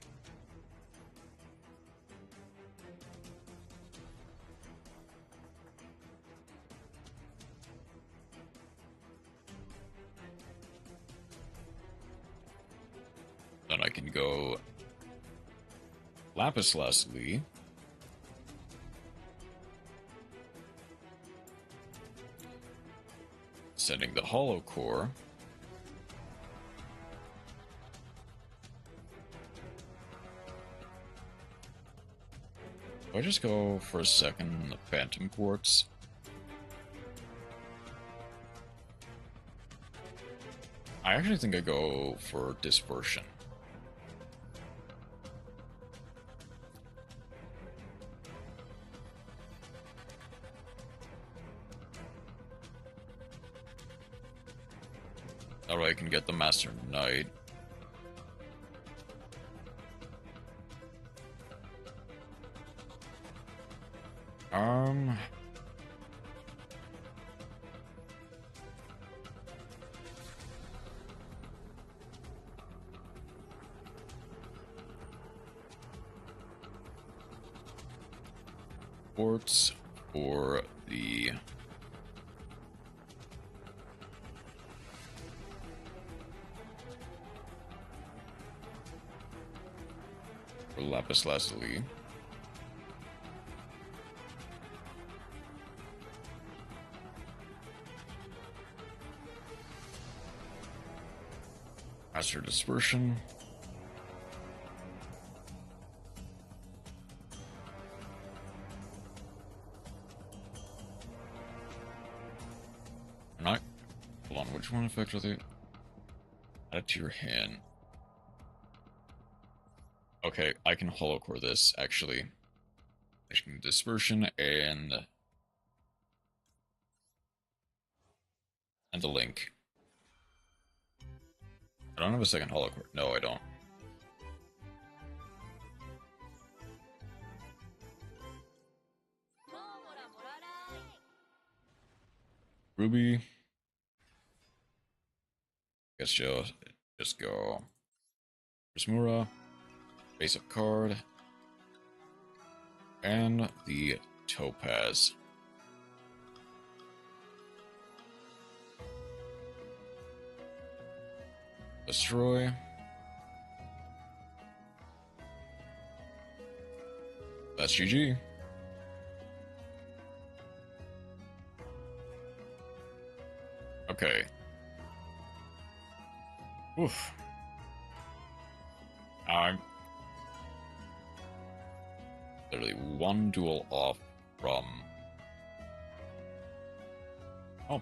Then I can go Lapis Lazuli. Sending the Hollow Core. Do I just go for a second the Phantom Quartz? I actually think I go for Dispersion. That way I can get the Master Knight. Quartz for the Lapis Lazuli. Master Dispersion. Not. Hold on, which one effect are they? Add it to your hand. Okay, I can Hollow Core this, actually. I can Dispersion and the Link. I don't have a second Hollow Core. No, I don't. Ruby. Guess just go Prismura, base up card, and the Topaz. Destroy. That's GG. Okay. Oof. I'm literally one duel off from... Oh.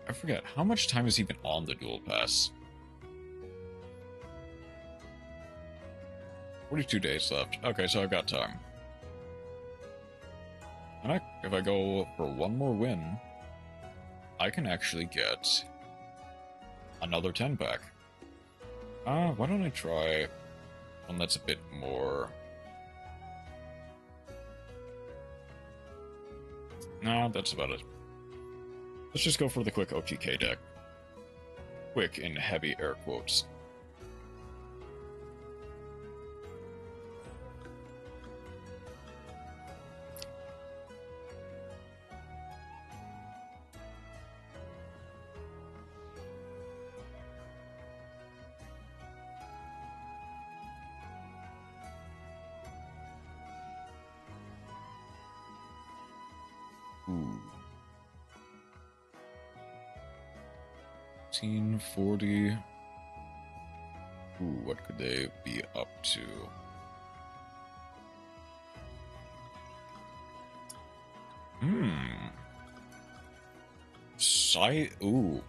I forget. How much time has he been on the duel pass? 42 days left. Okay, so I've got time. And if I go for one more win, I can actually get another 10 pack. Why don't I try one that's a bit more... No, that's about it. Let's just go for the quick OTK deck. Quick in heavy air quotes. Ooh. 1840. Ooh, what could they be up to? Ooh.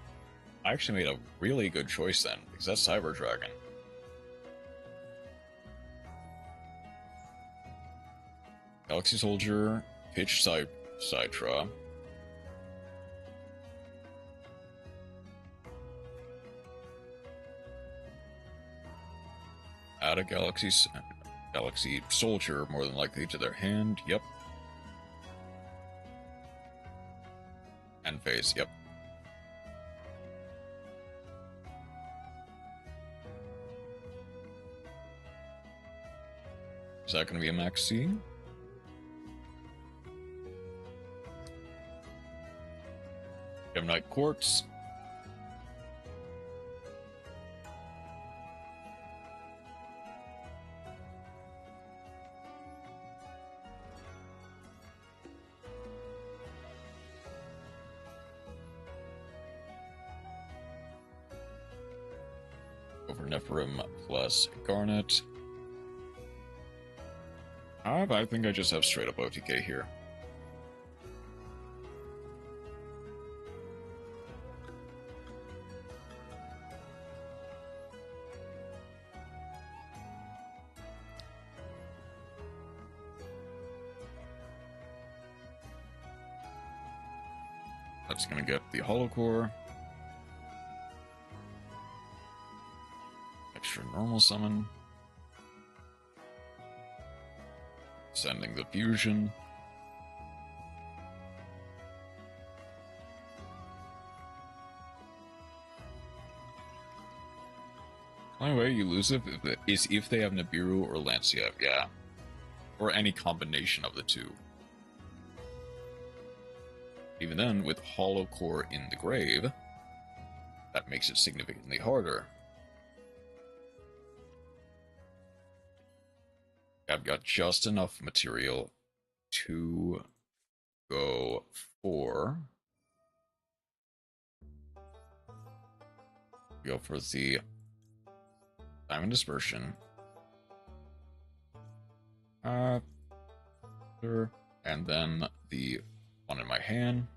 I actually made a really good choice then, because that's Cyber Dragon. Galaxy Soldier, Pitch Sidra. Add a Galaxy Soldier, more than likely, to their hand. Yep. End phase. Yep. Is that going to be a max C? Mekk-Knight Quartz. Over Nephirim plus Garnet. I think I just have straight up OTK here. That's gonna get the Hollow Core. Extra normal summon. Sending the fusion. Only way you lose it is if they have Nibiru or Lancia, yeah. Or any combination of the two. Even then, with Hollow Core in the grave, that makes it significantly harder. I've got just enough material to go for... Go for the Diamond Dispersion. And then the one in my hand.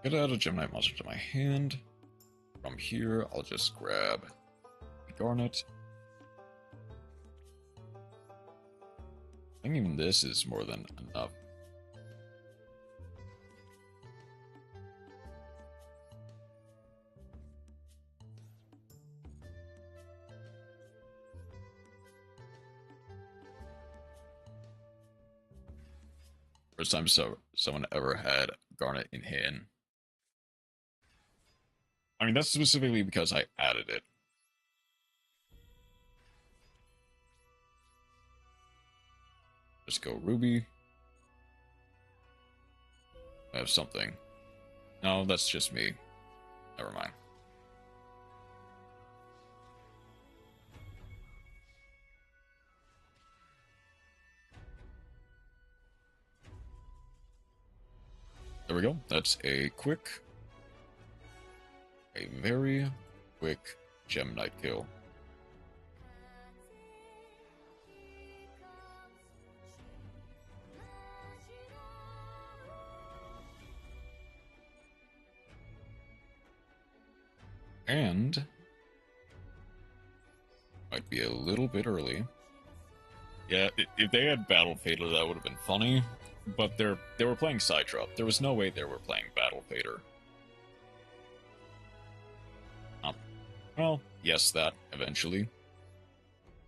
Get out a Gem-Knight monster to my hand. From here, I'll just grab the Garnet. I think even this is more than enough. First time someone ever had Garnet in hand. I mean, that's specifically because I added it. Let's go Ruby. I have something. No, that's just me. Never mind. There we go. That's a very quick Gem Knight kill. And might be a little bit early. Yeah, if they had Battle Fader, that would have been funny. But they were playing Side Drop. There was no way they were playing Battle Fader. Well, yes, that eventually.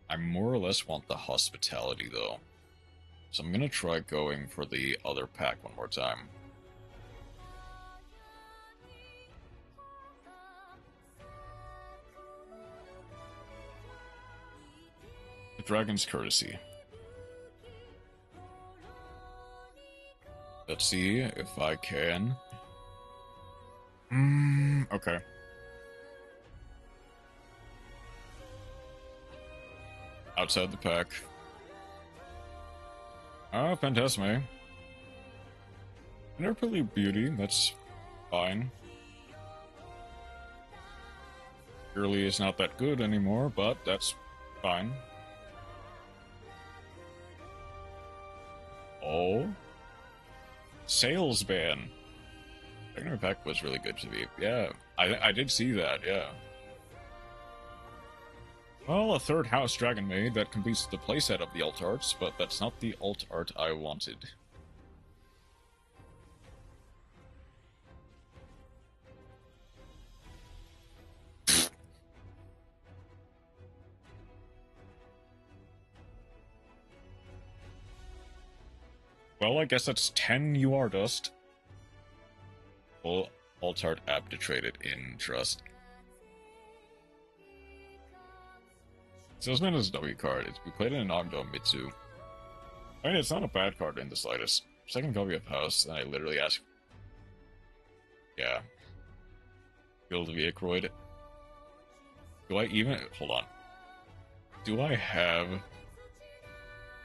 I more or less want the hospitality though, so I'm gonna try going for the other pack one more time. The Dragon's Courtesy. Let's see if I can. Okay. Outside the pack. Ah, Phantasme. Interpolary Beauty, that's fine. Early is not that good anymore, but that's fine. Oh. Sales ban. Secondary pack was really good to me. Yeah, I did see that, yeah. Well, a third house Dragonmaid that completes the playset of the alt arts, but that's not the alt art I wanted. Well, I guess that's 10 UR dust. Full alt art abdicated in trust. Salesman is a W card. We played it in Ogdo Mitsu. I mean, it's not a bad card in the slightest. Second copy of House, and I literally asked. Yeah. Build a Viacroid. Do I even. Hold on. Do I have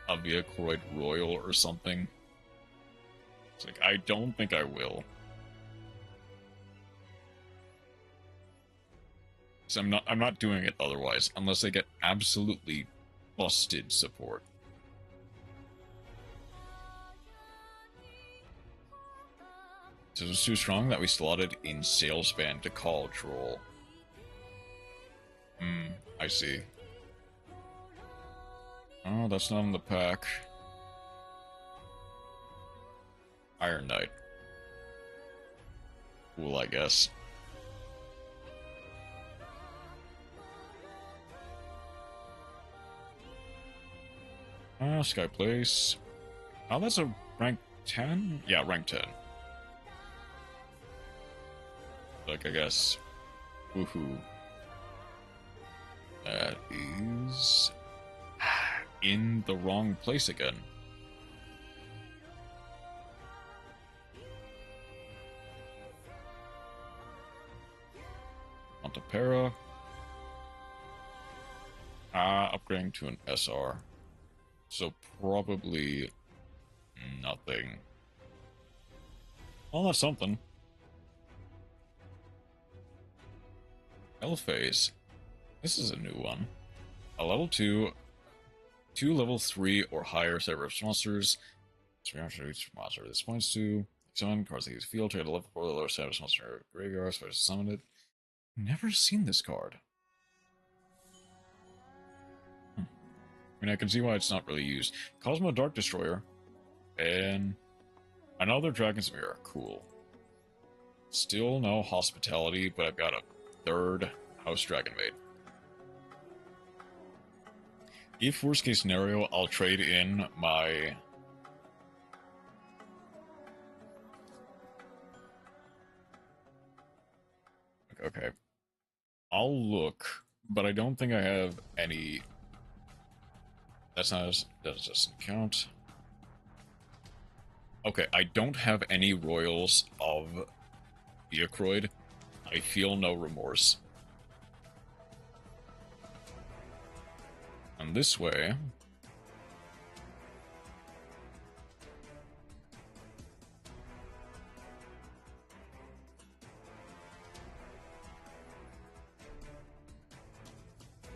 a Viacroid Royal or something? It's like, I don't think I will. So I'm not doing it otherwise, unless I get absolutely busted support. So it was too strong that we slotted in Sales Ban to call Troll. I see. Oh, that's not in the pack. Iron Knight. Cool, I guess. Sky Place. Oh, that's a rank 10? Yeah, rank 10. Like, I guess. Woohoo. That is in the wrong place again. Montepera. Upgrading to an SR. So probably nothing. Well, that's something. L-Phase. This is a new one. A level 2, 2 level 3 or higher set of monsters. Each monster this points to. Summon cards that use field, trade a level 4 lower set of monster graveyard, so I just summon it. Never seen this card. I mean, I can see why it's not really used. Cosmo Dark Destroyer. And another Dragon's Mirror. Cool. Still no hospitality, but I've got a third House Dragonmaid. If worst case scenario, I'll trade in my... Okay. I'll look, but I don't think I have any... That doesn't count. Okay, I don't have any royals of Theocroid. I feel no remorse. And this way...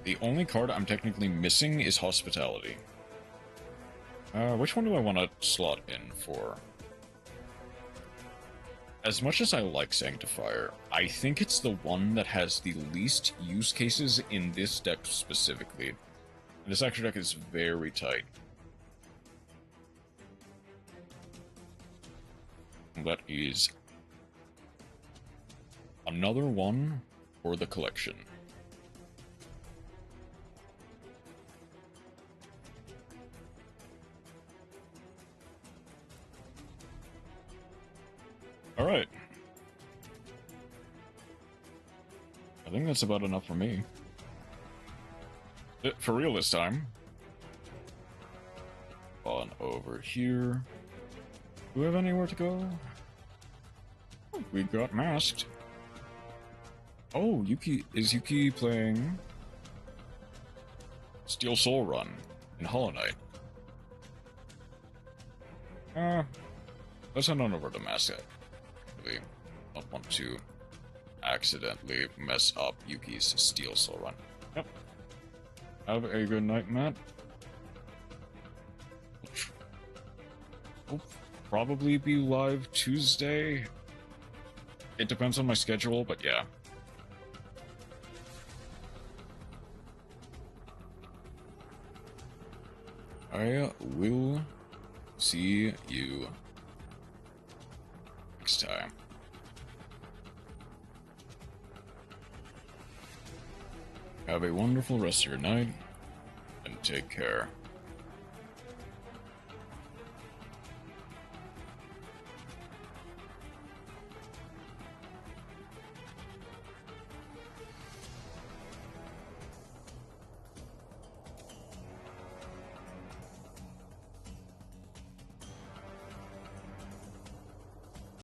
the only card I'm technically missing is Hospitality. Which one do I want to slot in for? As much as I like Sanctifier, I think it's the one that has the least use cases in this deck specifically. This extra deck is very tight. That is another one for the collection. Alright. I think that's about enough for me. For real this time. On over here. Do we have anywhere to go? Oh, we got masked. Oh, is Yuki playing Steel Soul Run in Hollow Knight? Let's head on over to Mask. Really don't want to accidentally mess up Yuki's Steel Soul Run. Yep. Have a good night, Matt. We'll probably be live Tuesday. It depends on my schedule, but yeah. I will see you next time. Have a wonderful rest of your night, and take care.